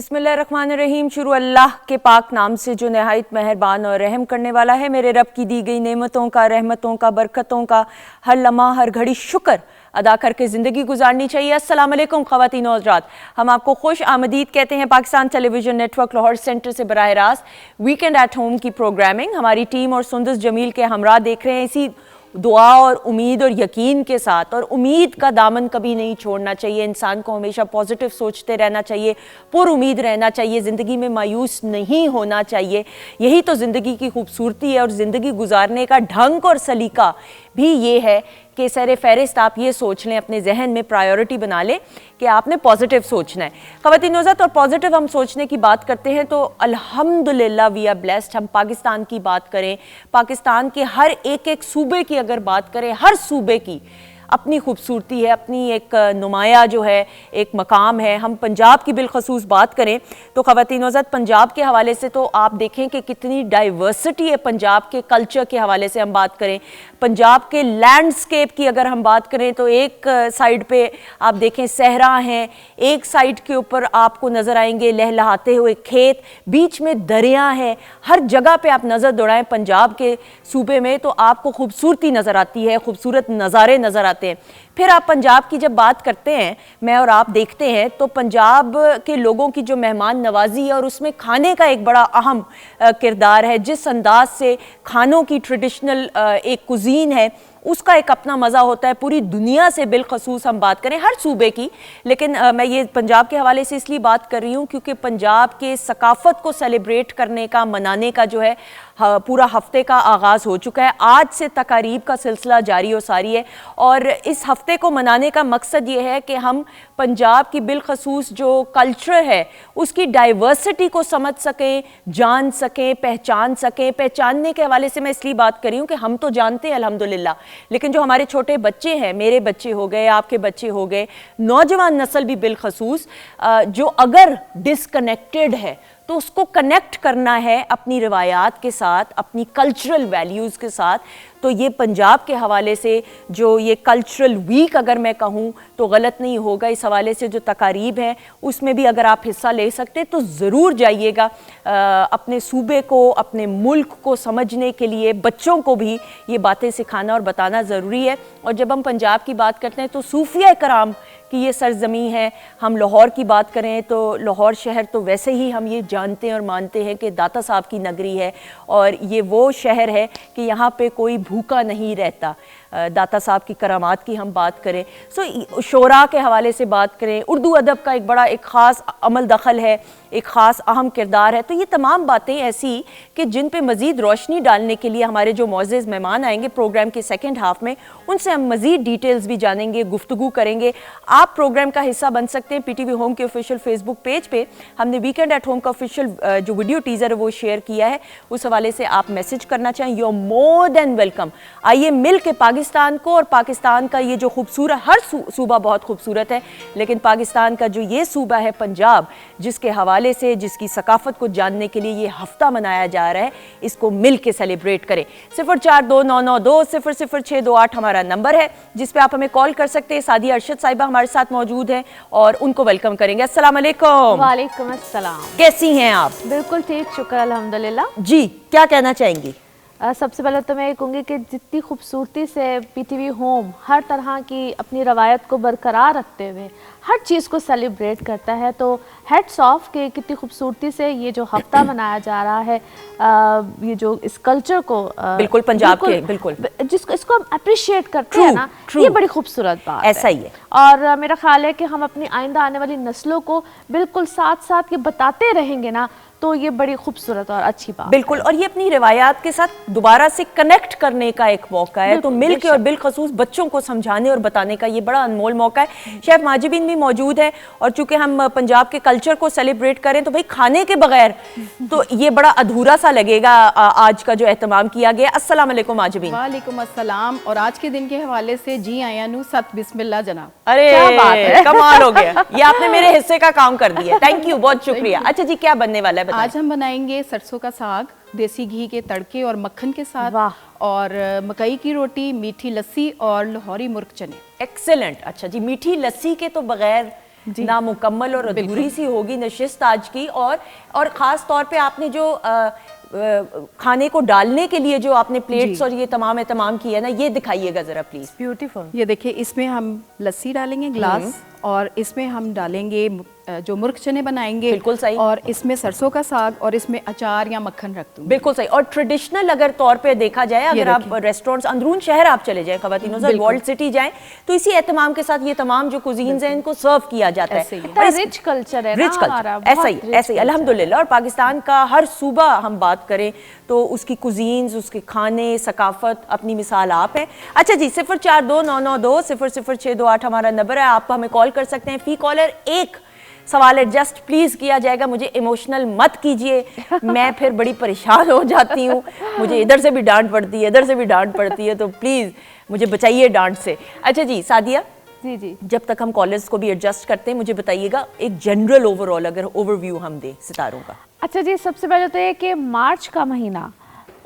बिस्मिल्लाहिर्रहमानिर्रहीम। शुरू अल्लाह के पाक नाम से जो नहायत मेहरबान और रहम करने वाला है। मेरे रब की दी गई नेमतों का, रहमतों का, बरकतों का हर लम्हा हर घड़ी शुक्र अदा करके ज़िंदगी गुजारनी चाहिए। अस्सलाम वालेकुम ख़वातीन और हज़रात, हम आपको खुश आमदीद कहते हैं Pakistan television network Lahore centre से बराह रास्त वीकेंड एट होम की प्रोग्रामिंग हमारी टीम और सुंदस जमील के हमरा देख रहे हैं। इसी दुआ और उम्मीद और यकीन के साथ, और उम्मीद का दामन कभी नहीं छोड़ना चाहिए। इंसान को हमेशा पॉजिटिव सोचते रहना चाहिए, पुरुम्मीद रहना चाहिए, ज़िंदगी में मायूस नहीं होना चाहिए। यही तो ज़िंदगी की खूबसूरती है और ज़िंदगी गुजारने का ढंग और सलीका भी ये है कि सर फहरिस्त आप ये सोच लें, अपने जहन में प्रायोरिटी बना लें कि आपने पॉजिटिव सोचना है। ख़वातीन नौज़त, और पॉजिटिव हम सोचने की बात करते हैं तो अल्हम्दुलिल्लाह वी आर ब्लेस्ड। हम पाकिस्तान की बात करें, पाकिस्तान के हर एक सूबे की अगर बात करें, हर सूबे की अपनी खूबसूरती है, अपनी एक नुमाया जो है एक मकाम है। हम पंजाब की बिलखसूस बात करें तो ख़वातीन नौज़त, पंजाब के हवाले से तो आप देखें कि कितनी डाइवर्सिटी है। पंजाब के कल्चर के हवाले से हम बात करें, पंजाब के लैंडस्केप की अगर हम बात करें तो एक साइड पे आप देखें सहरा हैं, एक साइड के ऊपर आपको नज़र आएंगे लहलहाते हुए खेत, बीच में दरिया है। हर जगह पे आप नज़र दौड़ाएं पंजाब के सूबे में तो आपको खूबसूरती नज़र आती है, खूबसूरत नज़ारे नज़र आते हैं। फिर आप पंजाब की जब बात करते हैं, मैं और आप देखते हैं तो पंजाब के लोगों की जो मेहमान नवाजी है और उसमें खाने का एक बड़ा अहम किरदार है। जिस अंदाज से खानों की ट्रेडिशनल एक कुजीन है उसका एक अपना मज़ा होता है। पूरी दुनिया से बिलखसूस हम बात करें हर सूबे की, लेकिन मैं ये पंजाब के हवाले से इसलिए बात कर रही हूँ क्योंकि पंजाब के सकाफ़त को सेलिब्रेट करने का, मनाने का जो है पूरा हफ्ते का आगाज़ हो चुका है। आज से तकारीब का सिलसिला जारी और सारी है और इस हफ्ते को मनाने का मकसद ये है कि हम पंजाब की बिलखसूस जो कल्चर है उसकी डाइवर्सिटी को समझ सकें, जान सकें, पहचान सकें। पहचानने के हवाले से मैं इसलिए बात कर रही हूँ कि हम तो जानते हैं अल्हम्दुलिल्लाह, लेकिन जो हमारे छोटे बच्चे हैं, मेरे बच्चे हो गए, आपके बच्चे हो गए, नौजवान नस्ल भी बिलखसूस जो अगर डिसकनेक्टेड है तो उसको कनेक्ट करना है अपनी रिवायात के साथ, अपनी कल्चरल वैल्यूज़ के साथ। तो ये पंजाब के हवाले से जो ये कल्चरल वीक अगर मैं कहूँ तो गलत नहीं होगा, इस हवाले से जो तकारीब हैं उसमें भी अगर आप हिस्सा ले सकते तो ज़रूर जाइएगा। अपने सूबे को, अपने मुल्क को समझने के लिए बच्चों को भी ये बातें सिखाना और बताना ज़रूरी है। और जब हम पंजाब की बात करते हैं तो सूफिया कराम कि ये सरजमी है। हम लाहौर की बात करें तो लाहौर शहर तो वैसे ही हम ये जानते हैं और मानते हैं कि दाता साहब की नगरी है और ये वो शहर है कि यहाँ पे कोई भूखा नहीं रहता। दाता साहब की करामात की हम बात करें, सो शोरा के हवाले से बात करें, उर्दू अदब का एक बड़ा एक ख़ास अमल दखल है, एक ख़ास अहम किरदार है। तो ये तमाम बातें ऐसी कि जिन पे मज़ीद रोशनी डालने के लिए हमारे जो मोअज़्ज़ज़ मेहमान आएंगे प्रोग्राम के सेकंड हाफ में, उनसे हम मज़ीद डिटेल्स भी जानेंगे, गुफ्तगू करेंगे। आप प्रोग्राम का हिस्सा बन सकते हैं। PTV होम के ऑफिशियल फेसबुक पेज पे हमने वीकेंड एट होम का ऑफिशियल जो वीडियो टीज़र है वो शेयर किया है, उस हवाले से आप मैसेज करना चाहें, you are more than welcome. आइए मिल के पाकिस्तान को और पाकिस्तान का ये जो खूबसूरत, हर सूबा बहुत खूबसूरत है, लेकिन पाकिस्तान का जो ये सूबा है पंजाब, जिसके हवाले से, जिसकी सकाफत को जानने के लिए ये हफ्ता मनाया जा रहा है, इसको मिल के सेलिब्रेट करें। 042992000628 हमारा नंबर है जिस पे आप हमें कॉल कर सकते हैं। सादिया अरशद साहिबा हमारे साथ मौजूद हैं और उनको वेलकम करेंगे। अस्सलाम वालेकुम। वालेकुम अस्सलाम। कैसी हैं आप? बिल्कुल ठीक, शुक्र अल्हम्दुलिल्लाह। जी, क्या कहना चाहेंगी? सबसे पहले तो मैं ये कहूँगी कि जितनी खूबसूरती से PTV होम हर तरह की अपनी रवायत को बरकरार रखते हुए हर चीज़ को सेलिब्रेट करता है, तो हेड्स ऑफ के कितनी खूबसूरती से ये जो हफ्ता मनाया जा रहा है, ये जो इस कल्चर को बिल्कुल पंजाब के बिल्कुल जिसको इसको हम अप्रिशिएट करते हैं ना, ये बड़ी खूबसूरत बात है। ऐसा ही है। और मेरा ख्याल है कि हम अपनी आइंदा आने वाली नस्लों को बिल्कुल साथ साथ ये बताते रहेंगे ना, तो ये बड़ी खूबसूरत और अच्छी बात बिल्कुल। और ये अपनी रिवायात के साथ दोबारा से कनेक्ट करने का एक मौका है, तो मिल के और बिलखसूस बच्चों को समझाने और बताने का ये बड़ा अनमोल मौका है। शेफ माजिबिन भी मौजूद है और चूंकि हम पंजाब के कल्चर को सेलिब्रेट करें तो भाई खाने के बगैर तो ये बड़ा अधूरा सा लगेगा आज का जो एहतमाम किया गया। अस्सलाम वालेकुम माजिबिन। वालेकुम अस्सलाम। और आज के दिन के हवाले से जी आयानु सत बिस्मिल्लाह जनाब। अरे क्या बात है, कमाल हो गया, ये आपने मेरे हिस्से का काम कर दिया, थैंक यू, बहुत शुक्रिया। अच्छा जी, क्या बनने वाला है? आज हम बनाएंगे सरसों का साग देसी घी के तड़के और मक्खन के साथ, और मकई की रोटी, मीठी लस्सी और लाहौरी मुर्ग चने। एक्सेलेंट। अच्छा जी, मीठी लस्सी के तो बगैर ना मुकम्मल और अधूरी सी होगी नशिस्त आज की। और ख़ास तौर पे आपने जो खाने को डालने के लिए जो आपने प्लेट्स और ये तमाम किया ना, ये दिखाइएगा ज़रा प्लीज़। ब्यूटीफुल। ये देखिए, इसमें हम लस्सी डालेंगे ग्लास, और इसमें हम डालेंगे जो मुर्ग चने बनाएंगे। बिल्कुल सही। और इसमें सरसों का साग, और इसमें अचार या मक्खन रख दूंगी। बिल्कुल सही। और ट्रेडिशनल अगर तौर पे देखा जाए, अगर आप रेस्टोरेंट्स अंदरून शहर आप चले जाएं, ख़वातीनो साहब, वर्ल्ड सिटी जाएं, तो इसी एहतमाम के साथ ये तमाम जो कुजीन्स हैं इनको सर्व किया जाता है। और रिच कल्चर है, रिच कल्चर, ऐसा ही अल्हम्दुलिल्लाह। और पाकिस्तान का हर सूबा हम बात करें तो उसकी कुजीन्स, उसके खाने, सकाफत अपनी मिसाल आप है। अच्छा जी, 042992000628 हमारा नंबर है, आप हमें कॉल कर सकते हैं। फी कॉलर एक सवाल एडजस्ट प्लीज किया जाएगा, मुझे इमोशनल मत कीजिए, मैं फिर बड़ी परेशान हो जाती हूँ, मुझे इधर से भी डांट पड़ती है, इधर से भी डांट पड़ती है, तो प्लीज मुझे बचाइए डांट से। अच्छा जी सादिया जी, जब तक हम कॉलर्स को भी एडजस्ट करते हैं, मुझे बताइएगा एक जनरल ओवरऑल अगर ओवरव्यू हम दें सितारों का। अच्छा जी, सबसे पहले तो ये कि मार्च का महीना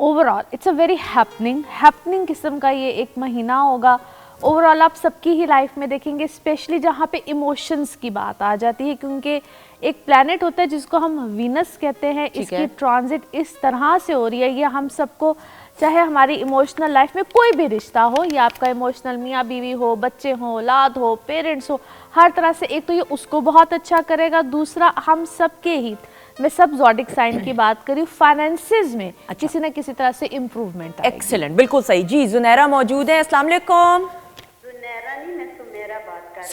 overall it's a very happening किस्म का ये एक महीना होगा। ओवरऑल आप सबकी ही लाइफ में देखेंगे, स्पेशली जहाँ पे इमोशंस की बात आ जाती है, क्योंकि एक प्लैनेट होता है जिसको हम वीनस कहते हैं, इसकी ट्रांजिट इस तरह से हो रही है, ये हम सबको, चाहे हमारी इमोशनल लाइफ में कोई भी रिश्ता हो, या आपका इमोशनल मियाँ बीवी हो, बच्चे हो, औलाद हो, पेरेंट्स हो, हर तरह से एक तो ये उसको बहुत अच्छा करेगा, दूसरा हम सबके हित मैं सब ज़ोडिक साइन की बात करी, फाइनेंसेस में किसी न किसी तरह से इम्प्रूवमेंट। एक्सीलेंट, बिल्कुल सही जी। जुनैरा मौजूद है, अस्सलाम वालेकुम। जुनैरा नहीं, मैं सुमेरा बात कर रही हूँ।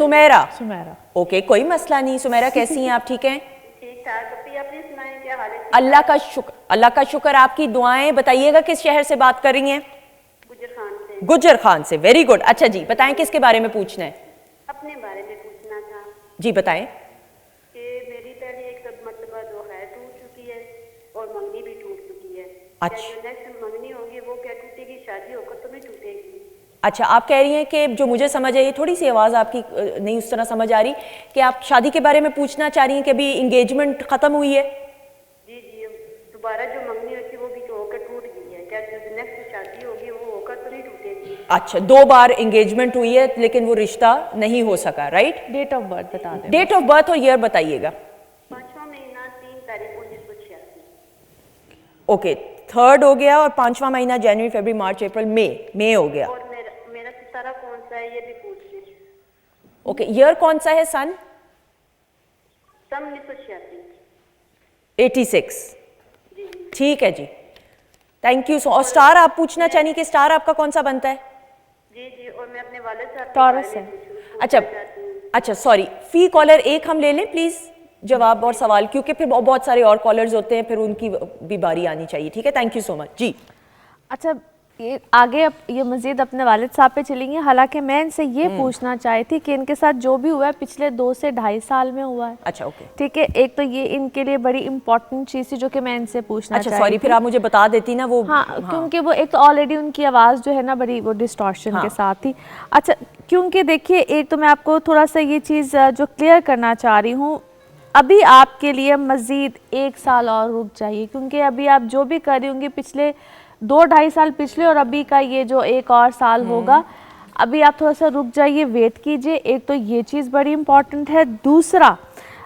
सुमेरा, ओके, कोई मसला नहीं। सुमेरा कैसी हैं आप? ठीक हैं? ठीक ठाक। अपनी अपनी सुनाएं, क्या हाल है? अल्लाह का शुक्र, अल्लाह का शुक्र। आपकी दुआएं। बताइएगा किस शहर से बात कर रही हैं? गुजर खान से। गुजर खान से, वेरी गुड। अच्छा जी, बताएं किसके बारे में पूछना है? अपने बारे में पूछना था जी बताएं। कि मेरी पहले एक मतलब जो है टूट चुकी है और मंगनी भी टूट चुकी है। अच्छा। जो नेक्स्ट मंगनी होगी वो क्या टूटेगी? शादी होकर तो नहीं टूटेगी। अच्छा, आप कह रही हैं कि जो मुझे समझ आई, थोड़ी सी आवाज़ आपकी नहीं उस तरह समझ आ रही, कि आप शादी के बारे में पूछना चाह रही हैं कि अभी इंगेजमेंट ख़त्म हुई है? जी, दोबारा जो मंगनी होती है वो भी तो होकर टूट गई है, क्या जो नेक्स्ट शादी होगी वो होकर तो नहीं टूटेगी? अच्छा, 2 बार एंगेजमेंट हुई है लेकिन वो रिश्ता नहीं हो सका, राइट? डेट ऑफ बर्थ बता दें। डेट ऑफ बर्थ और ईयर बताइएगा। 5वां महीना 3 तारीख 1986। ओके, 3rd हो गया, और 5वां महीना जनवरी, फरवरी, मार्च, अप्रैल, मई हो गया। और मेरा सितारा कौन सा है ये भी पूछ लीजिए। ओके, ईयर कौन सा है? सन 1986। 86। ठीक है जी, थैंक यू। और स्टार आप पूछना चाहिए कि स्टार आपका कौन सा बनता है? जी, और मैं अपने वाले साहब टॉरस है। अच्छा सॉरी, फी कॉलर एक हम ले लें प्लीज, जवाब और सवाल, क्योंकि फिर बहुत सारे और कॉलर्स होते हैं, फिर उनकी भी बारी आनी चाहिए। ठीक है, थैंक यू सो मच जी। अच्छा, ये आगे ये मज़ीद अपने वालिद साहब पे चलेंगे, हालांकि मैं इनसे ये पूछना चाहती थी कि इनके साथ जो भी हुआ है पिछले 2 से ढाई साल में हुआ है। अच्छा, ओके, ठीक है, एक तो ये इनके लिए बड़ी इंपॉर्टेंट चीज़ थी जो कि मैं इनसे पूछना अच्छा चाहती सॉरी, फिर आप मुझे बता देती ना वो। हाँ, क्योंकि वो एक तो ऑलरेडी उनकी आवाज़ जो है ना बड़ी वो डिस्टॉर्शन के साथ थी। अच्छा, क्योंकि देखिए, एक तो मैं आपको थोड़ा सा ये चीज़ जो क्लियर करना चाह रही हूँ, अभी आपके लिए मज़ीद 1 साल और रुक जाइए, क्योंकि अभी आप जो भी कर रही होंगी पिछले 2-2.5 साल पिछले और अभी का ये जो 1 और साल होगा, अभी आप थोड़ा सा रुक जाइए, वेट कीजिए। एक तो ये चीज़ बड़ी इंपॉर्टेंट है। दूसरा,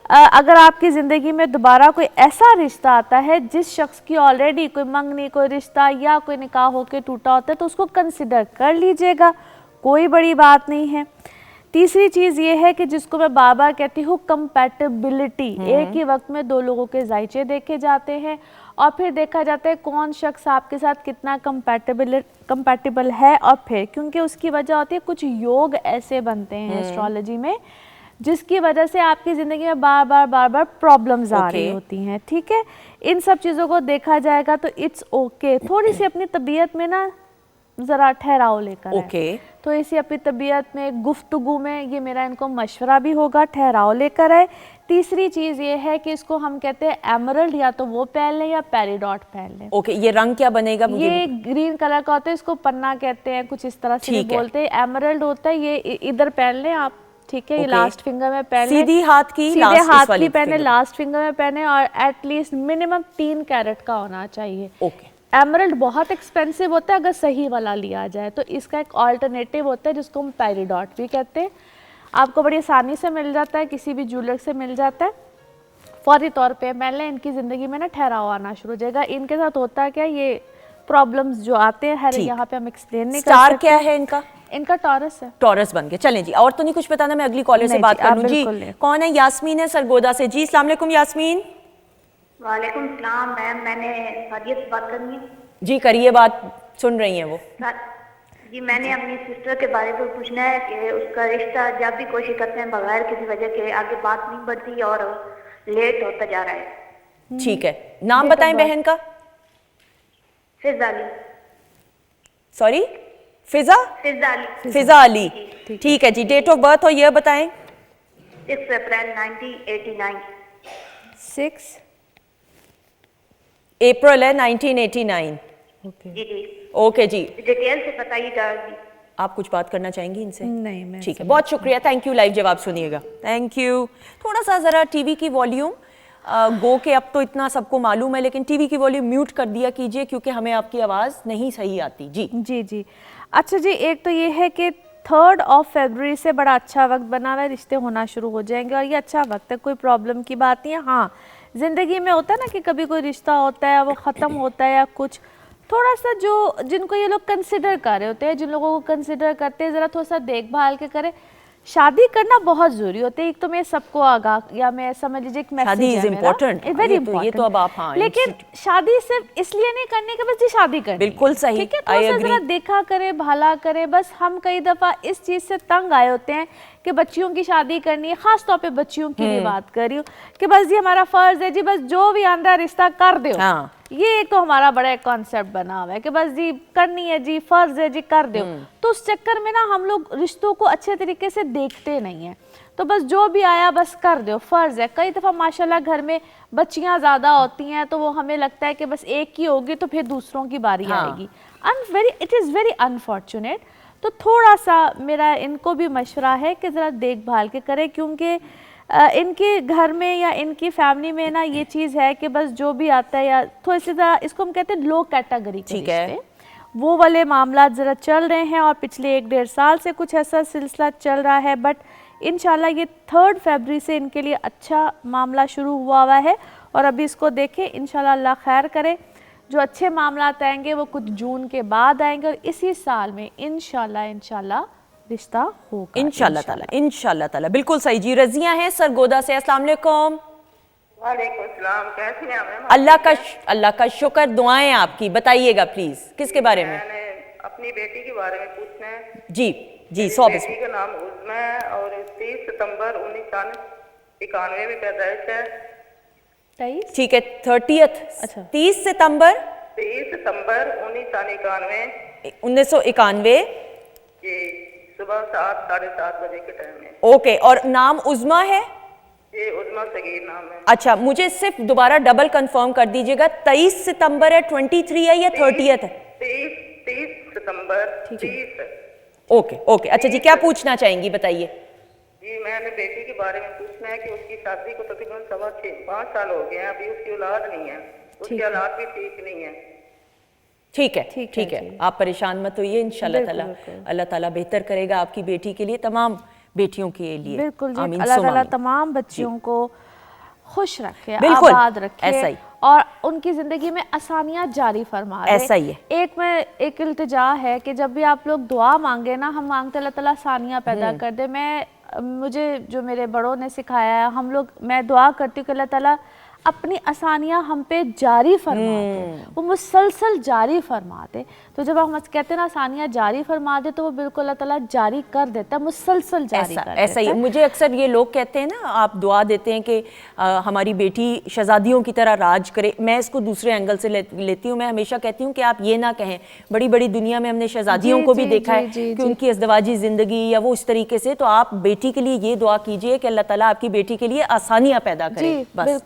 अगर आपकी ज़िंदगी में दोबारा कोई ऐसा रिश्ता आता है जिस शख्स की ऑलरेडी कोई मंगनी, कोई रिश्ता या कोई निकाह होकर टूटा होता है, तो उसको कंसिडर कर लीजिएगा, कोई बड़ी बात नहीं है। तीसरी चीज़ ये है कि जिसको मैं बार बार कहती हूँ, कंपैटिबिलिटी। एक ही वक्त में 2 लोगों के जायचे देखे जाते हैं और फिर देखा जाता है कौन शख्स आपके साथ कितना कंपैटिबल है, और फिर क्योंकि उसकी वजह होती है कुछ योग ऐसे बनते हैं एस्ट्रोलॉजी में जिसकी वजह से आपकी ज़िंदगी में बार बार प्रॉब्लम्स आ रही होती हैं। ठीक है, इन सब चीज़ों को देखा जाएगा तो इट्स ओके। थोड़ी सी अपनी तबीयत में ना ज़रा ठहराव लेकर आए, तो इसी अपनी तबीयत में, गुफ्तगू में, ये मेरा इनको मशवरा भी होगा, ठहराव लेकर आए। तीसरी चीज़ ये है कि इसको हम कहते हैं एमरल्ड, या तो वो पहन लें या पेरिडॉट पहन लें। ओके, ये रंग क्या बनेगा? ये ग्रीन कलर का होता है, इसको पन्ना कहते हैं, कुछ इस तरह से बोलते हैं। एमरल्ड होता है, ये इधर पहन लें आप। ठीक है, ये लास्ट फिंगर में पहने, सीधे हाथ की पहने, लास्ट फिंगर में पहने, और एटलीस्ट मिनिमम 3 कैरेट का होना चाहिए। ओके, एमरल्ड बहुत एक्सपेंसिव होता है अगर सही वाला लिया जाए, तो इसका एक ऑल्टरनेटिव होता है जिसको हम पेरिडॉट भी कहते हैं। आपको बड़ी आसानी से मिल जाता है, किसी भी ज्वेलर से मिल जाता है फौरी तौर पे। पहले इनकी ज़िंदगी में ना ठहराव आना शुरू हो जाएगा। इनके साथ होता है क्या, ये प्रॉब्लम्स जो आते हैं हर यहाँ पे हम एक्सप्लेन नहीं कर सकते। स्टार क्या है इनका? इनका टॉरस है। टॉरस बन गया। चलें जी, और तो नहीं कुछ बताना, मैं अगली कॉलर से बात कर लूं जी। कौन है? यास्मीन है सरगोदा से जी। अस्सलाम वालेकुम यास्मीन। वालेकुम सलाम मैम, मैंने सादिया से बात करनी है जी। करिए बात, सुन रही हैं वो जी। मैंने अपनी सिस्टर के बारे में पूछना है कि उसका रिश्ता जब भी कोशिश करते हैं बगैर किसी वजह के आगे बात नहीं बढ़ती और लेट होता जा रहा है। ठीक है, नाम बताएं बहन का। फिजा अली। सॉरी, फिजा? फिजा अली। फिजा अली, ठीक है जी। डेट ऑफ बर्थ और ईयर बताएं। 6 अप्रैल 1989। 6 अप्रैल है 1989। जी जी। ओके जी, डिटेल से बताइएगा जी। आप कुछ बात करना चाहेंगी इनसे? नहीं, मैं ठीक है, बहुत शुक्रिया, थैंक यू। लाइव जवाब सुनिएगा, थैंक यू। थोड़ा सा ज़रा टीवी की वॉल्यूम गो के, अब तो इतना सबको मालूम है, लेकिन टीवी की वॉल्यूम म्यूट कर दिया कीजिए क्योंकि हमें आपकी आवाज़ नहीं सही आती जी। जी जी। अच्छा जी, एक तो ये है कि 3 फरवरी से बड़ा अच्छा वक्त बना हुआ है, रिश्ते होना शुरू हो जाएंगे और ये अच्छा वक्त है, कोई प्रॉब्लम की बात नहीं है। हाँ, ज़िंदगी में होता है ना कि कभी कोई रिश्ता होता है वो ख़त्म होता है या कुछ, थोड़ा सा जो जिनको ये लोग कंसिडर कर रहे होते हैं, जिन लोगों को कंसिडर करते हैं, ज़रा थोड़ा सा देखभाल के करें। शादी करना बहुत ज़रूरी होता है। एक तो मैं सबको आगाह, या मैं समझ लीजिए एक मैसेज शादी इज इम्पोर्टेंट, वेरी ये इंपॉर्टेंट। तो अब आप, हाँ, लेकिन शादी सिर्फ इसलिए नहीं करने के बस जी शादी करनी, बिल्कुल सही, ठीक है, थोड़ा सा जरा देखा करे, भला करे। बस हम कई दफ़ा इस चीज़ से तंग आए होते हैं कि बच्चियों की शादी करनी है, ख़ास तौर पे बच्चियों की भी बात कर रही हूँ कि बस जी हमारा फ़र्ज़ है जी, बस जो भी आंदा है रिश्ता कर दो। हाँ। ये एक तो हमारा बड़ा एक कॉन्सेप्ट बना हुआ है कि बस जी करनी है जी, फ़र्ज़ है जी, कर दो। तो उस चक्कर में ना हम लोग रिश्तों को अच्छे तरीके से देखते नहीं हैं। तो बस जो भी आया बस कर दो, फ़र्ज़ है। कई दफ़ा माशाल्लाह घर में बच्चियां ज़्यादा होती हैं तो वो हमें लगता है कि बस एक ही होगी तो फिर दूसरों की बारी आएगी। It is very unfortunate. तो थोड़ा सा मेरा इनको भी मशवरा है कि ज़रा देखभाल के करें, क्योंकि इनके घर में या इनकी फैमिली में ना ये चीज़ है कि बस जो भी आता है, या थोड़ी सी ज़रा इसको हम कहते हैं लो कैटेगरी के रिश्ते, वो वाले मामला ज़रा चल रहे हैं और पिछले 1-1.5 साल से कुछ ऐसा सिलसिला चल रहा है। बट इंशाल्लाह ये 3 फरवरी से इनके लिए अच्छा मामला शुरू हुआ है और अभी इसको देखें, इंशाल्लाह अल्लाह खैर करे। जो अच्छे मामला आएंगे वो कुछ जून के बाद आएंगे और इसी साल में इंशाल्लाह रिश्ता होगा, इंशाल्लाह ताला। बिल्कुल सही जी। रजिया हैं सरगोदा से। अस्सलाम वालेकुम। वालेकुम सलाम, कैसी हैं मैम? अल्लाह का शुक्र, दुआएं आपकी। बताइएगा प्लीज, किसके बारे में? मैंने अपनी बेटी के बारे में पूछना है जी। जी, बेटी का नाम उज़्मा है और 30 सितंबर 1991 में पैदाइश है। ठीक है, 30th। अच्छा, 30 सितंबर 1991 जी, सुबह 7 साढ़े 7 बजे के टाइम में। ओके, और नाम उज़्मा है? ये उज़्मा सगीर नाम है। अच्छा, मुझे सिर्फ दोबारा डबल कंफर्म कर दीजिएगा, 23 सितंबर है, 23 है या 30th है? 30 सितंबर 30। ओके। अच्छा जी, क्या पूछना चाहेंगी, बताइए जी। मैंने बेटी के बारे में पूछना है कि उसकी शादी को तकरीबन 5 साल हो गए हैं, अभी उसकी औलाद नहीं है, उसकी औलाद भी ठीक नहीं है। ठीक है, आप परेशान मत होइए, इंशाल्लाह ताला अल्लाह ताला बेहतर करेगा आपकी बेटी के लिए, तमाम बेटियों के लिए। बिल्कुल जी, अल्लाह ताला तमाम बच्चियों को खुश रखे, आबाद रखे, ऐसा ही, और उनकी ज़िंदगी में आसानियाँ जारी फरमा दे। ऐसा ही है। एक इल्तिजा है कि जब भी आप लोग दुआ मांगे ना, हम मांगते अल्लाह ताला आसानियाँ पैदा कर दे। मुझे जो मेरे बड़ों ने सिखाया है, मैं दुआ करती हूँ कि अल्लाह ताला अपनी आसानियाँ हम पे जारी फरमा दे, वो मुसलसल जारी फरमा दे। तो जब हम कहते हैं ना आसानियाँ जारी फरमा दे, तो वो बिल्कुल अल्लाह ताला जारी कर देता है, मुसलसल जारी कर देता है। ऐसा ही मुझे अक्सर ये लोग कहते हैं ना, आप दुआ देते हैं कि हमारी बेटी शहजादियों की तरह राज करे। मैं इसको दूसरे एंगल से लेती हूँ। मैं हमेशा कहती हूँ कि आप ये ना कहें, बड़ी बड़ी दुनिया में हमने शहजादियों को भी देखा है कि उनकी अज़दवाजी ज़िंदगी या वो इस तरीके से, तो आप बेटी के लिए ये दुआ कीजिए कि अल्लाह ताला आपकी बेटी के लिए आसानियाँ पैदा करे। बस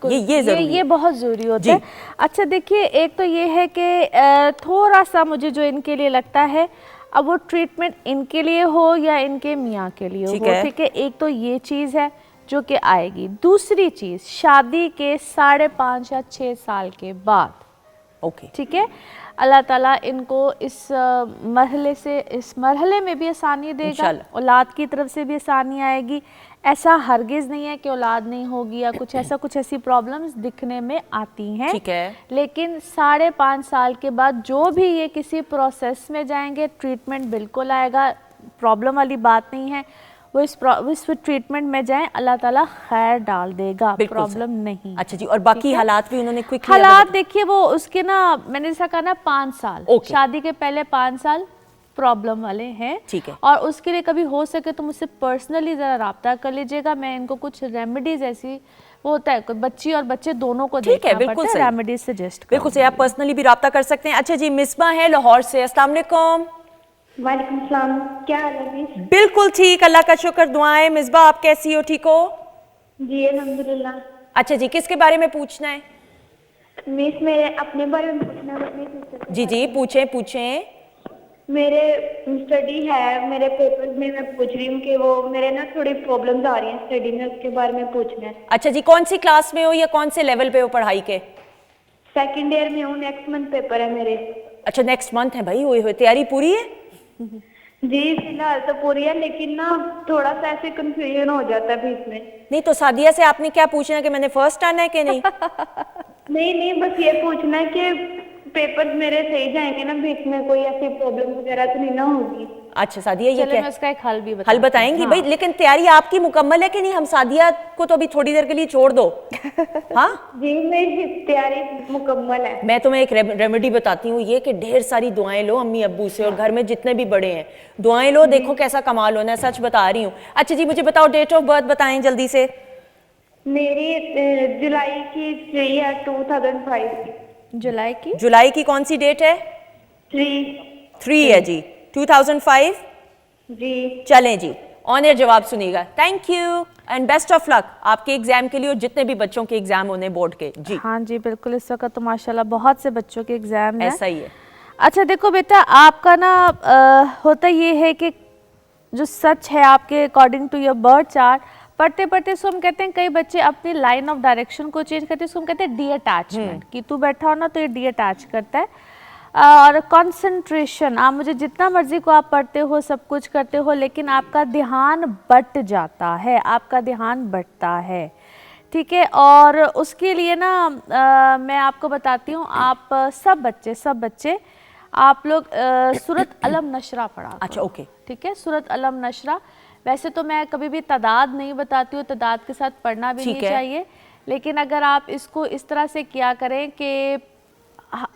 ये बहुत ज़रूरी होता है। अच्छा देखिए, एक तो ये है कि थोड़ा सा मुझे जो इनके लिए लगता है, अब वो ट्रीटमेंट इनके लिए हो या इनके मियाँ के लिए हो, ठीक है, एक तो ये चीज़ है जो कि आएगी। दूसरी चीज़, शादी के 5.5 या 6 साल के बाद ओके, ठीक है। अल्लाह ताला इनको इस मरहले में भी आसानी देगा, इंशाल्लाह। औलाद की तरफ से भी आसानी आएगी। ऐसा हरगिज़ नहीं है कि औलाद नहीं होगी या कुछ ऐसी प्रॉब्लम्स दिखने में आती हैं, ठीक है। लेकिन 5.5 साल के बाद जो भी ये किसी प्रोसेस में जाएंगे, ट्रीटमेंट बिल्कुल आएगा, प्रॉब्लम वाली बात नहीं है। वो इस ट्रीटमेंट में जाएं, अल्लाह ताला खैर डाल देगा, प्रॉब्लम नहीं। अच्छा जी, और बाकी हालात भी उन्होंने क्विकली हालात देखिए, वो उसके ना मैंने जैसा कहा ना 5 साल, शादी के पहले 5 साल प्रॉब्लम वाले हैं, ठीक है। और उसके लिए कभी हो सके तो मुझसे पर्सनली ज़रा रब्ता कर लीजिएगा। मैं इनको कुछ रेमेडीज ऐसी, वो होता है बच्ची और बच्चे दोनों को देखना पड़ता है, रेमेडीज सजेस्ट बिल्कुल सही, आप पर्सनली भी रब्ता कर सकते हैं। अच्छा जी, मिसबा है लाहौर से, अस्सलाम वालेकुम। वालेकुम सलाम, क्या हाल है मिस? बिल्कुल ठीक, अल्लाह का शुक्र, दुआएं। मिसबा आप कैसी हो, ठीक हो? जी अल्हम्दुलिल्लाह। अच्छा जी, किसके बारे में पूछना है? मिस मेरे अपने बारे में पूछना है, अपने सिस्टर के जी जी, बारे में। पूछें पूछें। मेरे स्टडी है, मेरे पेपर्स में मैं पूछ रही हूँ कि वो मेरे ना थोड़ी प्रॉब्लम्स आ रही हैं स्टडी में, उसके बारे में पूछना है। अच्छा जी, कौन सी क्लास में हो या कौन से लेवल पे हो पढ़ाई के? 2nd ईयर में हूँ, नेक्स्ट मंथ पेपर है मेरे। अच्छा, नेक्स्ट मंथ है भाई, हुई तैयारी पूरी है? जी फिलहाल तो पूरी है, लेकिन ना थोड़ा सा ऐसे कंफ्यूजन हो जाता है बीच में। नहीं तो सादिया से आपने क्या पूछना कि मैंने फर्स्ट आना है कि नहीं? नहीं, बस ये पूछना है कि पेपर्स मेरे सही जाएंगे ना, बीच में कोई ऐसी प्रॉब्लम वगैरह तो नहीं ना होगी? अच्छा सादिया, ये क्या मैं उसका एक हल भी हल बताएंगी? भाई लेकिन तैयारी आपकी मुकम्मल है कि नहीं? हम सादिया को तो अभी थोड़ी देर के लिए छोड़ दो। हाँ जी मेरी तैयारी मुकम्मल है। मैं तुम्हें एक रेमेडी बताती हूँ, ये कि ढेर सारी दुआएं लो अम्मी अब्बू से, और घर में जितने भी बड़े हैं दुआएं लो, देखो कैसा कमाल होना है, सच बता रही हूँ। अच्छा जी, मुझे बताओ डेट ऑफ बर्थ बताएं जल्दी से। मेरी जुलाई की 3 है 2005 की। जुलाई की कौन सी डेट है? 3 है जी, 2005 जी। चलें जी, ऑन एयर जवाब सुनिएगा। Thank you and best of luck आपके एग्जाम के लिए और जितने भी बच्चों के एग्जाम होने बोर्ड के। जी हाँ जी बिल्कुल, इस वक्त तो माशाल्लाह बहुत से बच्चों के एग्जाम हैं। ऐसा ही है। अच्छा देखो बेटा, आपका ना होता ये है कि जो सच है आपके according to your birth chart, पढ़ते पढ़ते इसको हम कहते हैं, कई बच्चे अपनी लाइन ऑफ डायरेक्शन को चेंज करते हैं, इसको हम कहते हैं डी अटैचमेंट, कि तू बैठा हो ना तो ये डी अटैच करता है। और कंसंट्रेशन, आप मुझे जितना मर्जी को आप पढ़ते हो, सब कुछ करते हो, लेकिन आपका ध्यान बट जाता है, आपका ध्यान बटता है, ठीक है। और उसके लिए ना मैं आपको बताती हूँ, आप सब बच्चे आप लोग सूरत अलम नशरा पढ़ा। अच्छा ओके, ठीक है, सूरत अलम नशरा। वैसे तो मैं कभी भी तादाद नहीं बताती हूँ, तादाद के साथ पढ़ना भी नहीं चाहिए, लेकिन अगर आप इसको इस तरह से किया करें कि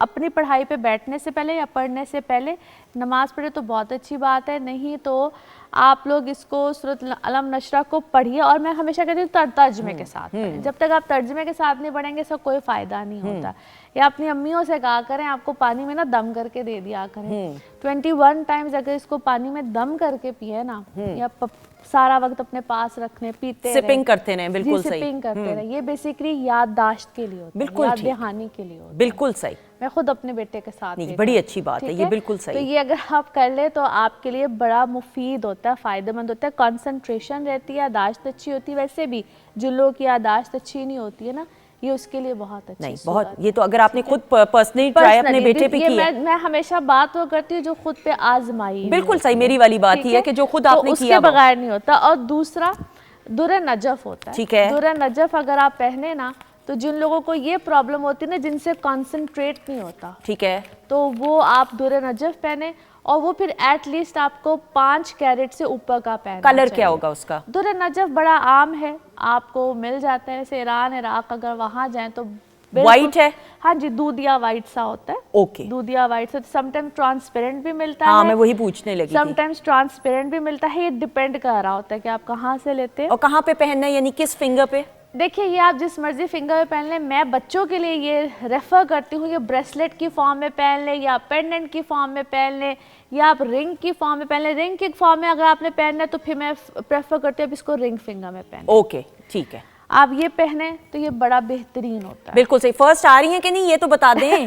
अपनी पढ़ाई पे बैठने से पहले या पढ़ने से पहले नमाज पढ़े तो बहुत अच्छी बात है, नहीं तो आप लोग इसको सूरत अलम नशरा को पढ़िए। और मैं हमेशा कहती हूँ तर्जमे के साथ पढ़ें। जब तक आप तर्जमे के साथ नहीं पढ़ेंगे इसका कोई फ़ायदा नहीं होता। या अपनी अम्मियों से कहा करें, आपको पानी में ना दम करके दे दिया करें। 21 टाइम्स अगर इसको पानी में दम करके पिए ना, या सारा वक्त अपने पास रखने, पीते सिपिंग करते रहे, बिल्कुल सही, सिपिंग करते रहे। ये बेसिकली याददाश्त के लिए होता है, बिल्कुल याद दहानी के लिए होता है। बिल्कुल सही, मैं खुद अपने बेटे के साथ नहीं, बड़ी अच्छी बात है ये, बिल्कुल सही। तो ये अगर आप कर ले तो आपके लिए बड़ा मुफीद होता है, फ़ायदेमंद होता है। कंसंट्रेशन रहती है, यादाश्त अच्छी होती है। वैसे भी जिन लोगों की यादाश्त अच्छी नहीं होती है ना, ये उसके लिए बहुत अच्छी नहीं, बहुत, ये तो अगर आपने खुद पर्सनली ट्राई अपने बेटे पे की है। मैं हमेशा बात वो करती हूँ जो खुद पे आजमाई। बिल्कुल सही, मेरी वाली बात ही है कि जो खुद आपने किया उसके बगैर नहीं होता। और दूसरा दुर नजफ होता है, ठीक है। दुर नजफ अगर आप पहने ना, तो जिन लोगों को ये प्रॉब्लम होती है ना, जिनसे कंसंट्रेट नहीं होता, ठीक है, तो वो आप दुर नजफ पहने, और वो फिर एटलीस्ट आपको 5 कैरेट से ऊपर का पहनना कलर चाहिए। क्या होगा उसका? दुर नजफ बड़ा आम है, आपको मिल जाता है, जैसे ईरान इराक अगर वहाँ जाएं तो वाइट है। हाँ जी, दूधिया वाइट सा होता है। ओके, दूधिया वाइट से समटाइम्स ट्रांसपेरेंट भी मिलता हाँ, है। मैं वही पूछने लगी थी। समटाइम्स ट्रांसपेरेंट भी मिलता है, ये डिपेंड कर रहा होता है कि आप कहाँ से लेते हैं और कहाँ पे पहनना है, यानी किस फिंगर पे? देखिए, ये आप जिस मर्जी फिंगर में पहन लें। मैं बच्चों के लिए ये रेफर करती हूँ, ये ब्रेसलेट की फॉर्म में पहन लें, या पेंडेंट की फॉर्म में पहन लें, या आप रिंग की फॉर्म में पहन लें। रिंग की फॉर्म में अगर आपने पहनना है तो फिर मैं प्रेफर करती हूँ आप इसको रिंग फिंगर में पहन। ओके ठीक है, आप ये पहने तो ये बड़ा बेहतरीन होता है। बिल्कुल सही। फर्स्ट आ रही है कि नहीं ये तो बता दें।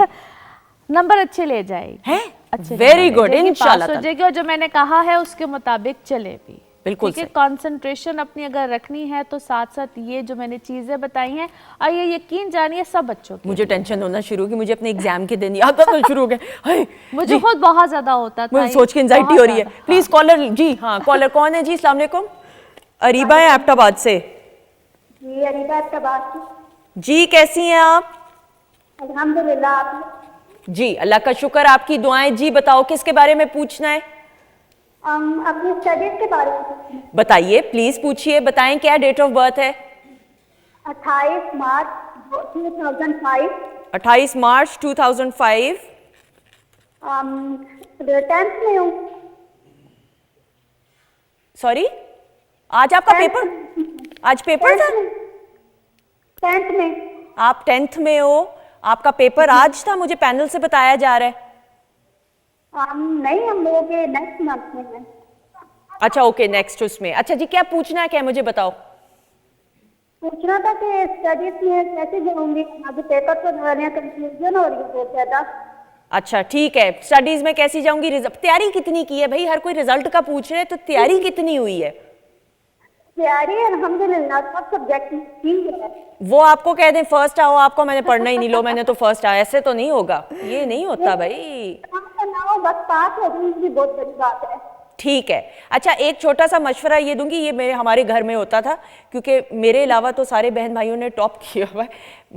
नंबर अच्छे ले जाएगी, हैं? अच्छे वेरी गुड, इंशाल्लाह हो जाएगी, और जो मैंने कहा है उसके मुताबिक चले भी। बिल्कुल ठीक है, सही। कंसंट्रेशन अपनी अगर रखनी है तो साथ साथ ये जो मैंने चीजें बताई हैं, और ये यकीन जानिए सब बच्चों की। मुझे टेंशन होना शुरू की, मुझे अपने एग्जाम के दिन याद आना शुरू हो गए। हाय, मुझे खुद बहुत ज्यादा होता था, मुझे सोच के एंजाइटी हो रही है। प्लीज कॉलर, जी हाँ कॉलर कौन है जी? अस्सलाम वालेकुम। अरीबा है एबटाबाद से। जी अरीबा अब्बास। जी कैसी हैं आप? अल्हम्दुलिल्लाह। आप? जी अल्लाह का शुक्र, आपकी दुआएं। जी बताओ किसके बारे में पूछना है? अपनी स्टडीज के बारे में पूछना है। बताइए प्लीज, पूछिए, बताएं क्या डेट ऑफ बर्थ है? 28 मार्च 2005। 28 मार्च 2005। 10th में हूँ। सॉरी, आज आपका पेपर, आज पेपर था? 10th में। आप 10th में हो, आपका पेपर आज था, मुझे पैनल से बताया जा रहा है। नहीं, हम लोगों के नेक्स्ट मंथ में है। अच्छा ओके, नेक्स्ट उसमें। अच्छा जी, क्या पूछना है, क्या मुझे बताओ। पूछना था कि स्टडीज में कैसे जाऊंगी, अभी पेपर तो कंफ्यूजन हो रही है बहुत ज्यादा। अच्छा ठीक है, स्टडीज में कैसी जाऊंगी, तैयारी कितनी की है भाई? हर कोई रिजल्ट का पूछ रहे हैं, तो तैयारी कितनी हुई है? तैयारी अल्हम्दुलिल्लाह सब सब्जेक्ट में ठीक है। वो आपको कह दें फर्स्ट आओ, आपको मैंने पढ़ना ही नहीं, लो मैंने तो फर्स्ट आया, ऐसे तो नहीं होगा, ये नहीं होता भाई। ना बस पास हो गई, ये बहुत बड़ी बात है। ठीक है। अच्छा एक छोटा सा मशवरा ये दूंगी, ये मेरे हमारे घर में होता था, क्योंकि मेरे अलावा तो सारे बहन भाइयों ने टॉप किया हुआ है,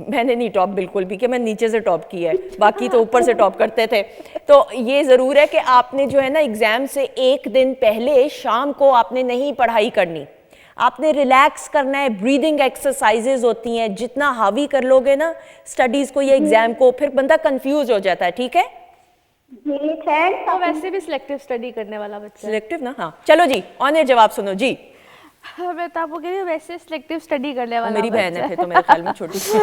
मैंने नहीं टॉप बिल्कुल भी किया, मैं नीचे से टॉप किया है, बाकी तो ऊपर से टॉप करते थे। तो ये ज़रूर है कि आपने जो है ना एग्ज़ाम से एक दिन पहले शाम को आपने नहीं पढ़ाई करनी, आपने रिलैक्स करना है। ब्रीदिंग एक्सरसाइजेज होती हैं, जितना हावी कर लोगे ना स्टडीज़ को या एग्ज़ाम को, फिर बंदा कंफ्यूज हो जाता है। ठीक है जी थैंक्स। तो वैसे भी सिलेक्टिव स्टडी करने वाला बच्चा है। सिलेक्टिव ना, हाँ चलो जी, ऑन जवाब सुनो जी। मैं तो आपको कह रही हूँ वैसे सिलेक्टिव स्टडी करने वाला मेरी बहन बच्चा है फिर तो मेरे ख्याल में छोटी सी।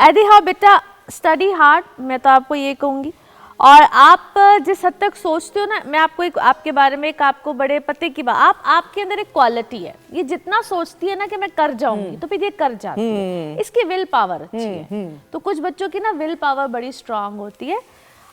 एडी हाँ बेटा, स्टडी हार्ड, मैं तो आपको ये कहूँगी। और आप जिस हद तक सोचते हो ना, मैं आपको एक आपके बारे में एक आपको बड़े पते की बात, आपके अंदर एक क्वालिटी है, ये जितना सोचती है ना कि मैं कर जाऊंगी तो फिर ये कर जाती है, इसकी विल पावर अच्छी है। तो कुछ बच्चों की ना विल पावर बड़ी स्ट्रांग होती है,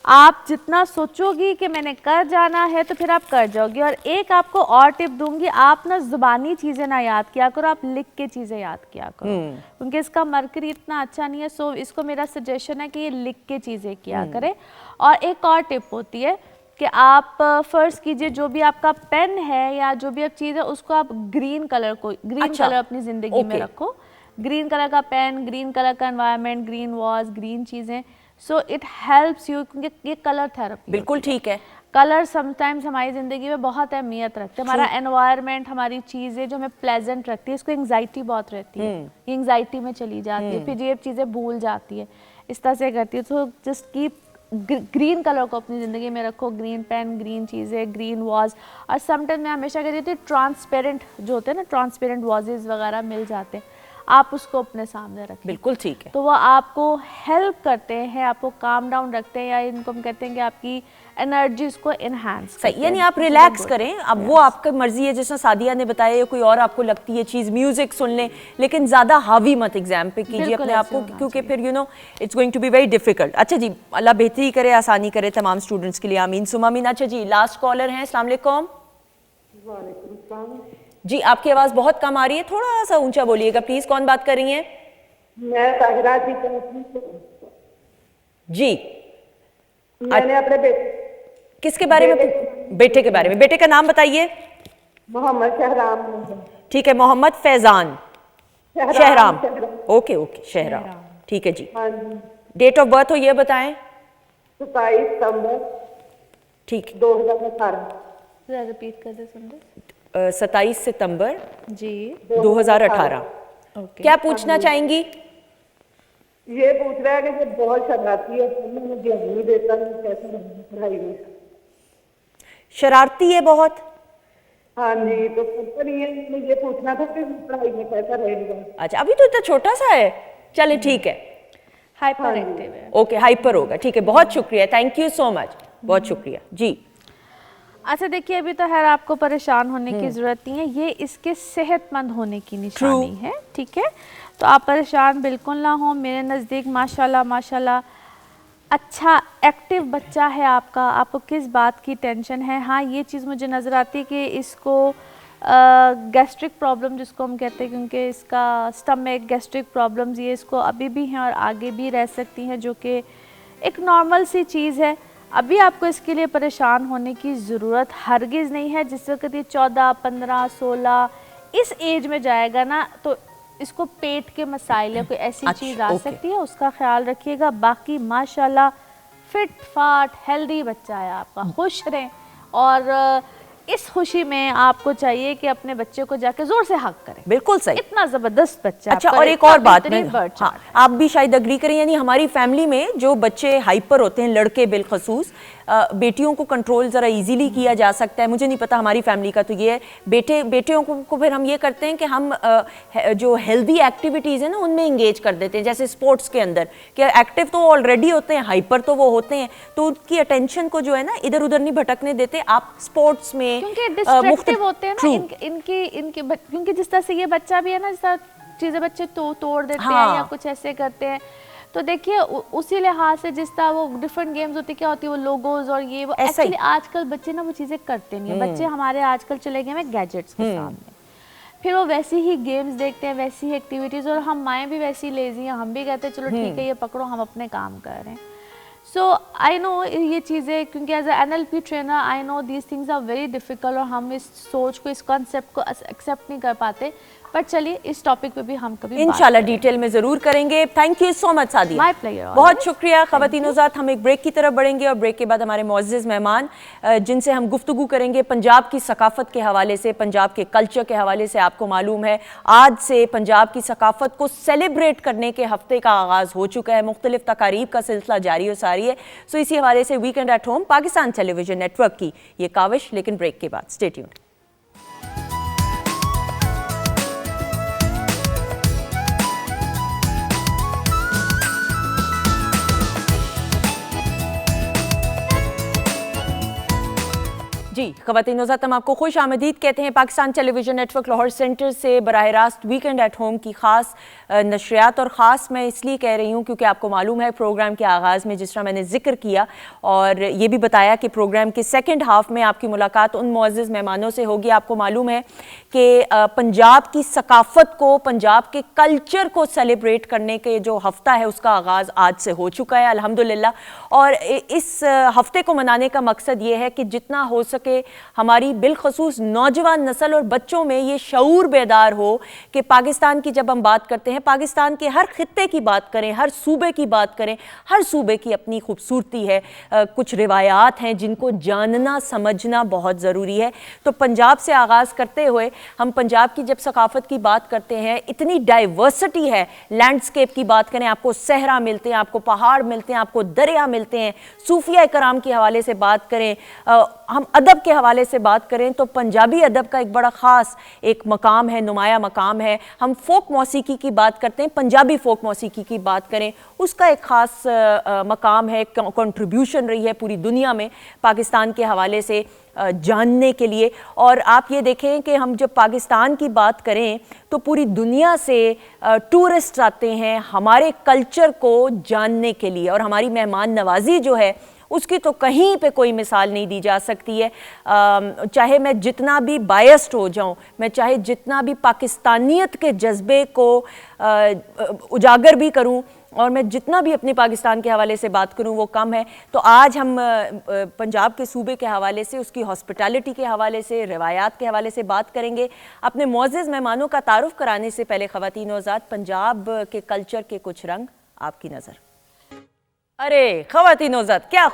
आप जितना सोचोगी कि मैंने कर जाना है तो फिर आप कर जाओगी। और एक आपको और टिप दूंगी, आप ना जुबानी चीज़ें ना याद किया करो, आप लिख के चीज़ें याद किया करो, क्योंकि इसका मरकरी इतना अच्छा नहीं है। सो इसको मेरा सजेशन है कि ये लिख के चीज़ें किया करें। और एक और टिप होती है कि आप फ़र्ज़ कीजिए जो भी आपका पेन है या जो भी आप चीज़ है उसको आप ग्रीन कलर को, ग्रीन कलर अपनी ज़िंदगी में रखो। ग्रीन कलर का पेन, ग्रीन कलर का एनवायरनमेंट, ग्रीन वॉल्स, ग्रीन चीज़ें, सो इट हेल्प्स यू, क्योंकि ये कलर थेरेपी। बिल्कुल ठीक है। कलर समटाइम्स हमारी ज़िंदगी में बहुत अहमियत रखते हैं। हमारा एनवायरनमेंट, हमारी चीज़ें जो हमें प्लेजेंट रखती है, इसको एंग्जाइटी बहुत रहती है, ये एंग्जाइटी में चली जाती है, फिर ये चीज़ें भूल जाती है, इस तरह से करती है। तो जस्ट कीप ग्रीन कलर को अपनी ज़िंदगी में रखो, ग्रीन पेन, ग्रीन चीज़ें, ग्रीन वॉज। और समटाइम मैं हमेशा कहती थी ट्रांसपेरेंट जो होते हैं ना, ट्रांसपेरेंट वॉजेज वगैरह मिल जाते हैं, आप उसको अपने सामने रखें। बिल्कुल ठीक है। तो वो आपको हेल्प करते हैं, आपको काम डाउन रखते हैं, या इनको हम कहते हैं कि आपकी एनर्जीज को इनहांस करते हैं। सही, यानी आप रिलैक्स करें। अब वो आपकी मर्जी है, जैसा सादिया ने बताया, या कोई और आपको लगती है चीज़, म्यूजिक सुन लें, लेकिन ज़्यादा हावी मत एग्जाम पे कीजिए अपने आप को, क्योंकि फिर you know it's going to be very difficult. अच्छा जी, अल्लाह बेहतरी करे, आसानी करे तमाम स्टूडेंट्स के लिए, आमीन सुमा आमीन। अच्छा जी, लास्ट कॉलर हैं, अस्सलाम वालेकुम। जी आपकी आवाज़ बहुत कम आ रही है, थोड़ा सा ऊंचा बोलिएगा प्लीज। कौन बात कर रही हैं? मैं ताहिरा जी जी। मैंने अपने किसके बारे में? बेटे के बारे में। बेटे का नाम बताइए। मोहम्मद शहराम। ठीक है, मोहम्मद फैजान शहराम। ओके ओके, शहराम, ठीक है जी। हाँ जी। डेट ऑफ बर्थ हो ये बताएं। 27 सितंबर ठीक, 2018। रिपीट कर दे सुंदर। 27 सितंबर जी 2018। क्या पूछना चाहेंगी? ये पूछ रहा है कि जब बहुत शरारती है, मुझे ध्यान नहीं देता, मैं कैसे रहूं पढ़ाई में। शरारती है बहुत? हाँ जी, तो पता नहीं है, मुझे ये पूछना था कि पढ़ाई में कैसा रहेगा। अच्छा, अभी तो इतना छोटा सा है। चले ठीक है, हाइपर एक्टिव है। ओके, हाइपर होगा, ठीक है। बहुत शुक्रिया, थैंक यू सो मच, बहुत शुक्रिया जी। अच्छा देखिए, अभी तो खैर आपको परेशान होने की ज़रूरत नहीं है, ये इसके सेहतमंद होने की निशानी है, ठीक है। तो आप परेशान बिल्कुल ना हो, मेरे नज़दीक माशाल्लाह माशाल्लाह अच्छा एक्टिव बच्चा है आपका। आपको किस बात की टेंशन है? हाँ, ये चीज़ मुझे नज़र आती है कि इसको गैस्ट्रिक प्रॉब्लम जिसको हम कहते हैं, क्योंकि इसका स्टमक गैस्ट्रिक प्रॉब्लम्स ये इसको अभी भी हैं और आगे भी रह सकती हैं, जो कि एक नॉर्मल सी चीज़ है। अभी आपको इसके लिए परेशान होने की ज़रूरत हरगिज़ नहीं है। जिस वक्त ये 14, 15, 16 इस एज में जाएगा ना, तो इसको पेट के मसाइल या कोई ऐसी चीज़ आ सकती है, उसका ख्याल रखिएगा। बाकी माशाल्लाह फिट फाट हेल्दी बच्चा है आपका, खुश रहें। और इस खुशी में आपको चाहिए कि अपने बच्चे को जाके जोर से हक करें। बिल्कुल सही, इतना जबरदस्त बच्चा। अच्छा, और एक और बात में, हाँ, आप भी शायद अग्री करें, यानी हमारी फैमिली में जो बच्चे हाइपर होते हैं, लड़के बिलखसूस, बेटियों को कंट्रोल ज़रा इजीली किया जा सकता है। मुझे नहीं पता हमारी फैमिली का तो ये है, बेटियों को फिर हम ये करते हैं कि हम जो हेल्दी एक्टिविटीज़ हैं ना उनमें इंगेज कर देते हैं, जैसे स्पोर्ट्स के अंदर, कि एक्टिव तो ऑलरेडी होते हैं, हाइपर तो वो होते हैं, तो उनकी अटेंशन को जो है ना इधर उधर नहीं भटकने देते आप स्पोर्ट्स में, क्योंकि डिस्ट्रैक्टिव होते हैं ना इनके क्योंकि जिस तरह से ये बच्चा भी है ना, जिस तरह चीज़ें बच्चे तोड़ देते हैं या कुछ ऐसे करते हैं, तो देखिए उसी लिहाज से जिस तरह वो डिफरेंट गेम्स होती क्या होती है, वो लोगोज और ये वो एक्चुअली आजकल बच्चे ना वो चीज़ें करते नहीं है। बच्चे हमारे आजकल चले गए हैं गैजेट्स के सामने, फिर वो वैसी ही गेम्स देखते हैं, वैसी ही एक्टिविटीज़, और हम माएँ भी वैसी लेजी हैं, हम भी कहते हैं चलो ठीक है ये पकड़ो, हम अपने काम कर रहे हैं। सो आई नो ये चीज़ें, क्योंकि as a NLP trainer I know these things are very difficult, और हम इस सोच को, इस कॉन्सेप्ट को एक्सेप्ट नहीं कर पाते। पर चलिए इस टॉपिक पे भी हम कभी इंशाल्लाह डिटेल में ज़रूर करेंगे। Thank you so much Sadia, my pleasure, बहुत शुक्रिया। ख़वातीन-ओ-ज़ात, हम एक ब्रेक की तरफ बढ़ेंगे और ब्रेक के बाद हमारे मुअज़्ज़िज़ मेहमान जिनसे हम गुफ्तगू करेंगे पंजाब की सकाफ़त के हवाले से, पंजाब के कल्चर के हवाले से। आपको मालूम है आज से पंजाब की सकाफ़त को सेलिब्रेट करने के हफ्ते का आगाज़ हो चुका है, मुख्तलिफ तकारीब का सिलसिला जारी और सारी है। सो इसी हवाले से weekend at home Pakistan television network की ये काविश, लेकिन ब्रेक के बाद स्टे ट्यून्ड। जी, ख़वातीन-ओ-ज़ात, हम आपको खुश आमदीद कहते हैं Pakistan television network Lahore centre से बराह रास्त वीकेंड एट होम की ख़ास नशरियात। और ख़ास मैं इसलिए कह रही हूँ क्योंकि आपको मालूम है प्रोग्राम के आगाज़ में जिस तरह मैंने जिक्र किया और ये भी बताया कि प्रोग्राम के सेकंड हाफ में आपकी मुलाकात उन मुअज़्ज़िज़ मेहमानों से होगी। आपको मालूम है कि पंजाब की सकाफ़त को, पंजाब के कल्चर को सेलिब्रेट करने के जो हफ़्ता है उसका आगाज़ आज से हो चुका है अल्हम्दुलिल्लाह। और इस हफ़्ते को मनाने का मकसद ये है कि जितना हो सके हमारी बिलखसूस नौजवान नस्ल और बच्चों में ये शऊर बेदार हो कि पाकिस्तान की जब हम बात करते हैं, पाकिस्तान के हर खित्ते की बात करें, हर सूबे की बात करें, हर सूबे की अपनी खूबसूरती है, कुछ रिवायात हैं जिनको जानना समझना बहुत ज़रूरी है। तो पंजाब से आगाज़ करते हुए हम पंजाब की जब सकाफ़त की बात करते हैं, इतनी डाइवर्सिटी है, लैंडस्केप की बात करें, आपको सहरा मिलते हैं, आपको पहाड़ मिलते हैं, आपको दरिया मिलते हैं, सूफिया कराम के हवाले से बात करें, हम अदब के हवाले से बात करें तो पंजाबी अदब का एक बड़ा ख़ास एक मकाम है, नुमाया मकाम है। हम फ़ोक मौसीकी की बात करते हैं, पंजाबी फ़ोक मौसीकी की बात करें, उसका एक ख़ास मकाम है, कंट्रीब्यूशन रही है पूरी दुनिया में पाकिस्तान के हवाले से जानने के लिए। और आप ये देखें कि हम जब पाकिस्तान की बात करें तो पूरी दुनिया से टूरिस्ट आते हैं हमारे कल्चर को जानने के लिए, और हमारी मेहमान नवाजी जो है उसकी तो कहीं पे कोई मिसाल नहीं दी जा सकती है। चाहे मैं जितना भी बायस्ड हो जाऊं, मैं चाहे जितना भी पाकिस्तानियत के जज्बे को उजागर भी करूं, और मैं जितना भी अपने पाकिस्तान के हवाले से बात करूं वो कम है। तो आज हम पंजाब के सूबे के हवाले से, उसकी हॉस्पिटैलिटी के हवाले से, रिवायात के हवाले से बात करेंगे। अपने मुअज़्ज़िज़ मेहमानों का तारुफ कराने से पहले ख़वातीन-ओ-ज़ात, पंजाब के कल्चर के कुछ रंग आपकी नज़र। अरे ख़वातीन-ओ-ज़ात, क्या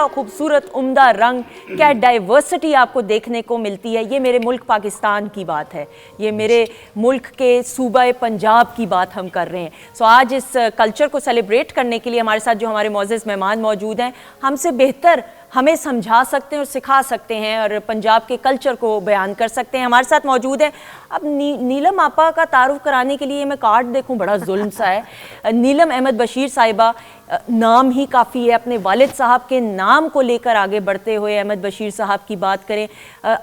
खूबसूरत उम्दा रंग, क्या डाइवर्सिटी आपको देखने को मिलती है। ये मेरे मुल्क पाकिस्तान की बात है, ये मेरे मुल्क के सूबा पंजाब की बात हम कर रहे हैं। सो आज इस कल्चर को सेलिब्रेट करने के लिए हमारे साथ जो हमारे मुअज़्ज़िज़ मेहमान मौजूद हैं, हमसे बेहतर हमें समझा सकते हैं और सिखा सकते हैं और पंजाब के कल्चर को बयान कर सकते हैं। हमारे साथ मौजूद है अब नीलम आपा का तारुफ कराने के लिए मैं कार्ड देखूं, बड़ा जुल्म सा है। नीलम अहमद बशीर साहिबा, नाम ही काफ़ी है। अपने वालिद साहब के नाम को लेकर आगे बढ़ते हुए अहमद बशीर साहब की बात करें,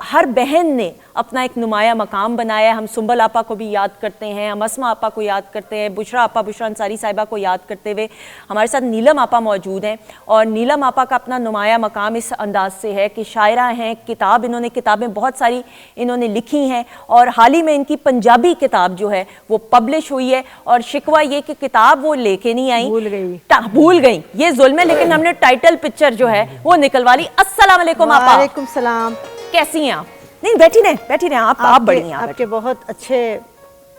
हर बहन ने अपना एक नुमाया मकाम बनाया है। हम सुंबल आपा को भी याद करते हैं, हम अस्मा आपा को याद करते हैं, बुशरा आपा, बुशरा अंसारी साहिबा को याद करते हुए हमारे साथ नीलम आपा मौजूद हैं। और नीलम आपा का अपना नुमाया मकाम इस अंदाज से है कि शायरा हैं, किताबें बहुत सारी इन्होंने लिखी हैं और हाल ही में इनकी पंजाबी किताब जो है वो पब्लिश हुई है। और शिकवा ये कि किताब वो लेके नहीं आई, भूल गई, ये जुल्म है, लेकिन हमने टाइटल पिक्चर जो है वो निकलवा ली। अस्सलाम वालेकुम आपा। वालेकुम सलाम। कैसी हैं आप? नहीं, बैठी रहे आप बड़ी हैं। आपके बहुत अच्छे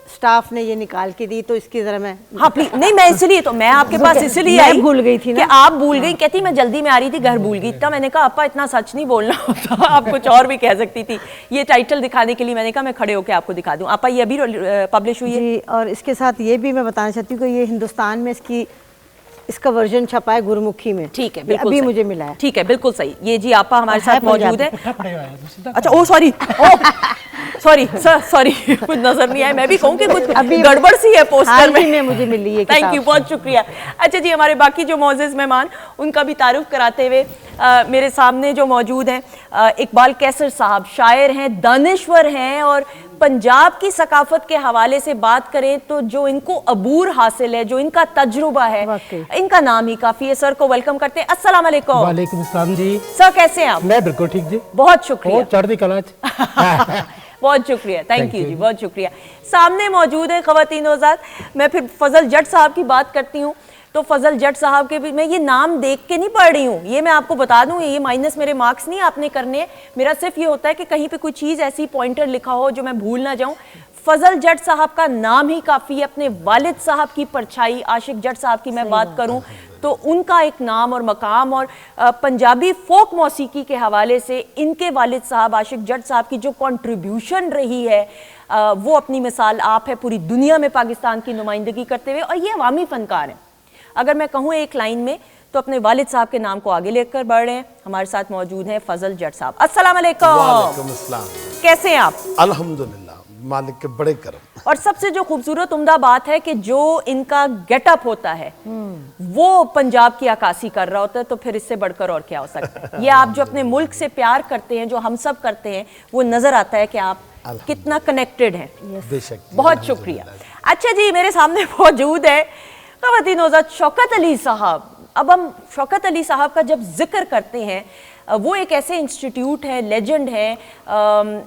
स्टाफ ने ये निकाल के दी, तो इसकी जरा मैं हाँ प्लीज। नहीं, मैं इसलिए तो मैं आपके पास इसलिए आई, भूल गई थी ना कि आप भूल गई। कहती मैं जल्दी में आ रही थी, घर भूल गई। तब मैंने कहा आपा इतना सच नहीं बोलना होता, आप कुछ और भी कह सकती थी। ये टाइटल दिखाने के लिए मैंने कहा मैं खड़े होकर आपको दिखा दूं। आपा ये अभी पब्लिश हुई है जी, और इसके साथ ये भी मैं बताना चाहती हूँ कि ये हिंदुस्तान में इसका वर्जन छपा है गुरुमुखी में। ठीक है, बिल्कुल अभी मुझे मिला है। ठीक है, बिल्कुल सही। ये जी आपा हमारे साथ मौजूद है। अच्छा, ओ सॉरी सॉरी कुछ नजर नहीं आया। मैं भी कहूँ कि कुछ अभी गड़बड़ सी है पोस्टर में मुझे मिली है। थैंक यू, बहुत शुक्रिया। अच्छा जी, हमारे बाकी जो मौजूद मेहमान उनका भी तारुफ कराते हुए मेरे सामने जो मौजूद हैं, इकबाल कैसर साहब शायर हैं, दानिश्वर हैं और पंजाब की सकाफत के हवाले से बात करें तो जो इनको अबूर हासिल है, जो इनका तजुर्बा है, इनका नाम ही काफी है। सर को वेलकम करते हैं। अस्सलाम वालेकुम। वालेकुम अस्सलाम जी। सर कैसे हैं आप? मैं बिल्कुल ठीक जी। बहुत शुक्रिया। चढ़ती कला बहुत शुक्रिया, थैंक यू जी, बहुत शुक्रिया। सामने मौजूद है खवातीन हज़रात। मैं फिर फजल जट साहब की बात करती हूँ तो फजल जट साहब के भी मैं ये नाम देख के नहीं पढ़ रही हूँ, ये मैं आपको बता दूँ, ये माइनस मेरे मार्क्स नहीं आपने करने। मेरा सिर्फ ये होता है कि कहीं पे कोई चीज़ ऐसी पॉइंटर लिखा हो जो मैं भूल ना जाऊँ। फजल जट साहब का नाम ही काफ़ी है। अपने वालिद साहब की परछाई आशिक जट साहब की मैं बात करूँ तो उनका एक नाम और मकाम, और पंजाबी फोक मौसीकी के हवाले से इनके वालिद साहब आशिक जट साहब की जो कंट्रीब्यूशन रही है वो अपनी मिसाल आप है पूरी दुनिया में पाकिस्तान की नुमाइंदगी करते हुए। और ये अवामी फनकार हैं। अगर मैं कहूँ एक लाइन में तो अपने वालिद साहब के नाम को आगे लेकर बढ़ रहे हैं। हमारे साथ मौजूद हैं फजल जट साहब। अस्सलाम वालेकुम। वालेकुम अस्सलाम। कैसे हैं आप? अल्हम्दुलिल्लाह, मालिक के बड़े करम। और सबसे जो खूबसूरत उम्दा बात है कि जो इनका गेटअप होता है वो पंजाब की अक्कासी कर रहा होता है, तो फिर इससे बढ़कर और क्या हो सकता है। ये आप जो अपने मुल्क से प्यार करते हैं, जो हम सब करते हैं, वो नजर आता है कि आप कितना कनेक्टेड हैं। बेशक, बहुत शुक्रिया। अच्छा जी, मेरे सामने मौजूद है ख़वातीन हज़रात शौकत अली साहब। अब हम शौकत अली साहब का जब जिक्र करते हैं, वो एक ऐसे इंस्टीट्यूट है, लेजेंड है,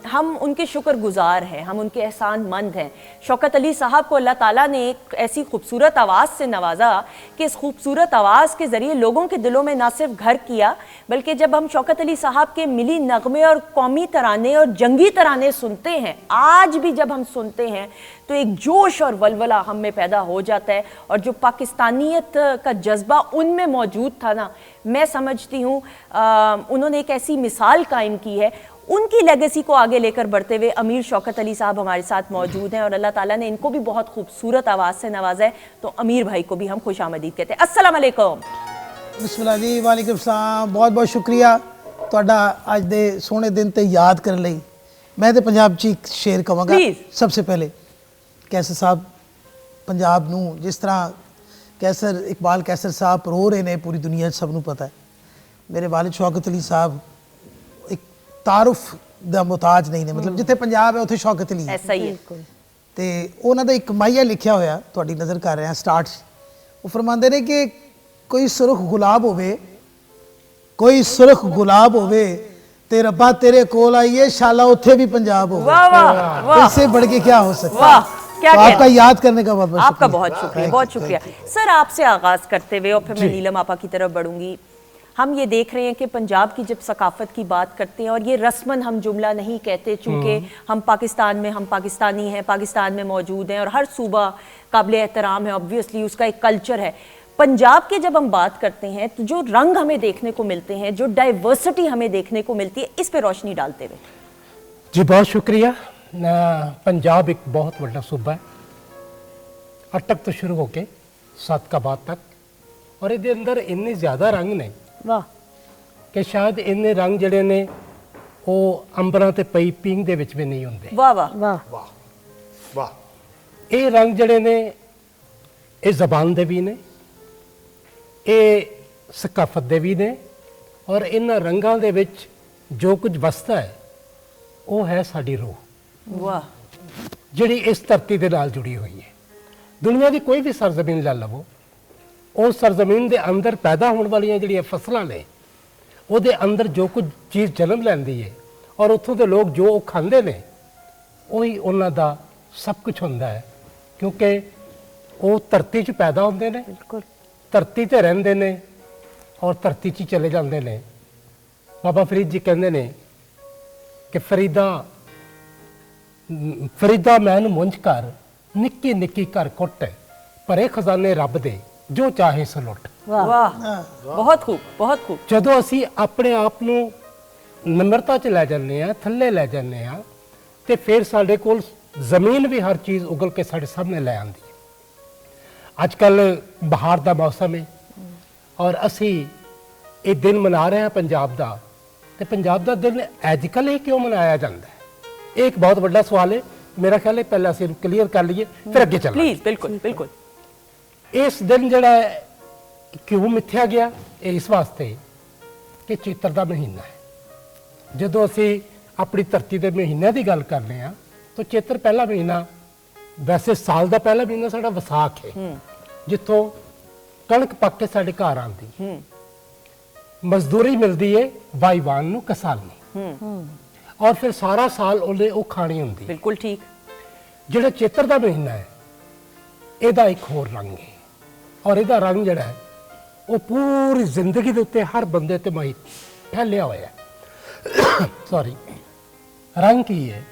हम उनके शुक्रगुजार हैं, हम उनके एहसानमंद हैं। शौकत अली साहब को अल्लाह ताला ने एक ऐसी खूबसूरत आवाज़ से नवाजा कि इस खूबसूरत आवाज़ के ज़रिए लोगों के दिलों में ना सिर्फ घर किया, बल्कि जब हम शौकत अली साहब के मिली नगमे और कौमी तराने और जंगी तराने सुनते हैं, आज भी जब हम सुनते हैं तो एक जोश और वलवला हम में पैदा हो जाता है। और जो पाकिस्तानियत का जज्बा उनमें मौजूद था ना, मैं समझती हूँ उन्होंने एक ऐसी मिसाल कायम की है। उनकी लेगेसी को आगे लेकर बढ़ते हुए अमीर शौकत अली साहब हमारे साथ मौजूद हैं और अल्लाह ताला ने इनको भी बहुत खूबसूरत आवाज़ से नवाजा है। तो अमीर भाई को भी हम खुशामदीद कहते हैं। अस्सलाम वालेकुम। बिस्मिल्लाह जी, वालेकुम सलाम। बहुत बहुत शुक्रिया ਤੁਹਾਡਾ ਅੱਜ ਦੇ ਸੋਹਣੇ ਦਿਨ ਤੇ ਯਾਦ ਕਰਨ ਲਈ। मैं तो पंजाब च एक शेर कहांगा। सबसे पहले कैसर साहब पंजाब नूं जिस तरह कैसर इकबाल कैसर साहब रो रहे हैं, पूरी दुनिया सब नूं पता है। मेरे वालिद शौकत अली साहब एक तारुफ दा मुताज नहीं ने, मतलब जिथे पंजाब है उत्थे शौकत अली ऐसा ही है। ते उन्हां दा एक माहिया लिखिया होया, तुहाडी नज़र कर रहे हैं स्टार्ट। वो फरमांदे ने कि कोई सुरख गुलाब होवे, कोई सुरख गुलाब होवे ते रब्बा तेरे कोल आइए शाला उत्थे भी पंजाब होवे। वाह वाह वाह, इससे बढ़ के क्या हो सकता है। वाह, क्या तो आपका याद करने का बहुत आपका बहुत शुक्रिया, बहुत शुक्रिया। सर आपसे आगाज करते हुए और फिर मैं नीलम आपा की तरफ बढ़ूंगी। हम ये देख रहे हैं कि पंजाब की जब सकाफत की बात करते हैं, और ये रस्मन हम जुमला नहीं कहते चूँकि हम पाकिस्तान में, हम पाकिस्तानी हैं, पाकिस्तान में मौजूद हैं और हर सूबा काबिल एहतराम है, ऑब्वियसली उसका एक कल्चर है। पंजाब के जब हम बात करते हैं तो जो रंग हमें देखने को मिलते हैं, जो डाइवर्सिटी हमें देखने को मिलती है, इस पे रोशनी डालते हुए। जी बहुत शुक्रिया। पंजाब एक बहुत बड़ा सूबा है, अटक तो शुरू होके सदकाबाद तक, और ये अंदर इन्ने ज़्यादा रंग ने वाह कि शायद इन्ने रंग जड़े ने वो अंबरां ते पई पिंग दे विच भी नहीं होंदे। वाह वाह वाह वाह वाह। ये रंग जड़े ने ये जबान दे भी ने, ਇਹ ਸਕਾਫਤ ਦੇ ਵੀ ਨੇ ਔਰ ਇਹਨਾਂ ਰੰਗਾਂ ਦੇ ਵਿੱਚ ਜੋ ਕੁਝ ਵਸਦਾ ਹੈ ਉਹ ਹੈ ਸਾਡੀ ਰੂਹ, ਵਾਹ, ਜਿਹੜੀ ਇਸ ਧਰਤੀ ਦੇ ਨਾਲ ਜੁੜੀ ਹੋਈ ਹੈ। ਦੁਨੀਆ ਦੀ ਕੋਈ ਵੀ ਸਰਜ਼ਮੀਨ ਲੈ ਲਵੋ, ਉਸ ਸਰਜ਼ਮੀਨ ਦੇ ਅੰਦਰ ਪੈਦਾ ਹੋਣ ਵਾਲੀਆਂ ਜਿਹੜੀਆਂ ਫਸਲਾਂ ਨੇ ਉਹਦੇ ਅੰਦਰ ਜੋ ਕੁਝ ਚੀਜ਼ ਜਨਮ ਲੈਂਦੀ ਹੈ ਔਰ ਉੱਥੋਂ ਦੇ ਲੋਕ ਜੋ ਉਹ ਖਾਂਦੇ ਨੇ ਉਹੀ ਉਹਨਾਂ ਦਾ ਸਭ ਕੁਝ ਹੁੰਦਾ ਹੈ, ਕਿਉਂਕਿ ਉਹ ਧਰਤੀ 'ਚ ਪੈਦਾ ਹੁੰਦੇ ਨੇ, बिल्कुल ਧਰਤੀ ਤੇ ਰਹਿੰਦੇ ਨੇ ਔਰ ਧਰਤੀ 'ਚ ਹੀ ਚਲੇ ਜਾਂਦੇ ਨੇ। ਬਾਬਾ ਫਰੀਦ ਜੀ ਕਹਿੰਦੇ ਨੇ ਕਿ ਫਰੀਦਾ ਮੈਨ ਮੁੰਝ ਕਰ, ਨਿੱਕੀ ਨਿੱਕੀ ਘਰ ਕੁੱਟ, ਭਰੇ ਖਜ਼ਾਨੇ ਰੱਬ ਦੇ, ਜੋ ਚਾਹੇ ਸੋ ਲੁੱਟ। ਵਾਹ, ਬਹੁਤ ਖੂਬ, ਬਹੁਤ ਖੂਬ। ਜਦੋਂ ਅਸੀਂ ਆਪਣੇ ਆਪ ਨੂੰ ਨਿਮਰਤਾ 'ਚ ਲੈ ਜਾਂਦੇ ਆ, ਥੱਲੇ ਲੈ ਜਾਂਦੇ ਆ, ਤੇ ਫਿਰ ਸਾਡੇ ਕੋਲ ਜ਼ਮੀਨ ਵੀ ਹਰ ਚੀਜ਼ ਉਗਲ ਕੇ ਸਾਡੇ ਸਾਹਮਣੇ ਲੈ ਆਉਂਦੀ ਹੈ। ਅੱਜ ਕੱਲ ਬਹਾਰ ਦਾ ਮੌਸਮ ਹੈ ਔਰ ਅਸੀਂ ਇਹ ਦਿਨ ਮਨਾ ਰਹੇ ਹਾਂ ਪੰਜਾਬ ਦਾ, ਤੇ ਪੰਜਾਬ ਦਾ ਦਿਨ ਅੱਜ ਕੱਲ ਇਹ ਕਿਉਂ ਮਨਾਇਆ ਜਾਂਦਾ ਹੈ? ਇਹ ਇੱਕ ਬਹੁਤ ਵੱਡਾ ਸਵਾਲ ਹੈ। ਮੇਰਾ ਖਿਆਲ ਹੈ ਪਹਿਲਾਂ ਅਸੀਂ ਕਲੀਅਰ ਕਰ ਲਈਏ ਫਿਰ ਅੱਗੇ ਚੱਲਾਂਗੇ। प्लीज, बिल्कुल बिल्कुल। ਇਸ ਦਿਨ ਜਿਹੜਾ ਹੈ ਕਿਉਂ ਮਿੱਥਿਆ ਗਿਆ? ਇਹ ਇਸ ਵਾਸਤੇ ਕਿ ਚੇਤਰ ਦਾ ਮਹੀਨਾ ਹੈ। ਜਦੋਂ ਅਸੀਂ ਆਪਣੀ ਧਰਤੀ ਦੇ ਮਹੀਨਿਆਂ ਦੀ ਗੱਲ ਕਰਨੇ ਆ ਤਾਂ ਚੇਤਰ ਪਹਿਲਾ ਮਹੀਨਾ, ਵੈਸੇ ਸਾਲ ਦਾ ਪਹਿਲਾ ਮਹੀਨਾ ਸਾਡਾ ਵਿਸਾਖ ਹੈ, ਜਿੱਥੋਂ ਕਣਕ ਪੱਕ ਕੇ ਸਾਡੇ ਘਰ ਆਉਂਦੀ, ਮਜ਼ਦੂਰੀ ਮਿਲਦੀ ਹੈ ਬਾਈਵਾਨ ਨੂੰ ਕਿਸਾਨੀ, ਔਰ ਫਿਰ ਸਾਰਾ ਸਾਲ ਉਹਨੇ ਉਹ ਖਾਣੀ ਹੁੰਦੀ। बिल्कुल ठीक। ਜਿਹੜਾ ਚੇਤਰ ਦਾ ਮਹੀਨਾ ਹੈ ਇਹਦਾ ਇੱਕ ਹੋਰ ਰੰਗ ਹੈ, ਔਰ ਇਹਦਾ ਰੰਗ ਜਿਹੜਾ ਹੈ ਉਹ ਪੂਰੀ ਜ਼ਿੰਦਗੀ ਦੇ ਉੱਤੇ ਹਰ ਬੰਦੇ ਤੇ ਮੋਹਿਤ ਫੈਲਿਆ ਹੋਇਆ ਹੈ। ਸੌਰੀ, ਰੰਗ ਕੀ ਹੈ?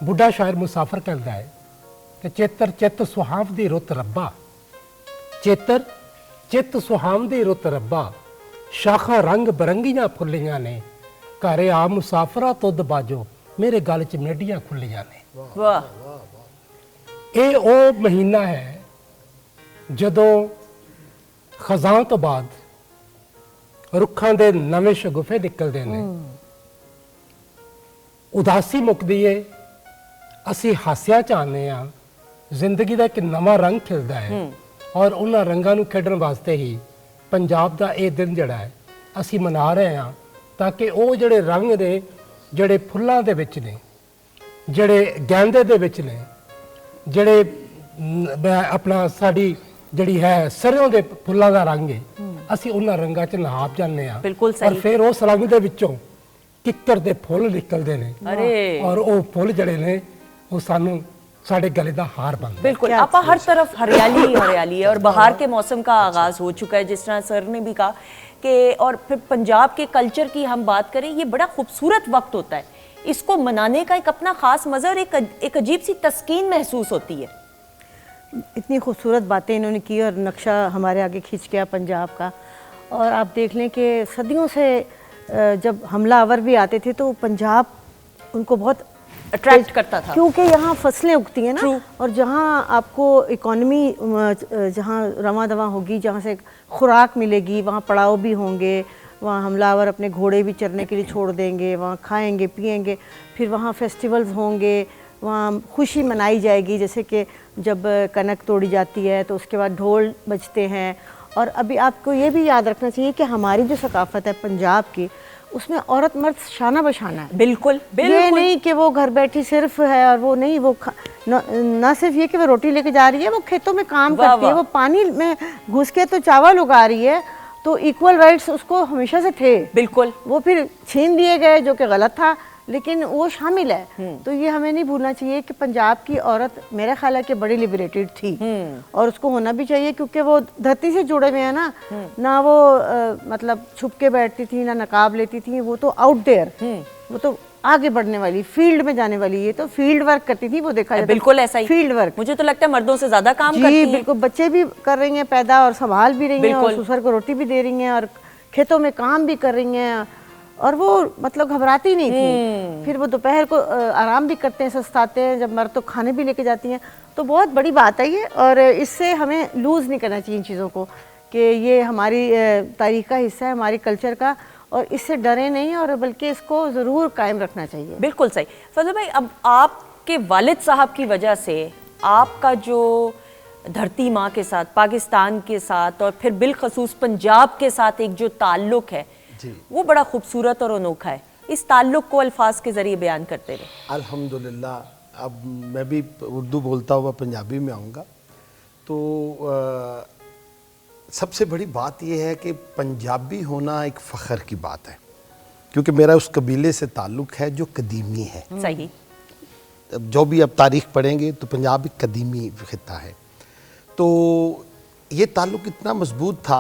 ਬੁੱਢਾ ਸ਼ਾਇਰ ਮੁਸਾਫਰ ਕਹਿੰਦਾ ਹੈ ਕਿ ਚੇਤਰ ਚਿੱਤ ਸੁਹਾਵਦੀ ਰੁੱਤ ਰੱਬਾ, ਚੇਤਰ ਚਿੱਤ ਸੁਹਾਵਦੀ ਰੁੱਤ ਰੱਬਾ, ਸ਼ਾਖਾਂ ਰੰਗ ਬਰੰਗੀਆਂ ਫੁੱਲੀਆਂ ਨੇ, ਘਰ ਆ ਮੁਸਾਫਰਾ ਤੁਧ ਬਾਜੋ, ਮੇਰੇ ਗਲ 'ਚ ਮੇਡੀਆਂ ਖੁੱਲੀਆਂ ਨੇ। वाह, ਇਹ ਉਹ ਮਹੀਨਾ ਹੈ ਜਦੋਂ ਖਜ਼ਾਂ ਤੋਂ ਬਾਅਦ ਰੁੱਖਾਂ ਦੇ ਨਵੇਂ ਸ਼ਗੁਫੇ ਨਿਕਲਦੇ ਨੇ, ਉਦਾਸੀ ਮੁੱਕਦੀ ਏ, ਅਸੀਂ ਹਾਸਿਆ ਚਾਹੁੰਦੇ ਆ, ਜ਼ਿੰਦਗੀ ਦਾ ਇੱਕ ਨਵਾਂ ਰੰਗ ਖਿਲਦਾ ਹੈ ਔਰ ਉਹਨਾਂ ਰੰਗਾਂ ਨੂੰ ਖੇਡਣ ਵਾਸਤੇ ਹੀ ਪੰਜਾਬ ਦਾ ਇਹ ਦਿਨ ਜਿਹੜਾ ਹੈ ਅਸੀਂ ਮਨਾ ਰਹੇ ਹਾਂ, ਤਾਂ ਕਿ ਉਹ ਜਿਹੜੇ ਰੰਗ ਨੇ, ਜਿਹੜੇ ਫੁੱਲਾਂ ਦੇ ਵਿੱਚ ਨੇ, ਜਿਹੜੇ ਗੈਂਦੇ ਦੇ ਵਿੱਚ ਨੇ, ਜਿਹੜੇ ਆਪਣਾ ਸਾਡੀ ਜਿਹੜੀ ਹੈ ਸਰੋਂ ਦੇ ਫੁੱਲਾਂ ਦਾ ਰੰਗ ਹੈ, ਅਸੀਂ ਉਹਨਾਂ ਰੰਗਾਂ 'ਚ ਨਹਾਪ ਜਾਂਦੇ ਆ। ਬਿਲਕੁਲ ਸਹੀ। ਔਰ ਫਿਰ ਉਸ ਰੰਗ ਦੇ ਵਿੱਚੋਂ ਕਿੱਕਰ ਦੇ ਫੁੱਲ ਨਿਕਲਦੇ ਨੇ, अरे ਔਰ ਉਹ ਫੁੱਲ ਜਿਹੜੇ ਨੇ ਉਹ ਸਾਨੂੰ ਸਾਡੇ गले का हार बनता है। बिल्कुल, आपा हर तरफ हरियाली ही हरियाली है और बाहर के मौसम का आगाज हो चुका है, जिस तरह सर ने भी कहा कि, और फिर पंजाब के कल्चर की हम बात करें, ये बड़ा खूबसूरत वक्त होता है, इसको मनाने का एक अपना खास मज़ा और एक अजीब सी तस्कीन महसूस होती है। इतनी खूबसूरत बातें इन्होंने की और नक्शा हमारे आगे खींच गया पंजाब का। और आप देख लें कि सदियों से जब हमलावर भी आते थे तो पंजाब उनको बहुत अट्रैक्ट करता था, क्योंकि यहाँ फसलें उगती हैं ना, और जहाँ आपको इकोनॉमी जहाँ रवा दवा होगी, जहाँ से खुराक मिलेगी, वहाँ पड़ाव भी होंगे, वहाँ हमलावर अपने घोड़े भी चरने के लिए छोड़ देंगे, वहाँ खाएंगे पिएंगे, फिर वहाँ फेस्टिवल्स होंगे, वहाँ खुशी मनाई जाएगी, जैसे कि जब कनक तोड़ी जाती है तो उसके बाद ढोल बजते हैं। और अभी आपको ये भी याद रखना चाहिए कि हमारी जो सकाफत है पंजाब की, उसमें औरत मर्द शाना बशाना है। बिल्कुल, बिल्कुल। ये नहीं कि वो घर बैठी सिर्फ है और वो नहीं, वो ना सिर्फ ये कि वो रोटी लेके जा रही है, वो खेतों में काम करती है, वो पानी में घुस के तो चावल उगा रही है, तो इक्वल राइट्स उसको हमेशा से थे। बिल्कुल। वो फिर छीन दिए गए जो कि गलत था, लेकिन वो शामिल है। तो ये हमें नहीं भूलना चाहिए कि पंजाब की औरत मेरा ख्याल है कि बड़ी लिबरेटेड थी, और उसको होना भी चाहिए, क्योंकि वो धरती से जुड़े हुए हैं ना वो मतलब छुप के बैठती थी, ना नकाब लेती थी, वो तो आउट देयर, वो तो आगे बढ़ने वाली, फील्ड में जाने वाली, ये तो फील्ड वर्क करती थी, वो देखा जाए बिल्कुल ऐसा ही फील्ड वर्क। मुझे तो लगता है मर्दों से ज्यादा काम करती जी हैं। बिल्कुल, बच्चे भी कर रही हैं पैदा और संभाल भी रही हैं, और ससुर को रोटी भी दे रही हैं, और खेतों में काम भी कर रही हैं, और वो मतलब घबराती नहीं थी। फिर वो दोपहर को आराम भी करते हैं, सस्ताते हैं, जब मर्द तो खाने भी लेके जाती हैं। तो बहुत बड़ी बात है ये, और इससे हमें लूज़ नहीं करना चाहिए इन चीज़ों को, कि ये हमारी तारीख का हिस्सा है, हमारी कल्चर का, और इससे डरे नहीं, और बल्कि इसको ज़रूर कायम रखना चाहिए। बिल्कुल सही। फजल भाई, अब आपके वालिद साहब की वजह से आपका जो धरती माँ के साथ, पाकिस्तान के साथ और फिर बिलखसूस पंजाब के साथ एक जो ताल्लुक़ है वो बड़ा खूबसूरत और अनोखा है। इस ताल्लुक़ को अल्फाज के ज़रिए बयान करते रहे। अल्हम्दुलिल्लाह। अब मैं भी उर्दू बोलता हुआ पंजाबी में आऊँगा तो सबसे बड़ी बात यह है कि पंजाबी होना एक फ़ख्र की बात है, क्योंकि मेरा उस कबीले से ताल्लुक़ है जो कदीमी है। सही। जो भी अब तारीख़ पढ़ेंगे तो पंजाब एक कदीमी खिता है। तो ये ताल्लुक़ इतना मजबूत था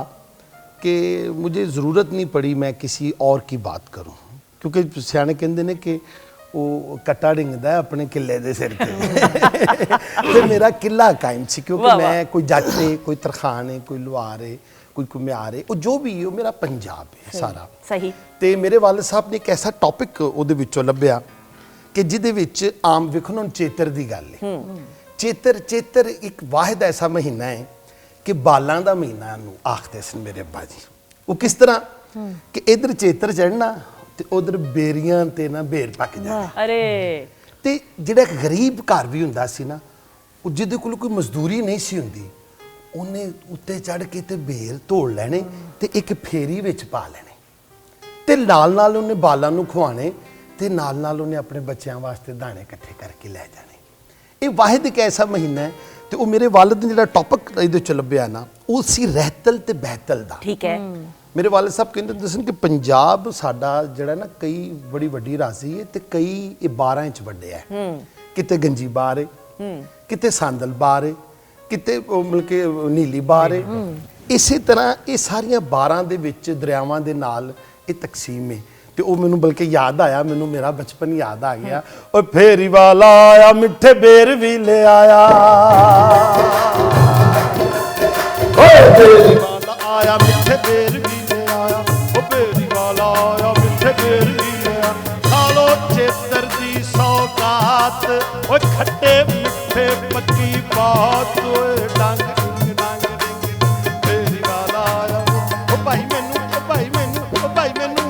कि मुझे ज़रूरत नहीं पड़ी मैं किसी और की बात करूं, क्योंकि सियाने कहते ने कि वो कट्टा डिंगदा अपने किले दे सिर ते ते मेरा किला कायम सी, क्योंकि मैं कोई जट है, कोई तरखान है, कोई लुहार है, कोई कुम्यार है, वो जो भी है वो मेरा पंजाब है सारा। सही। ते मेरे वालिद साहब ने एक ऐसा टॉपिक ਉਹਦੇ ਵਿੱਚੋਂ ਲੱਭਿਆ कि ਜਿਹਦੇ ਵਿੱਚ ਆਮ ਵੇਖੋ ਨਾ ਚੇਤਰ ਦੀ ਗੱਲ ਹੈ। ਚੇਤਰ ਇੱਕ ਵਾਹਿਦ ਐਸਾ ਮਹੀਨਾ ਹੈ ਕਿ ਬਾਲਾਂ ਦਾ ਮਹੀਨਾ ਨੂੰ ਆਖਦੇ ਸਨ ਮੇਰੇ ਅੱਬਾ ਜੀ। ਉਹ ਕਿਸ ਤਰ੍ਹਾਂ ਕਿ ਇਧਰ ਚੇਤਰ ਚੜਨਾ ਤੇ ਉਧਰ ਬੇਰੀਆਂ ਤੇ ਨਾ ਬੇਰ ਪੱਕ ਜਾਣਾ। ਅਰੇ ਤੇ ਜਿਹੜਾ ਇੱਕ ਗਰੀਬ ਘਰ ਵੀ ਹੁੰਦਾ ਸੀ ਨਾ, ਉਹ ਜਿਹਦੇ ਕੋਲ ਕੋਈ ਮਜ਼ਦੂਰੀ ਨਹੀਂ ਸੀ ਹੁੰਦੀ, ਉਹਨੇ ਉੱਤੇ ਚੜ ਕੇ ਤੇ ਬੇਰ ਧੋੜ ਲੈਣੇ ਤੇ ਇੱਕ ਫੇਰੀ ਵਿੱਚ ਪਾ ਲੈਣੇ ਤੇ ਨਾਲ ਉਹਨੇ ਬਾਲਾਂ ਨੂੰ ਖਵਾਣੇ ਤੇ ਨਾਲ ਉਹਨੇ ਆਪਣੇ ਬੱਚਿਆਂ ਵਾਸਤੇ ਦਾਣੇ ਇਕੱਠੇ ਕਰਕੇ ਲੈ ਜਾਣੇ। ਇਹ ਵਾਹਿਦ ਇੱਕ ਐਸਾ ਮਹੀਨਾ ਹੈ ਤੇ ਉਹ ਮੇਰੇ ਵਾਲਿਦ ਨੇ ਜਿਹੜਾ ਟੌਪਿਕ ਇਹਦੇ ਚ ਲੱਭਿਆ ਨਾ, ਉਹ ਸੀ ਰਹਿਤਲ ਤੇ ਬਹਿਤਲ ਦਾ। ਠੀਕ ਹੈ। ਮੇਰੇ ਵਾਲਿਦ ਸਾਹਿਬ ਕਹਿੰਦੇ ਹੁੰਦੇ ਸਨ ਕਿ ਪੰਜਾਬ ਸਾਡਾ ਜਿਹੜਾ ਨਾ ਕਈ ਬੜੀ ਵੱਡੀ ਰਾਜ਼ੀ ਹੈ ਤੇ ਕਈ ਇਹ 12 ਇੰਚ ਵੱਡੇ ਹੈ। ਕਿਤੇ ਗੰਜੀ ਬਾਰ ਹੈ, ਕਿਤੇ ਸੰਦਲ ਬਾਰ ਹੈ, ਕਿਤੇ ਮਤਲਬ ਕਿ ਨੀਲੀ ਬਾਰ ਹੈ। ਇਸੇ ਤਰ੍ਹਾਂ ਇਹ ਸਾਰੀਆਂ 12 ਦੇ ਵਿੱਚ ਦਰਿਆਵਾਂ ਦੇ ਨਾਲ ਇਹ ਤਕਸੀਮ ਹੈ। ਤੇ ਉਹ ਮੈਨੂੰ ਬਲਕਿ ਯਾਦ ਆਇਆ, ਮੈਨੂੰ ਮੇਰਾ ਬਚਪਨ ਯਾਦ ਆ ਗਿਆ। ਓਏ ਫੇਰੀ ਵਾਲਾ ਆਇਆ ਮਿੱਠੇ ਬੇਰ ਵੀ ਲੈ ਆਇਆ, ਓਏ ਫੇਰੀ ਵਾਲਾ ਆਇਆ ਮਿੱਠੇ ਬੇਰ ਵੀ ਲੈ ਆਇਆ, ਓ ਫੇਰੀ ਵਾਲਾ ਆਇਆ ਮਿੱਠੇ ਬੇਰ ਵੀ ਲੈ ਆਇਆ। ਖਾਲੋ ਚੇਤਰ ਦੀ ਸੌਗਾਤ, ਓਏ ਖੱਟੇ ਮਿੱਠੇ ਪੱਕੀ ਬਾਤ, ਓਏ ਡੰਗ ਡਿੰਗ ਡੰਗ ਡਿੰਗ। ਫੇਰੀ ਵਾਲਾ ਆਇਆ ਓ ਭਾਈ ਮੈਨੂੰ, ਓ ਭਾਈ ਮੈਨੂੰ, ਓ ਭਾਈ ਮੈਨੂੰ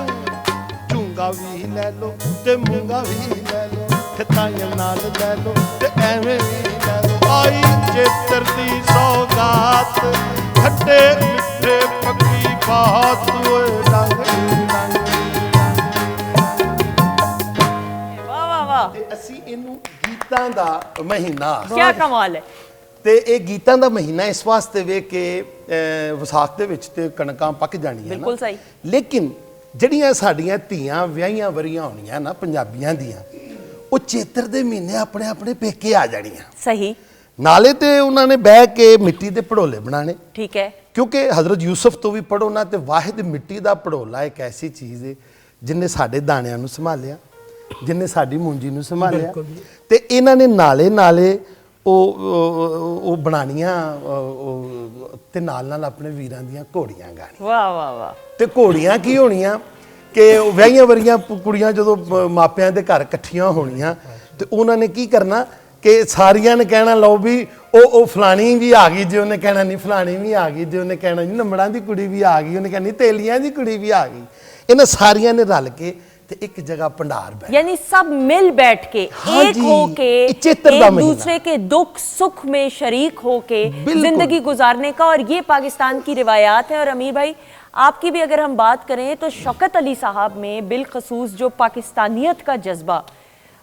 ਝੂੰਗਾ ਵੀ ਲੈ ਲੋ ਤੇ ਮੂੰਗਾ ਵੀ ਲੈ ਲੋ, ਖਤਾਈਆਂ ਨਾਲ ਲੈ ਲੋ ਤੇ ਐਵੇਂ ਵੀ ਲੈ ਲੋ। ਆਈ ਚੇਤਰ ਦੀ ਸੌਗਾਤ, ਖੱਟੇ ਮਿੱਠੇ ਪੱਕੀ ਬਾਤ, ਓਏ ਡੰਗ ਡੰਗ। ਵਾਹ ਵਾਹ ਵਾਹ। ਤੇ ਅਸੀਂ ਇਹਨੂੰ ਗੀਤਾਂ ਦਾ ਮਹੀਨਾ, ਕੀ ਕਮਾਲ ਹੈ। ਤੇ ਇਹ ਗੀਤਾਂ ਦਾ ਮਹੀਨਾ ਇਸ ਵਾਸਤੇ ਵੇ ਕਿ ਵਿਸਾਖ ਦੇ ਵਿੱਚ ਤੇ ਕਣਕਾਂ ਪੱਕ ਜਾਣੀਆਂ। ਬਿਲਕੁਲ ਸਹੀ। ਲੇਕਿਨ ਜਿਹੜੀਆਂ ਸਾਡੀਆਂ ਧੀਆਂ ਵਿਆਹੀਆਂ ਵਰੀਆਂ ਹੋਣੀਆਂ ਨਾ ਪੰਜਾਬੀਆਂ ਦੀਆਂ, ਉਹ ਚੇਤਰ ਦੇ ਮਹੀਨੇ ਆਪਣੇ ਆਪਣੇ ਪੇਕੇ ਆ ਜਾਣੀਆਂ। ਸਹੀ। ਨਾਲੇ ਤੇ ਉਹਨਾਂ ਨੇ ਬਹਿ ਕੇ ਮਿੱਟੀ ਦੇ ਭੜੋਲੇ ਬਣਾਣੇ। ਠੀਕ ਹੈ। ਕਿਉਂਕਿ ਹਜ਼ਰਤ ਯੂਸਫ ਤੋਂ ਵੀ ਪੜੋ ਨਾ, ਤੇ ਵਾਹਿਦ ਮਿੱਟੀ ਦਾ ਭੜੋਲਾ ਇੱਕ ਐਸੀ ਚੀਜ਼ ਹੈ ਜਿਨੇ ਸਾਡੇ ਦਾਣਿਆਂ ਨੂੰ ਸੰਭਾਲਿਆ, ਜਿਨੇ ਸਾਡੀ ਮੂੰਜੀ ਨੂੰ ਸੰਭਾਲਿਆ। ਤੇ ਇਹਨਾਂ ਨੇ ਨਾਲੇ ਉਹ ਬਣਾਣੀਆਂ ਤੇ ਨਾਲ ਆਪਣੇ ਵੀਰਾਂ ਦੀਆਂ ਘੋੜੀਆਂ ਗਾਣੀਆਂ। ਵਾਹ ਵਾਹ ਵਾਹ। ਤੇ ਘੋੜੀਆਂ ਕੀ ਹੋਣੀਆਂ ਕਿ ਵਿਆਹੀਆਂ ਵਰੀਆਂ ਕੁੜੀਆਂ ਜਦੋਂ ਮਾਪਿਆਂ ਦੇ ਘਰ ਇਕੱਠੀਆਂ ਹੋਣੀਆਂ ਤੇ ਉਹਨਾਂ ਨੇ ਕੀ ਕਰਨਾ ਕਿ ਸਾਰੀਆਂ ਨੇ ਕਹਿਣਾ ਲਓ ਵੀ ਉਹ ਫਲਾਣੀ ਵੀ ਆ ਗਈ, ਜੇ ਉਹਨੇ ਕਹਿਣਾ ਨਹੀਂ ਫਲਾਣੀ ਵੀ ਆ ਗਈ, ਜੇ ਉਹਨੇ ਕਹਿਣਾ ਜੀ ਨੰਬੜਾਂ ਦੀ ਕੁੜੀ ਵੀ ਆ ਗਈ, ਉਹਨੇ ਕਹਿਣੀ ਤੇਲੀਆਂ ਦੀ ਕੁੜੀ ਵੀ ਆ ਗਈ। ਇਹਨਾਂ ਸਾਰੀਆਂ ਨੇ ਰਲ ਕੇ ਤੇ ਇੱਕ जगह भंडार बैठ, यानी सब मिल बैठ के हाँ एक जी, होके चित्र का एक महीना। दूसरे के दुख सुख में शरीक होके जिंदगी गुजारने का, और ये पाकिस्तान की रिवायात है। और अमीर भाई आपकी भी अगर हम बात करें तो शौकत अली साहब में बिलखसूस जो पाकिस्तानियत का जज्बा,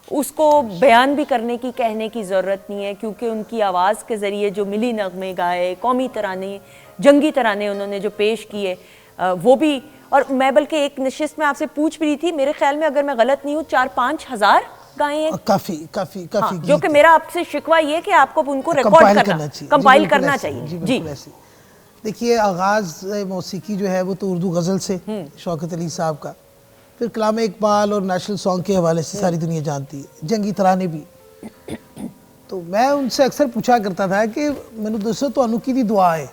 उसको बयान भी करने की कहने की ज़रूरत नहीं है, क्योंकि उनकी आवाज़ के ज़रिए जो मिली नगमे गाए, कौमी तराने, जंगी तराने उन्होंने जो पेश किए, वो भी। और मैं बल्कि एक नशिस्त में आपसे पूछ भी रही थी, मेरे ख्याल में अगर मैं गलत नहीं हूँ 4-5 हज़ार गाएं हैं। काफ़ी हाँ, जो कि मेरा आपसे शिकवा ये कि आपको उनको रिकॉर्ड करना, कंपाइल करना चाहिए। जी देखिए, आगाज़ मौसीकी जो है वो तो उर्दू गज़ल से शौकत अली साहब का, फिर कलाम इकबाल और नेशनल सॉन्ग के हवाले से सारी दुनिया जानती है, जंगी तराने भी। तो मैं उनसे अक्सर पूछा करता था कि मैंने दोस्तों तो की दी दुआ है,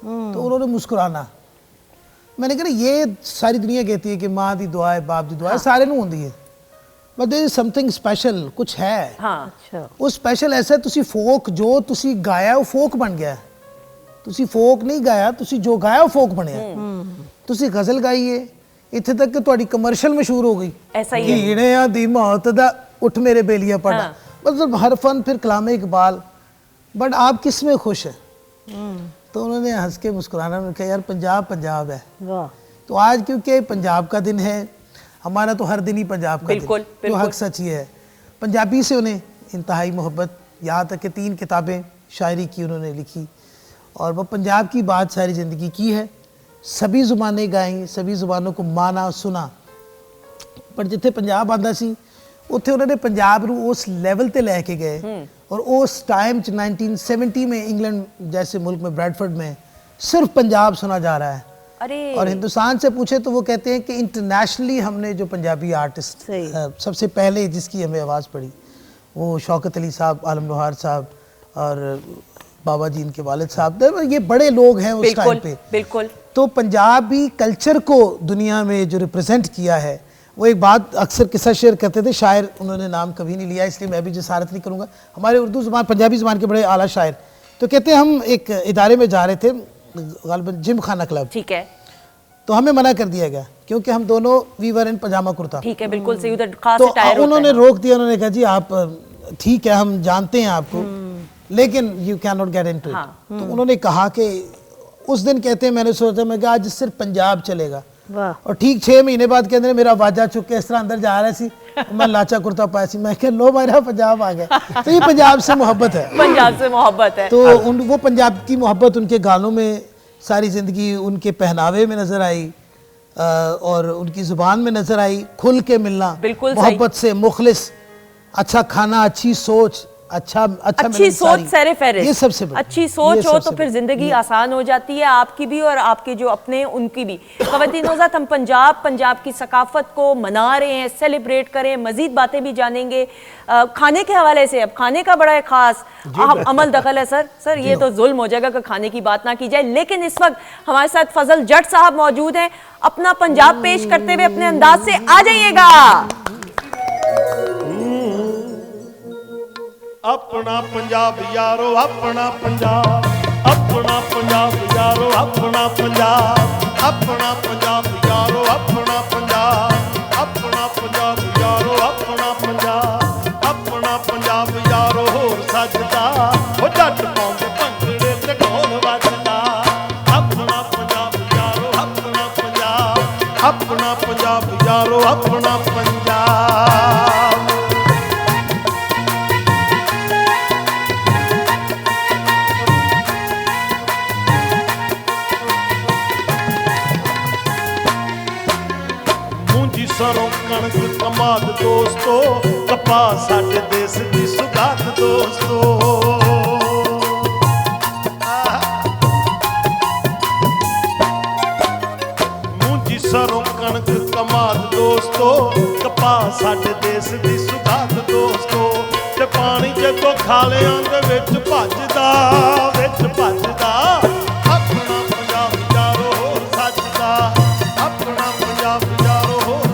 तो उन्होंने मुस्कुराना। मैंने कहा ये सारी दुनिया कहती है कि माँ दी दुआ है, बाप दी दुआ है, सारे नूं होंदी है, but there is something special, कुछ है। हाँ, अच्छा। वो स्पेशल ऐसा तुसी फोक जो तुसी गाया वो फोक बन गया, तुसी फोक नहीं गाया, तुसी जो गाया वो फोक बनया। तुसी गज़ल गाई है इत्थे तक कि तुहाडी कमर्शियल मशहूर हो गई, ऐसा ही है। कीड़ियां दी मौत दा उठ मेरे बेलिया पढ़ा। मतलब हर फन, फिर कलाम इकबाल बट आप किस में खुश हैं? तो उन्होंने हंस के मुस्कुराना, उन्होंने कहा यार पंजाब पंजाब है। वाह। तो आज क्योंकि पंजाब का दिन है, हमारा तो हर दिन ही पंजाब का बिल्कुल, दिन, तो हक सच ही है। पंजाबी से उन्हें इंतहाई मोहब्बत, यहाँ तक कि 3 किताबें शायरी की उन्होंने लिखी और वो पंजाब की बात सारी ज़िंदगी की है। सभी ज़ुबानें गाई, सभी ज़ुबानों को माना सुना, पर जिथे पंजाब आंदा सी उत्थे उन्होंने पंजाब नूं उस लेवल ते लैके गए और उस टाइम 1970 में इंग्लैंड जैसे मुल्क में, ब्रैडफोर्ड में सिर्फ पंजाब सुना जा रहा है। अरे और हिंदुस्तान से पूछे तो वो कहते हैं कि इंटरनेशनली हमने जो पंजाबी आर्टिस्ट सबसे पहले जिसकी हमें आवाज़ पड़ी वो शौकत अली साहब, आलम लोहार साहब और बाबा जी इनके वालिद साहब, ये बड़े लोग हैं उस टाइम पे। बिल्कुल। तो पंजाबी कल्चर को दुनिया में जो रिप्रेजेंट किया है, वो एक बात अक्सर किस्सा शेयर करते थे, शायर उन्होंने नाम कभी नहीं लिया इसलिए मैं भी जसारत नहीं करूँगा, हमारे उर्दू ज़ुबान पंजाबी ज़ुबान के बड़े आला शायर, तो कहते हैं हम एक इदारे में जा रहे थे, गालिबन जिम खाना क्लब, ठीक है, तो हमें मना कर दिया गया क्योंकि हम दोनों वीवर इन पजामा कुर्ता, ठीक है, बिल्कुल सही, उधर खास तो अटायर होता उन्होंने है। रोक दिया, उन्होंने कहा जी आप ठीक है हम जानते हैं आपको लेकिन you can not get into it. तो उन्होंने कहा कि उस दिन कहते हैं मैंने सोचा मैं आज सिर्फ पंजाब चलेगा, और ठीक 6 महीने बाद कहते मेरा वाजा चुक के इस तरह अंदर जा रहा सी, मैं लाचा कुर्ता पाया सी, मैं कह लो मेरा पंजाब आ गया। तो ये पंजाब से मोहब्बत है, पंजाब से मोहब्बत है। तो वो पंजाब की मोहब्बत उनके गानों में सारी ज़िंदगी, उनके पहनावे में नज़र आई और उनकी ज़ुबान में नज़र आई, खुल के मिलना, मोहब्बत से, मुखलिस, अच्छा खाना, अच्छी सोच, अच्छी सोच सैरे फहरिस्त, ये सबसे बड़ी अच्छी सोच हो तो फिर जिंदगी आसान हो जाती है, आपकी भी और आपके जो अपने उनकी भी। ख़वातीन नौज़ात, हम पंजाब की सकाफत को मना रहे हैं, सेलिब्रेट करें, मजीद बातें भी जानेंगे खाने के हवाले से। अब खाने का बड़ा खास अमल दखल है सर ये तो जुल्म हो जाएगा कि खाने की बात ना की जाए, लेकिन इस वक्त हमारे साथ फजल जट साहब मौजूद हैं, अपना पंजाब पेश करते हुए अपने अंदाज से आ जाइएगा। अपना पंजाब यारो अपना पंजाब, अपना पंजाब यारो अपना पंजाब, अपना पंजाब यारो अपना पंजाब, अपना पंजाब यारो अपना पंजाब, अपना पंजाब यारो होर सजदा ओ जट पाउंदे भंगड़े ते ढोल वजदा, अपना पंजाब यारो अपना पंजाब, अपना पंजाब यारो अपना पंजाब। सरों कणक कमाद दोस्तो, कपास साडे देश दी सुगात दोस्तो, मूंजी सरों कणक कमाद दोस्तो, कपास साडे देश दी सुगात दोस्तो, ते पानी जदों खालियां दे विच भजदा, विच भजदा, अपना पंजाब यारो होर सजदा, अपना पंजाब यारो होर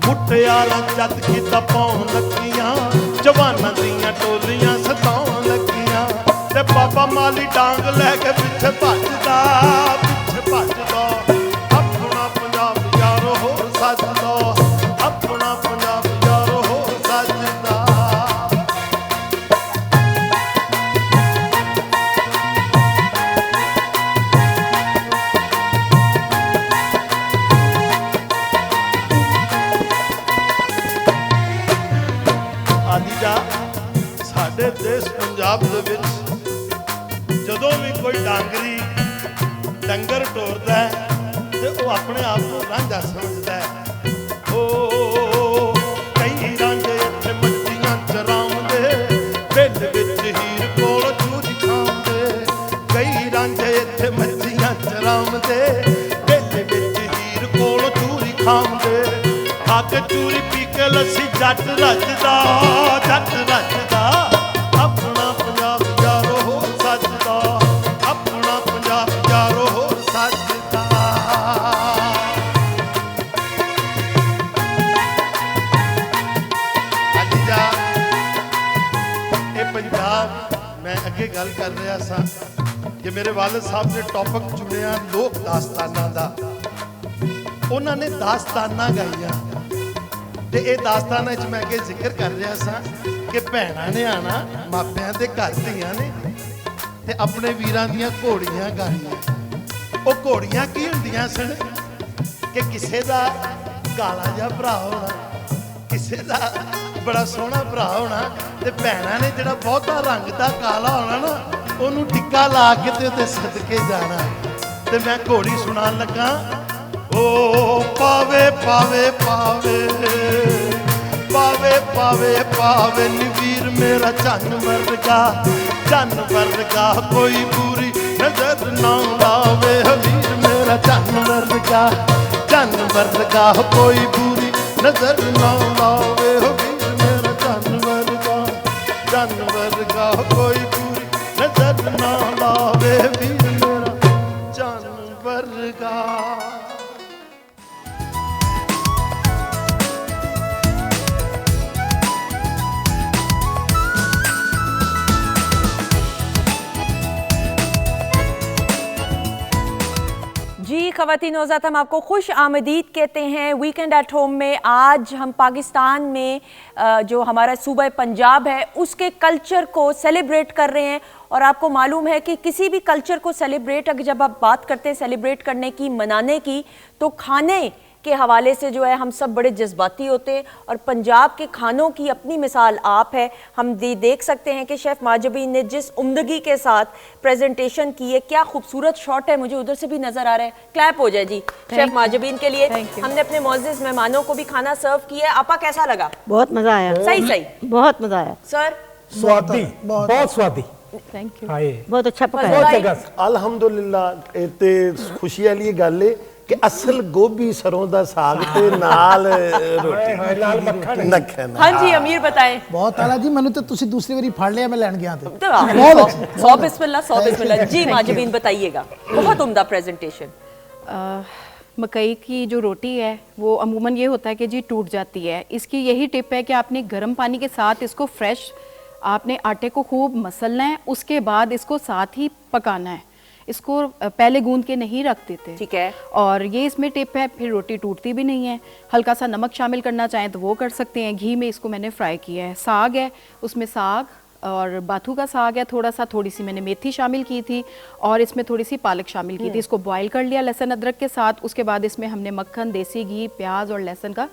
मुटियारां जद गिद्धा पाउण लगियां, जवानां दियां टोलियां सताउण लगियां, ते बाबा माली डांग लैके पिछे भजदा, पिछे भजदा, अपना पंजाब यारो होर सजदा, अपना पंजाब यारो होर सजदा। साडे देश पंजाब दे विच जदों भी कोई डांगरी डंगर टोरदा है ते वो अपने आप को रांझा समझदा है। ओ कई रांझे इत्थे मच्छियां चराउंदे, बिल विच हीर कोल चूरी खांदे, कई रांझे इत्थे मच्छियां चराउंदे, बिल विच हीर कोल चूरी खांदे, खा के चूरी पी के लस्सी जट रजदा, जट रजदा, अपना पंजाब यारो होर सजदा, अपना पंजाब यारो होर सजदा। अजी जा ये पंजाब मैं अगे गल कर रहा सा ਕਿ ਮੇਰੇ ਵਾਲਿਦ ਸਾਹਿਬ ਨੇ ਟੌਪਿਕ ਚੁਣਿਆ ਲੋਕ ਦਾਸਤਾਨਾਂ ਦਾ। ਉਹਨਾਂ ਨੇ ਦਾਸਤਾਨਾਂ ਗਾਈਆਂ ਤੇ ਇਹ ਦਾਸਤਾਨਾਂ 'ਚ ਮੈਂ ਅੱਗੇ ਜ਼ਿਕਰ ਕਰ ਰਿਹਾ ਸਾਂ ਕਿ ਭੈਣਾਂ ਨੇ ਆਣਾ ਮਾਪਿਆਂ ਦੇ ਘਰ ਦੀਆਂ ਨੇ ਤੇ ਆਪਣੇ ਵੀਰਾਂ ਦੀਆਂ ਘੋੜੀਆਂ ਗਾਈਆਂ। ਉਹ ਘੋੜੀਆਂ ਕੀ ਹੁੰਦੀਆਂ ਸਨ ਕਿ ਕਿਸੇ ਦਾ ਕਾਲਾ ਜਿਹਾ ਭਰਾ ਹੋਣਾ, ਕਿਸੇ ਦਾ ਬੜਾ ਸੋਹਣਾ ਭਰਾ ਹੋਣਾ ਤੇ ਭੈਣਾਂ ਨੇ ਜਿਹੜਾ ਬਹੁਤਾ ਰੰਗ ਦਾ ਕਾਲਾ ਹੋਣਾ ਨਾ ਉਹਨੂੰ ਟਿੱਕਾ ਲਾ ਕੇ ਤੇ ਉਹਦੇ ਸਦਕੇ ਜਾਣਾ। ਤੇ ਮੈਂ ਘੋੜੀ ਸੁਣਾਉਣ ਲੱਗਾ, ਓ ਪਾਵੇ ਪਾਵੇ ਪਾਵੇ ਪਾਵੇ ਪਾਵੇ ਪਾਵੇ ਨੀ ਵੀਰ ਮੇਰਾ ਚੰਨ ਵਰਗਾ ਕੋਈ ਬੁਰੀ ਨਜ਼ਰ ਨਾ ਲਾਵੇ। ਵੀਰ ਮੇਰਾ ਚੰਨ ਵਰਗਾ ਕੋਈ ਬੁਰੀ ਨਜ਼ਰ ਨਾ ਲਾਵੇ। ਵੀਰ ਮੇਰਾ ਚੰਨ ਵਰਗਾ ਕੋਈ ਬੁਰੀ ਨਜ਼ਰ ਨਾ ਲਾਵੇ। ਵੀਰ ਮੇਰਾ ਚੰਨ ਵਰਗਾ। जी ख़वातीन नौज़ात, हम आपको खुश आमदीद कहते हैं वीकेंड एट होम में। आज हम पाकिस्तान में जो हमारा सूबा पंजाब है उसके कल्चर को सेलिब्रेट कर रहे हैं। और आपको मालूम है कि किसी भी कल्चर को सेलिब्रेट, अगर जब आप बात करते हैं सेलिब्रेट करने की, मनाने की, तो खाने के हवाले से जो है हम सब बड़े जज्बाती होते हैं। और पंजाब के खानों की अपनी मिसाल आप है। हम देख सकते हैं कि शेफ़ माजबीन ने जिस उम्दगी के साथ प्रेजेंटेशन की है, क्या खूबसूरत शॉट है, मुझे उधर से भी नज़र आ रहा है। क्लैप हो जाए जी शेफ़ माजबीन के लिए। हमने अपने मोअज़्ज़िज़ मेहमानों को भी खाना सर्व किया है। आपा कैसा लगा? बहुत मज़ा आया। सही बहुत मज़ा आया सर। स्वादी, बहुत स्वादी। Thank you. बहुत अच्छा पकाया। अल्हम्दुलिल्लाह। ते खुशी वाली गल है कि असल गोभी सरों दा साग ते नाल रोटी नाल मक्खन। हाँ जी अमीर बताएं। बहुत आला जी, मैंने तो तुसी दूसरी बारी फाड़ लिया, मैं लैन गया था। सौ बिस्मिल्लाह। जी माजबीन बताइएगा, बहुत उम्दा प्रेजेंटेशन। मकई की जो रोटी है वो अमूमन ये होता है कि जी टूट जाती है। इसकी यही टिप है कि आपने गर्म पानी के साथ इसको फ्रेश आपने आटे को खूब मसलना है, उसके बाद इसको साथ ही पकाना है। इसको पहले गूंद के नहीं रख देते, ठीक है। और ये इसमें टिप है, फिर रोटी टूटती भी नहीं है। हल्का सा नमक शामिल करना चाहें तो वो कर सकते हैं। घी में इसको मैंने फ्राई किया है। साग है, उसमें साग और बाथू का साग है, थोड़ी सी मैंने मेथी शामिल की थी और इसमें थोड़ी सी पालक शामिल की थी। इसको बॉईल कर लिया लहसुन अदरक के साथ। उसके बाद इसमें हमने मक्खन, देसी घी, प्याज और लहसुन का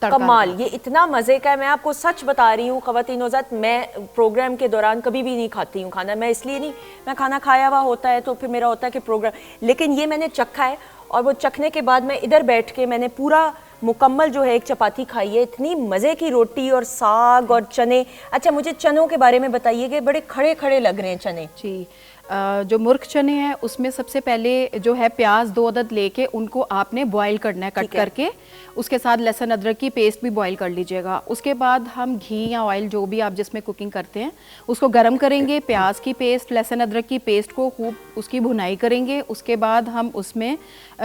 कमाल। ये इतना मज़े का है, मैं आपको सच बता रही हूँ ख़वातीन नौज़ात, मैं प्रोग्राम के दौरान कभी भी नहीं खाती हूँ खाना। मैं इसलिए नहीं, मैं खाना खाया हुआ होता है तो फिर मेरा होता है कि प्रोग्राम, लेकिन ये मैंने चखा है और वो चखने के बाद मैं इधर बैठ के मैंने पूरा मुकम्मल जो है एक चपाती खाई है। इतनी मज़े की रोटी और साग और चने। अच्छा मुझे चनों के बारे में बताइए कि बड़े खड़े खड़े लग रहे हैं चने। जी जो मुर्ख चने हैं उसमें सबसे पहले जो है प्याज 2 अदद लेके उनको आपने बॉईल करना है, कट करके। उसके साथ लहसुन अदरक की पेस्ट भी बॉईल कर लीजिएगा। उसके बाद हम घी या ऑयल जो भी आप जिसमें कुकिंग करते हैं उसको गर्म करेंगे। प्याज की पेस्ट, लहसुन अदरक की पेस्ट को खूब उसकी भुनाई करेंगे। उसके बाद हम उसमें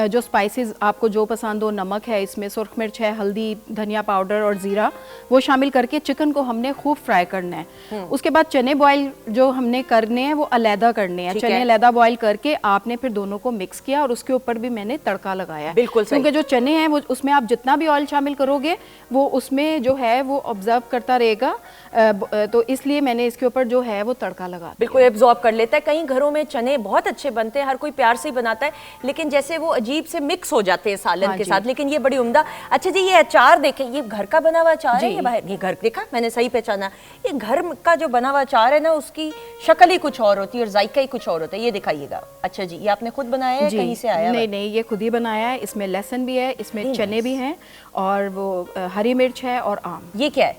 जो स्पाइसेस आपको जो पसंद हो, नमक है इसमें, सुर्ख मिर्च है, हल्दी, धनिया पाउडर और ज़ीरा, वो शामिल करके चिकन को हमने खूब फ्राई करना है। उसके बाद चने बॉईल जो हमने करने हैं वो अलहदा करने हैं। चने अलहदा बॉईल करके आपने फिर दोनों को मिक्स किया और उसके ऊपर भी मैंने तड़का लगाया है। बिल्कुल क्योंकि जो चने हैं वो उसमें आप जितना भी ऑयल शामिल करोगे वो उसमें जो है वो ऑब्जर्व करता रहेगा, तो इसलिए मैंने इसके ऊपर जो है वो तड़का लगा। बिल्कुल एब्जॉर्ब कर लेता है। कई घरों में चने बहुत अच्छे बनते हैं, हर कोई प्यार से ही बनाता है, लेकिन जैसे वो अजीब से मिक्स हो जाते हैं सालन के साथ। लेकिन ये बड़ी उम्दा। अच्छा जी ये अचार देखें, ये घर का बना हुआ अचार है, ये बाहर, ये घर देखा मैंने सही पहचाना। ये घर का जो बना हुआ अचार है ना उसकी शक्ल ही कुछ और होती है और जायका ही कुछ और होता है। ये दिखाइएगा। अच्छा जी ये आपने खुद बनाया है, कहीं से आया? नहीं, ये खुद ही बनाया है। इसमें लहसुन भी है, इसमें चने भी हैं और वो हरी मिर्च है और आम। ये क्या है?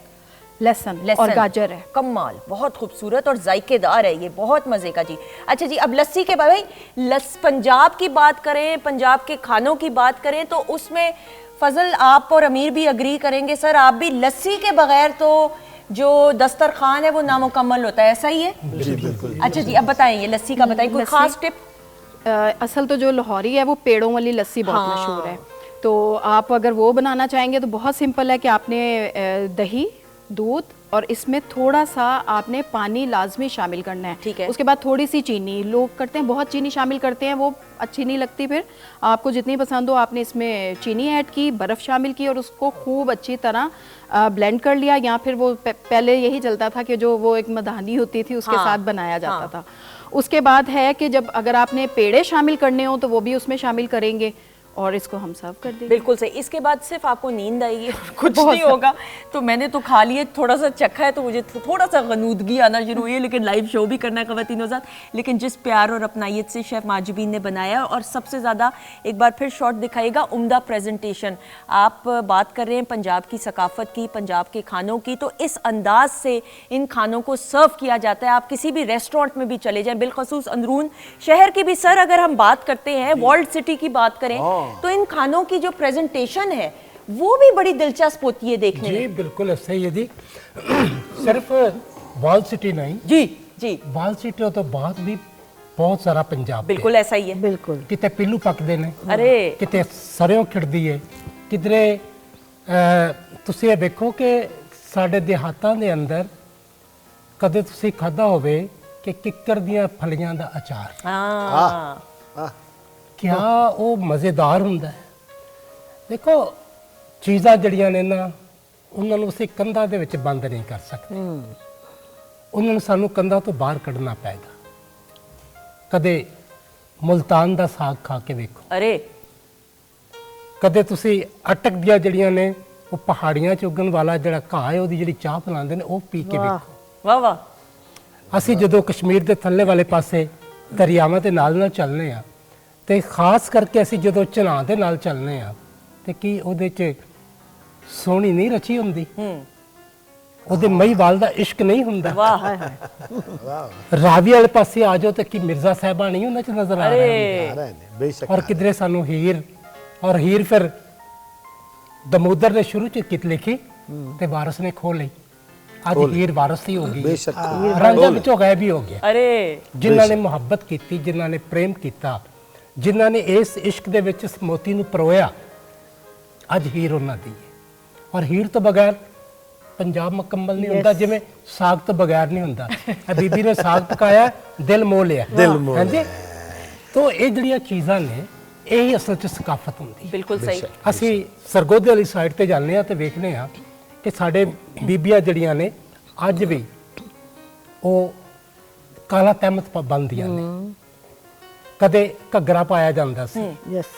लहसुन और गाजर है। कमाल, बहुत खूबसूरत और जायकेदार है ये, बहुत मजे का जी। अच्छा जी अब लस्सी के भाई पंजाब की बात करें, पंजाब के खानों की बात करें तो उसमें फजल आप और अमीर भी अग्री करेंगे सर, आप भी लस्सी के बगैर तो जो दस्तरखान है वो नामुकम्मल होता है, ऐसा ही है? जी बिल्कुल। अच्छा जी अब बताएं ये लस्सी का बताइए, कोई खास टिप? असल तो जो लाहौरी है वो पेड़ों वाली लस्सी बहुत मशहूर है, तो आप अगर वो बनाना चाहेंगे तो बहुत सिंपल है कि आपने दही, दूध और इसमें थोड़ा सा आपने पानी लाजमी शामिल करना है। ठीक है। उसके बाद थोड़ी सी चीनी, लोग करते हैं बहुत चीनी शामिल करते हैं, वो अच्छी नहीं लगती। फिर आपको जितनी पसंद हो आपने इसमें चीनी ऐड की, बर्फ़ शामिल की और उसको खूब अच्छी तरह ब्लेंड कर लिया। या फिर वो पहले यही चलता था कि जो वो एक मधानी होती थी उसके हाँ, साथ बनाया जाता था। उसके बाद है कि जब अगर आपने पेड़े शामिल करने हो तो वो भी उसमें शामिल करेंगे और इसको हम सर्व कर देंगे। बिल्कुल सही। इसके बाद सिर्फ आपको नींद आएगी और कुछ नहीं होगा। तो मैंने तो खा लिए, थोड़ा सा चखा है तो मुझे थोड़ा सा गनूदगी आना शुरू हुई है, लेकिन लाइव शो भी करना है ख़वातीनों साथ। लेकिन जिस प्यार और अपनायत से शेफ़ माजिबीन ने बनाया, और सबसे ज़्यादा एक बार फिर शॉट दिखाएगा, उम्दा प्रेजेंटेशन। आप बात कर रहे हैं पंजाब की सकाफ़त की, पंजाब के खानों की, तो इस अंदाज से इन खानों को सर्व किया जाता है। आप किसी भी रेस्टोरेंट में भी चले जाएं, बिलखसूस अंदरून शहर की भी। सर अगर हम बात करते हैं वर्ल्ड सिटी की बात करें तो इन खानों की जो प्रेजेंटेशन है वो भी बड़ी दिलचस्प होती है देखने में। जी बिल्कुल सही है जी। सिर्फ वाल सिटी नहीं जी जी, वाल सिटी तो बात भी बहुत सारा पंजाब बिल्कुल ऐसा ही है। बिल्कुल किते पिल्लू पकदे ने, अरे किते सरियों खिड़दी है, किधरे ਤੁਸੀਂ ਇਹ ਵੇਖੋ ਕਿ ਸਾਡੇ ਦਿਹਾਤਾਂ ਦੇ ਅੰਦਰ ਕਦੇ ਤੁਸੀਂ ਖਾਧਾ ਹੋਵੇ ਕਿ ਕਿੱਕਰ ਦੀਆਂ ਫਲੀਆਂ ਦਾ ਅਚਾਰ, हाँ ਕਿਆ ਉਹ ਮਜ਼ੇਦਾਰ ਹੁੰਦਾ ਹੈ। ਦੇਖੋ ਚੀਜ਼ਾਂ ਜਿਹੜੀਆਂ ਨੇ ਨਾ ਉਹਨਾਂ ਨੂੰ ਅਸੀਂ ਕੰਧਾਂ ਦੇ ਵਿੱਚ ਬੰਦ ਨਹੀਂ ਕਰ ਸਕਦੇ, ਉਹਨਾਂ ਨੂੰ ਸਾਨੂੰ ਕੰਧਾਂ ਤੋਂ ਬਾਹਰ ਕੱਢਣਾ ਪਏਗਾ। ਕਦੇ ਮੁਲਤਾਨ ਦਾ ਸਾਗ ਖਾ ਕੇ ਵੇਖੋ, अरे ਕਦੇ ਤੁਸੀਂ ਅਟਕ ਦੀਆਂ ਜਿਹੜੀਆਂ ਨੇ ਉਹ ਪਹਾੜੀਆਂ 'ਚ ਉੱਗਣ ਵਾਲਾ ਜਿਹੜਾ ਘਾਹ ਹੈ ਉਹਦੀ ਜਿਹੜੀ ਚਾਹ ਬਣਾਉਂਦੇ ਨੇ ਉਹ ਪੀ ਕੇ ਵੇਖੋ। वाह वाह। ਅਸੀਂ ਜਦੋਂ ਕਸ਼ਮੀਰ ਦੇ ਥੱਲੇ ਵਾਲੇ ਪਾਸੇ ਦਰਿਆਵਾਂ ਦੇ ਨਾਲ ਚੱਲਨੇ ਆ ਤੇ ਖਾਸ ਕਰਕੇ ਅਸੀਂ ਜਦੋਂ ਚਨਾਹ ਦੇ ਨਾਲ ਚੱਲਨੇ ਆ ਤੇ ਕੀ ਉਹਦੇ 'ਚ ਸੋਹਣੀ ਨਹੀਂ ਰਚੀ ਹੁੰਦੀ, ਉਹਦੇ ਮਹੀਵਾਲ ਦਾ ਇਸ਼ਕ ਨਹੀਂ ਹੁੰਦਾ। वाह ਰਾਵੀ ਵਾਲੇ ਪਾਸੇ ਆ ਜਾਓ ਤੇ ਕੀ ਮਿਰਜ਼ਾ ਸਾਹਿਬਾ ਨਹੀਂ ਉਹਨਾਂ 'ਚ ਨਜ਼ਰ ਆ ਰਹੇ अरे ਆ ਰਹੇ ਨੇ ਬੇਸ਼ੱਕ। ਔਰ ਕਿਧਰੇ ਸਾਨੂੰ ਹੀਰ, ਔਰ ਹੀਰ ਫਿਰ ਦਮੋਦਰ ਨੇ ਸ਼ੁਰੂ 'ਚ ਕਿਤ ਲਿਖੀ ਤੇ ਵਾਰਸ ਨੇ ਖੋ ਲਈ। ਅੱਜ ਹੀਰ ਵਾਰਸ ਹੀ ਹੋ ਗਈ, ਬੇਸ਼ੱਕ ਰਾਂਝਾ ਵਿੱਚੋਂ ਗਾਇਬ ਹੀ ਹੋ ਗਿਆ। अरे ਜਿਨ੍ਹਾਂ ਨੇ ਮੁਹੱਬਤ ਕੀਤੀ, ਜਿਨ੍ਹਾਂ ਨੇ ਪ੍ਰੇਮ ਕੀਤਾ, ਜਿਨ੍ਹਾਂ ਨੇ ਇਸ ਇਸ਼ਕ ਦੇ ਵਿੱਚ ਇਸ ਮੋਤੀ ਨੂੰ ਪਰੋਇਆ, ਅੱਜ ਹੀਰ ਉਹਨਾਂ ਦੀ ਹੈ। ਔਰ ਹੀਰ ਤੋਂ ਬਗੈਰ ਪੰਜਾਬ ਮੁਕੰਮਲ ਨਹੀਂ ਹੁੰਦਾ, ਜਿਵੇਂ ਸਾਗ ਤੋਂ ਬਗੈਰ ਨਹੀਂ ਹੁੰਦਾ। ਇਹ ਬੀਬੀ ਨੇ ਸਾਗ ਪਕਾਇਆ, ਦਿਲ ਮੋਹ ਲਿਆ, ਹਾਂਜੀ। ਤੋਂ ਇਹ ਜਿਹੜੀਆਂ ਚੀਜ਼ਾਂ ਨੇ ਇਹ ਅਸਲ 'ਚ ਸਕਾਫਤ ਹੁੰਦੀ। बिल्कुल सही। ਅਸੀਂ ਸਰਗੋਧੇ ਵਾਲੀ ਸਾਈਡ ਤੇ ਜਾਂਦੇ ਆ ਤੇ ਵੇਖਦੇ ਆ ਕਿ ਸਾਡੇ ਬੀਬੀਆਂ ਜਿਹੜੀਆਂ ਨੇ ਅੱਜ ਵੀ ਉਹ ਕਾਲਾ ਤਹਿਮਤ ਬੰਨ੍ਹਦੀਆਂ ਨੇ। ਕਦੇ ਘੱਗਰਾ ਪਾਇਆ ਜਾਂਦਾ ਸੀ, यस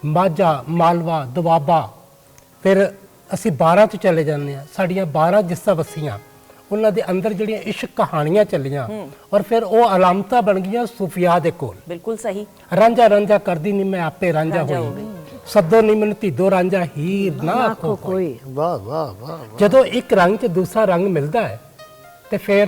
ਮਾਝਾ, ਮਾਲਵਾ, ਦੁਆਬਾ। ਫਿਰ ਅਸੀਂ 12 ਚ ਚਲੇ ਜਾਂਦੇ ਆ, ਸਾਡੀਆਂ 12 ਜਿੱਸਾ ਵਸੀਆਂ, ਉਹਨਾਂ ਦੇ ਅੰਦਰ ਜਿਹੜੀਆਂ ਇਸ਼ਕ ਕਹਾਣੀਆਂ ਚੱਲੀਆਂ ਔਰ ਫਿਰ ਉਹ ਅਲਾਮਤਾਂ ਬਣ ਗਈਆਂ ਸੂਫੀਆ ਦੇ ਕੋਲ। बिल्कुल सही। ਰਾਂਝਾ ਰਾਂਝਾ ਕਰਦੀ ਨਹੀਂ ਮੈਂ ਆਪੇ ਰਾਂਝਾ ਹੋਈ, ਸੱਦੋ ਨਹੀਂ ਮੈਨੂੰ ਧੀਦੋ ਰਾਂਝਾ ਹੀਰ ਨਾ ਆਖੋ ਕੋਈ। ਵਾਹ ਵਾਹ ਵਾਹ। ਜਦੋਂ ਇੱਕ ਰੰਗ 'ਚ ਦੂਸਰਾ ਰੰਗ ਮਿਲਦਾ ਹੈ ਤੇ ਫਿਰ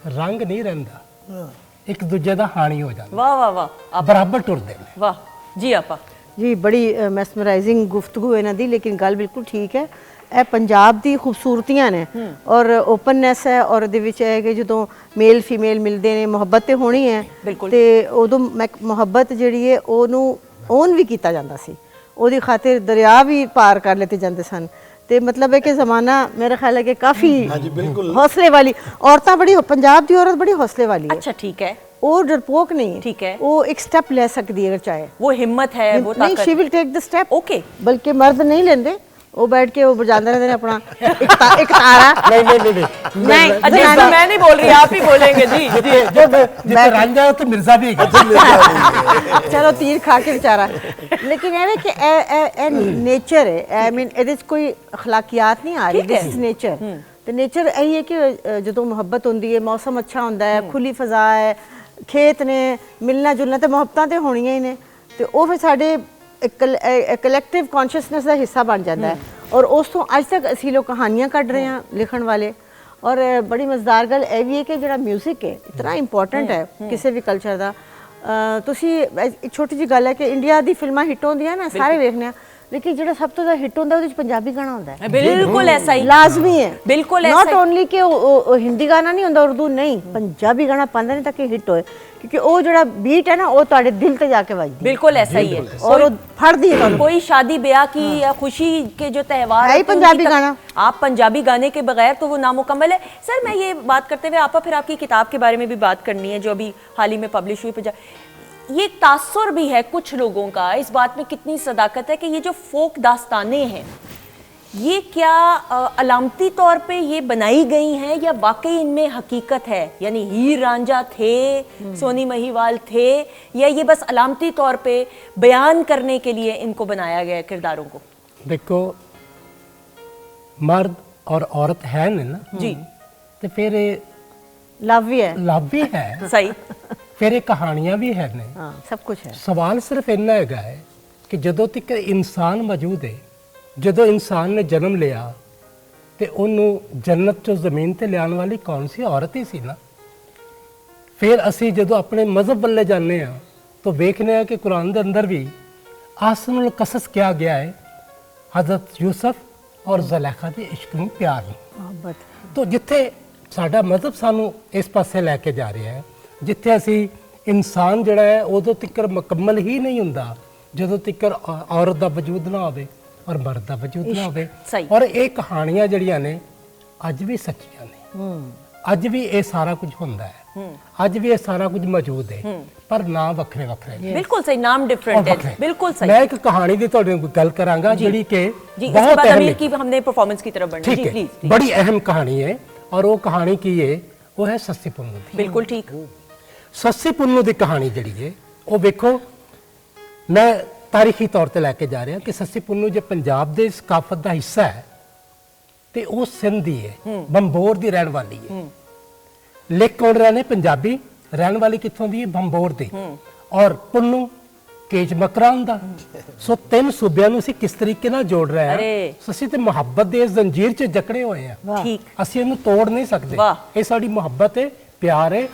ਰੰਗ ਨਹੀਂ ਰਹਿੰਦਾ, ਇੱਕ ਦੂਜੇ ਦਾ ਹਾਣੀ ਹੋ ਜਾਂਦਾ, वाह वाह वाह आप ਬਰਾਬਰ ਟੁਰਦੇ ਨੇ। वाह जी आपा। ਜੀ ਬੜੀ ਮੈਸਮਰਾਈਜ਼ਿੰਗ ਗੁਫ਼ਤਗੂ ਇਹਨਾਂ ਦੀ, ਲੇਕਿਨ ਗੱਲ ਬਿਲਕੁਲ ਠੀਕ ਹੈ। ਇਹ ਪੰਜਾਬ ਦੀ ਖੂਬਸੂਰਤੀਆਂ ਨੇ ਔਰ ਓਪਨਨੈਸ ਹੈ, ਔਰ ਇਹਦੇ ਵਿੱਚ ਹੈ ਕਿ ਜਦੋਂ ਮੇਲ ਫੀਮੇਲ ਮਿਲਦੇ ਨੇ ਮੁਹੱਬਤ ਤੇ ਹੋਣੀ ਹੈ, ਤੇ ਉਦੋਂ ਮੁਹੱਬਤ ਜਿਹੜੀ ਹੈ ਉਹਨੂੰ ਓਨ ਵੀ ਕੀਤਾ ਜਾਂਦਾ ਸੀ, ਉਹਦੀ ਖਾਤਰ ਦਰਿਆ ਵੀ ਪਾਰ ਕਰ ਲੈਤੇ ਜਾਂਦੇ ਸਨ। ਤੇ ਮਤਲਬ ਹੈ ਕਿ ਜ਼ਮਾਨਾ ਮੇਰਾ ਖਿਆਲ ਹੈ ਕਿ ਕਾਫੀ ਹੌਸਲੇ ਵਾਲੀ ਔਰਤਾਂ, ਬੜੀ ਪੰਜਾਬ ਦੀ ਔਰਤ ਬੜੀ ਹੌਸਲੇ ਵਾਲੀ ਹੈ। अच्छा ठीक है। ਉਹ ਡਰਪੋਕ ਨਹੀਂ ਹੈ, ठीक है। ਉਹ ਇੱਕ ਸਟੈਪ ਲੈ ਸਕਦੀ ਹੈ ਅਗਰ ਚਾਹੇ। वो हिम्मत है, वो ਨਹੀਂ, ताकत। she will take the step। Okay. ਬਲਕਿ ਮਰਦ ਨਹੀਂ ਲੈਂਦੇ, ਉਹ ਬੈਠ ਕੇ ਉਹ ਬਜਾਉਂਦੇ ਰਹਿੰਦੇ ਨੇ ਆਪਣਾ ਇੱਕ ਤਾਰਾ। ਨਹੀਂ ਨਹੀਂ ਨਹੀਂ नहीं अजय साहब, मैं नहीं बोल रही, आप ही बोलेंगे जी जी। ਜਿੱਥੇ ਰਾਂਝਾ ਉੱਥੇ ਮਿਰਜ਼ਾ ਵੀ ਹੈਗਾ। ਚਲੋ ਤੀਰ ਖਾ ਕੇ ਵਿਚਾਰਾ। ਲੇਕਿਨ ਇਹ ਕਿ ਇਹ ਨੇਚਰ ਹੈ, ਆਈ ਮੀਨ ਇਹਦੇ 'ਚ ਕੋਈ ਅਖਲਾਕੀਆਤ ਨਹੀਂ ਆ ਰਹੀ, ਦਿਸ ਇਜ਼ ਨੇਚਰ। ਤੇ ਨੇਚਰ ਇਹੀ ਹੈ ਕਿ ਜਦੋਂ ਮੁਹੱਬਤ ਹੁੰਦੀ ਹੈ, ਮੌਸਮ ਅੱਛਾ ਹੁੰਦਾ ਹੈ, ਖੁੱਲੀ ਫਜ਼ਾ ਹੈ, ਖੇਤ ਨੇ, ਮਿਲਣਾ ਜੁਲਣਾ ਤੇ ਮੁਹੱਬਤਾਂ ਤੇ ਹੋਣੀਆਂ ਹੀ ਨੇ, ਤੇ ਉਹ ਫਿਰ ਸਾਡੇ ਕਲੈਕਟਿਵ ਕੌਨਸ਼ੀਅਸਨੈਸ ਦਾ ਹਿੱਸਾ ਬਣ ਜਾਂਦਾ ਹੈ। ਔਰ ਉਸ ਤੋਂ ਅੱਜ ਤੱਕ ਅਸੀਂ ਲੋਕ ਕਹਾਣੀਆਂ ਕੱਢ ਰਹੇ ਹਾਂ ਲਿਖਣ ਵਾਲੇ। ਔਰ ਬੜੀ ਮਜ਼ੇਦਾਰ ਗੱਲ ਇਹ ਵੀ ਹੈ ਕਿ ਜਿਹੜਾ ਮਿਊਜ਼ਿਕ ਹੈ ਇਤਨਾ ਇੰਪੋਰਟੈਂਟ ਹੈ ਕਿਸੇ ਵੀ ਕਲਚਰ ਦਾ। ਤੁਸੀਂ ਇੱਕ ਛੋਟੀ ਜਿਹੀ ਗੱਲ ਹੈ ਕਿ ਇੰਡੀਆ ਦੀ ਫਿਲਮਾਂ ਹਿੱਟ ਹੁੰਦੀਆਂ ਨਾ, ਸਾਰੇ ਵੇਖਦੇ ਆ, लेकिन ਜਿਹੜਾ ਸਭ ਤੋਂ ਜ਼ਿਆਦਾ ਹਿੱਟ ਹੁੰਦਾ ਉਹਦੇ ਵਿੱਚ ਪੰਜਾਬੀ ਗਾਣਾ ਹੁੰਦਾ ਹੈ बिल्कुल ऐसा ही, ਲਾਜ਼ਮੀ ਹੈ बिल्कुल ऐसा ਨਾਟ ही। ਓਨਲੀ ਕਿ ਉਹ ਹਿੰਦੀ ਗਾਣਾ ਨਹੀਂ ਹੁੰਦਾ ਉਰਦੂ ਨਹੀਂ ਪੰਜਾਬੀ ਗਾਣਾ ਪਾਉਂਦੇ ਨੇ ਤਾਂ ਕਿ ਹਿੱਟ ਹੋਏ ਕਿਉਂਕਿ ਉਹ ਜਿਹੜਾ ਬੀਟ ਹੈ ਨਾ ਉਹ ਤੁਹਾਡੇ ਦਿਲ ਤੇ ਜਾ ਕੇ ਵੱਜਦੀ ਹੈ बिल्कुल ऐसा ही है। और वो फड़दी है ਤੁਹਾਨੂੰ। कोई शादी ब्याह की या खुशी के जो त्यौहार है ही होते हैं, पंजाबी उनकी गाना। आप पंजाबी गाने के बगैर तो वो नामुकम्मल है। सर मैं ये बात करते हुए आपा फिर आपकी किताब के बारे में भी बात करनी है जो अभी हाल ही में पब्लिश हुई ये एक तासुर भी है कुछ लोगों का, इस बात में कितनी सदाकत है कि ये जो फोक दास्तानें हैं ये क्या अलामती तौर पे ये बनाई गई हैं या वाकई इनमें हकीकत है, यानी हीर रांझा थे, सोनी महिवाल थे, या ये बस अलामती तौर पे बयान करने के लिए इनको बनाया गया है किरदारों को? देखो मर्द और औरत है ना जी, तो फिर ਲਵ ਵੀ ਹੈ लव भी है, सही, फिर ये कहानियां भी है ने। ਹਾਂ ਸਭ ਕੁਝ ਹੈ सवाल सिर्फ इन्ना हैगा है कि ਜਦੋਂ ਤੱਕ ਇਨਸਾਨ ਮੌਜੂਦ ਹੈ, ਜਦੋਂ ਇਨਸਾਨ ਨੇ ਜਨਮ ਲਿਆ ਤੇ ਉਹਨੂੰ ਜੰਨਤ ਚੋਂ ਜ਼ਮੀਨ ਤੇ ਲਿਆਉਣ ਵਾਲੀ ਕੌਣ ਸੀ? ਔਰਤ ਹੀ ਸੀ ਨਾ। ਫਿਰ ਅਸੀਂ ਜਦੋਂ ਆਪਣੇ ਮਜ਼ਹਬ ਵੱਲੇ ਜਾਂਦੇ ਆ ਤਾਂ ਵੇਖਦੇ ਆ ਕਿ ਕੁਰਾਨ ਦੇ ਅੰਦਰ ਵੀ ਆਸਮਾਨੁਲ ਕਸਸ ਕਿਹਾ ਗਿਆ ਹੈ ਹਜ਼ਰਤ ਯੂਸਫ ਔਰ ਜ਼ਲੈਖਾ ਦੇ ਇਸ਼ਕ ਨੂੰ, ਪਿਆਰ ਨੂੰ। ਮੁਹੱਬਤ तो जिथे साडा मजहब सानू इस पासे लैके जा रहा है, जिथे असी इंसान जिहड़ा है उदों तिकर मुकम्मल ही नहीं हुंदा जदों तिकर औरत दा वजूद ना होवे और मर्द दा वजूद ना होवे। सही। और ये कहानियां जिहड़ियां ने अज भी सच्चियां ने, अज भी ये सारा कुछ हुंदा है, अज भी ये सारा कुछ मौजूद है, पर नाम वखरे वखरे ने। बिल्कुल सही, नाम डिफरेंट है, बिल्कुल सही। मैं एक कहानी की तुहाडे नाल गल करांगा जिहड़ी कि जी, इसके बहुत बाद अहम अमीर है। की हमने परफॉर्मेंस की तरफ बढ़ना है। ठीक जी है, प्लीज। बड़ी अहम कहानी है और वो कहानी की है वो है सस्सी पुन्नू दी। बिल्कुल ठीक। सस्सी पुन्नू दी कहानी जिहड़ी है वो वेखो, मैं तारीखी तौर ते लैके जा रहा कि सस्सी पुन्नू जो पंजाब दे सकाफत दा हिस्सा है ते वो सिंध दी है, बंबोर दी रहन वाली है। लिख कौन रहे ने? पंजाबी, रहन वाली कित्थों दी है? बंबोर दी। और पुन्नू केज मकरान दा। सो तीन सूबियां नूं असीं किस तरीके नाल जोड़ रहे हैं? अरे। ਅਸੀਂ ਤੇ ਮੁਹੱਬਤ ਦੇ ਇਸ ਜ਼ੰਜੀਰ 'ਚ ਜਕੜੇ ਹੋਏ ਆ। ठीक। ਅਸੀਂ ਇਹਨੂੰ ਤੋੜ ਨਹੀਂ ਸਕਦੇ। ਵਾਹ। ਇਹ ਸਾਡੀ ਮੁਹੱਬਤ ਹੈ, ਪਿਆਰ ਹੈ,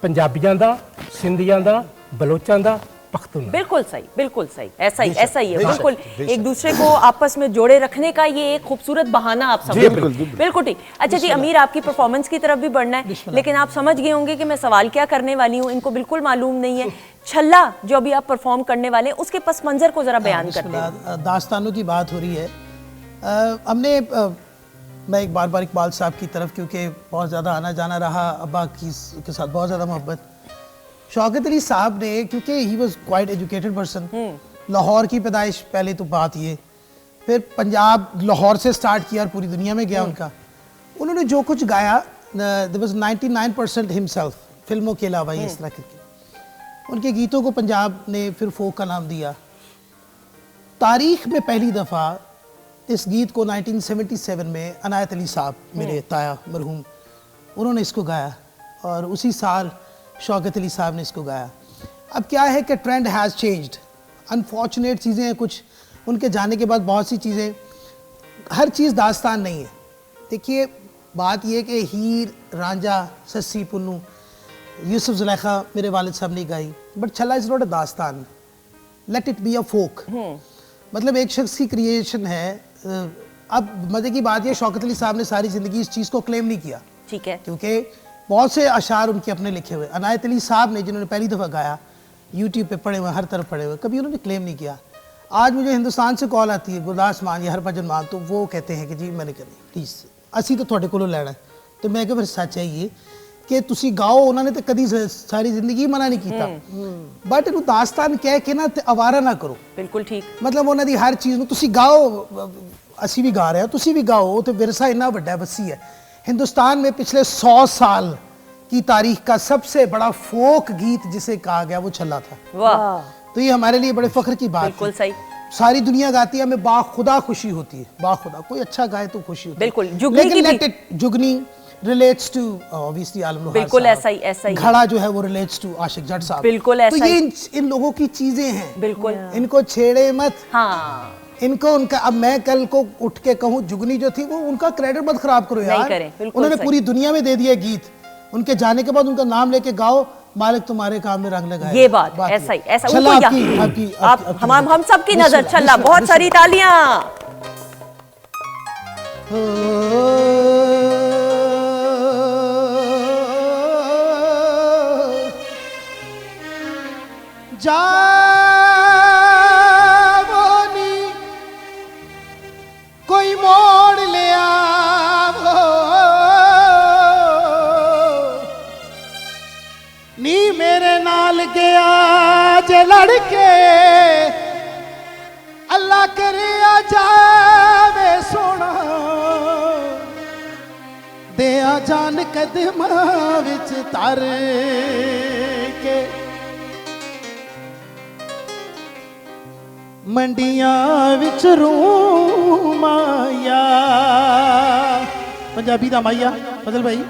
ਪੰਜਾਬੀਆਂ ਦਾ, ਸਿੰਧੀਆਂ ਦਾ, ਬਲੋਚਾਂ ਦਾ, पख्तून। बिल्कुल सही, बिल्कुल सही, ऐसा ही है। बिल्कुल एक दूसरे को आपस में जोड़े रखने का ये एक खूबसूरत बहाना आप समझ, बिल्कुल ठीक। अच्छा जी अमीर, आपकी परफॉर्मेंस की तरफ भी बढ़ना है, लेकिन आप समझ गए होंगे कि मैं सवाल क्या करने वाली हूँ, इनको बिल्कुल मालूम नहीं है। छल्ला जो अभी आप परफॉर्म करने वाले हैं उसके पस मंजर को जरा बयान करते हैं। दास्तानों की बात हो रही है। हमने मैं एक बार इकबाल साहब की तरफ, क्योंकि बहुत ज़्यादा आना जाना रहा, अब्बा के साथ बहुत ज़्यादा मोहब्बत। शौकत अली साहब ने, क्योंकि he was quite educated person, Lahore की पैदाइश पहले तो बात ये, फिर पंजाब लाहौर से स्टार्ट किया और पूरी दुनिया में गया उनका। उन्होंने जो कुछ गाया देयर वाज 99% हिमसेल्फ, फिल्मों के अलावा ही इस तरह के। उनके गीतों को पंजाब ने फिर फोक का नाम दिया। तारीख में पहली दफ़ा इस गीत को 1977 में अनायत अली साहब, मेरे ताया मरहूम, उन्होंने इसको गाया और उसी साल शौकत अली साहब ने इसको गाया। अब क्या है कि ट्रेंड हैज़ चेंज्ड, अनफॉर्चुनेट चीज़ें हैं कुछ, उनके जाने के बाद बहुत सी चीज़ें, हर चीज़ दास्तान नहीं है। देखिए बात यह कि हीर रांझा, सस्सी पुन्नू, यूसुफ जुलेखा मेरे वालिद साहब ने गाई, बट छल्ला इज़ नॉट अ दास्तान, लेट इट बी अ फोक। मतलब एक शख्स की क्रिएशन है। अब मज़े की बात यह, शौकत अली साहब ने सारी ज़िंदगी इस चीज़ को क्लेम नहीं किया, ठीक है, क्योंकि बहुत से अशार उनके अपने लिखे हुए। अनायत अली साहब ने, जिन्होंने पहली दफ़ा गाया, यूट्यूब पे पढ़े हुए, हर तरफ पढ़े हुए, कभी उन्होंने क्लेम नहीं किया। आज मुझे हिंदुस्तान से कॉल आती है, गुरदास मान या हरभजन मान, तो वो कहते हैं कि जी मैंने करी प्लीज़ असी तो थोड़े को लैना है। तो मैं फिर सच है ये कि तुसी गाओ, उन्होंने तो कभी सारी जिंदगी मना नहीं किया, बट इन्हू दास्तान कह के ना ते आवारा ना करो। बिल्कुल ठीक। मतलब उन्होंने हर चीज़ तुसी गाओ, असी भी गा रहे हैं, तुसी भी गाओ, तो विरसा इन्ना बड़ा वसी है। हिंदुस्तान में पिछले 100 साल की तारीख का सबसे बड़ा फोक गीत जिसे कहा गया वो छल्ला था। वाह। तो ये हमारे लिए बड़े फख्र की बात है। बिल्कुल सही। सारी दुनिया गाती है, हमें बाखुदा खुशी होती है, बाखुदा कोई अच्छा गाए तो खुशी होती है। बिल्कुल, जुगनी की लेकिन भी- let it, Jugni relates to obviously Alam Lohar बिल्कुल साहब। ऐसा ही है। घड़ा जो है वो रिलेट्स टू आशिक जट साहब। बिल्कुल तो ऐसा ये ही। इन लोगों की चीजें हैं, बिल्कुल। इनको छेड़े मत। हाँ, इनको उनका, अब मैं कल को उठ के कहूँ जुगनी जो थी वो, उनका क्रेडिट मत खराब करो यार। नहीं करें, बिल्कुल उन्होंने सही। पूरी दुनिया में दे दिया गीत, उनके जाने के बाद उनका नाम लेके गाओ, मालिक तुम्हारे काम में रंग लगाए। ये बात ऐसा ही, ऐसा चला उनको आपकी यहाँ- आपकी आप हम सबकी नजर चला, बहुत सारी तालियां। जावोनी कोई मोड़ ले आवो नी मेरे नाल गया जे लड़के अल्लाह करे आ जावे सोना दे आ जान कदमां विच तर के मंडियां विच रूम आया। पंजाबी दा माइया फजल भाई।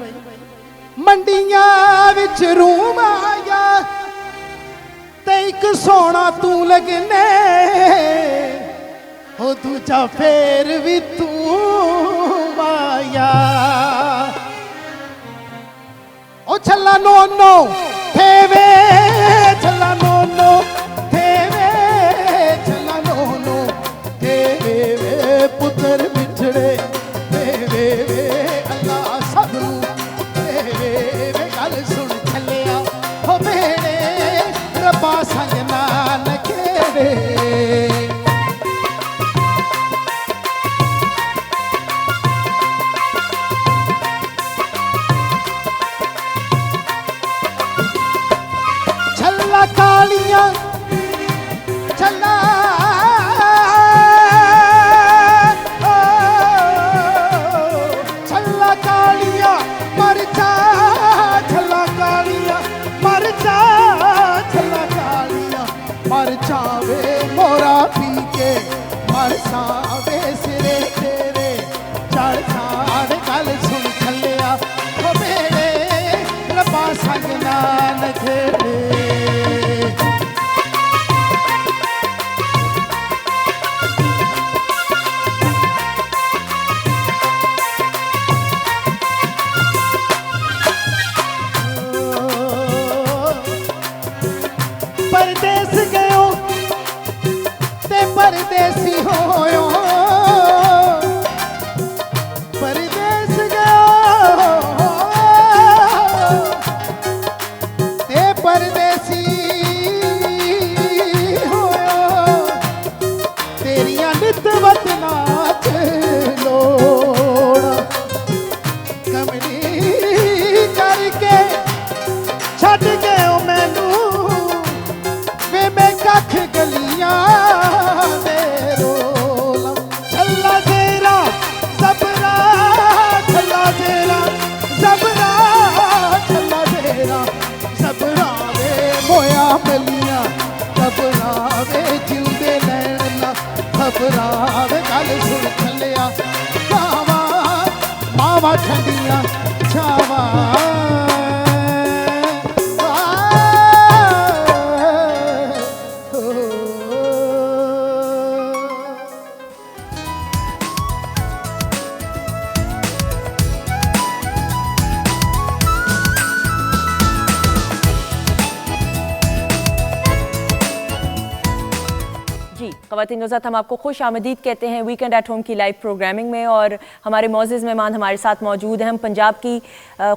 मंडियां विच रूम आया ते एक सोना तू लगने हो दूजा फेर भी तू आया। ओ छल्ला नो नो थेवे छल्ला नो नो थेवे छल्ला नो नो थेवे पुत्र बिछड़े थेवे अल्लाह सबनू थेवे गल सुन छलिया हो मेरे रब्बा संग नाल खेड़े। छल्ला कालियां छल्ला छल्ला कालियां मरचा छल्ला कालियां मरचा छल्ला कालियां मरचा वे मोरा पी के मरसा वे सिरे तेरे चढ़सा वे गल सुन छलिया हो मेरे रब्बा संग नाल खेड़े। परदेस गयो ते परदेसी होयो परदेस गयो ते परदेसी होयो तेरियां नित वतना लोड़ा कमली करके छड़ गयो मैनू वे मैं कख गलियां दे रोला। छल्ला तेरा सबरा छल्ला तेरा सबरा छल्ला तेरा सबरा वे मोया मलियां सबरा वे जिंदे लैना सबरा वे गल सुन छलिया छावा मावा ठंडियां छावा। जी ख़वातीन नौज़त, हम आपको खुश आमदीद कहते हैं वीकेंड एट होम की लाइव प्रोग्रामिंग में। और हमारे मोअज़्ज़िज़ मेहमान हमारे साथ मौजूद हैं। हम पंजाब की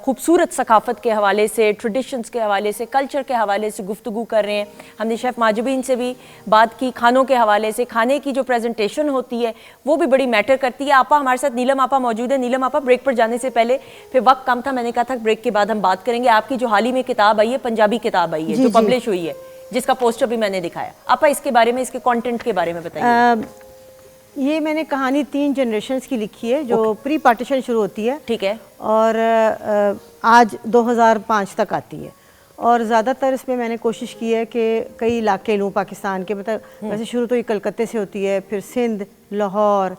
खूबसूरत सकाफ़त के हवाले से, ट्रेडिशंस के हवाले से, कल्चर के हवाले से गुफ्तगू कर रहे हैं। हमने शेफ़ माजिबीन से भी बात की, खानों के हवाले से, खाने की जो प्रेजेंटेशन होती है वो भी बड़ी मैटर करती है। आपा हमारे साथ नीलम आपा मौजूद है। नीलम आपा, ब्रेक पर जाने से पहले, फिर वक्त कम था, मैंने कहा था ब्रेक के बाद हम बात करेंगे। आपकी जो हाल ही में किताब आई है, पंजाबी किताब आई है जो पब्लिश हुई है, जिसका पोस्टर भी मैंने दिखाया, आपा इसके बारे में, इसके कंटेंट के बारे में बताइए। ये मैंने कहानी 3 जनरेशन्स की लिखी है जो प्री पार्टीशन शुरू होती है, ठीक है, और आज 2005 तक आती है। और ज़्यादातर इसमें मैंने कोशिश की है कि कई इलाके लूँ पाकिस्तान के, मतलब वैसे शुरू तो ये कलकत्ते से होती है, फिर सिंध, लाहौर,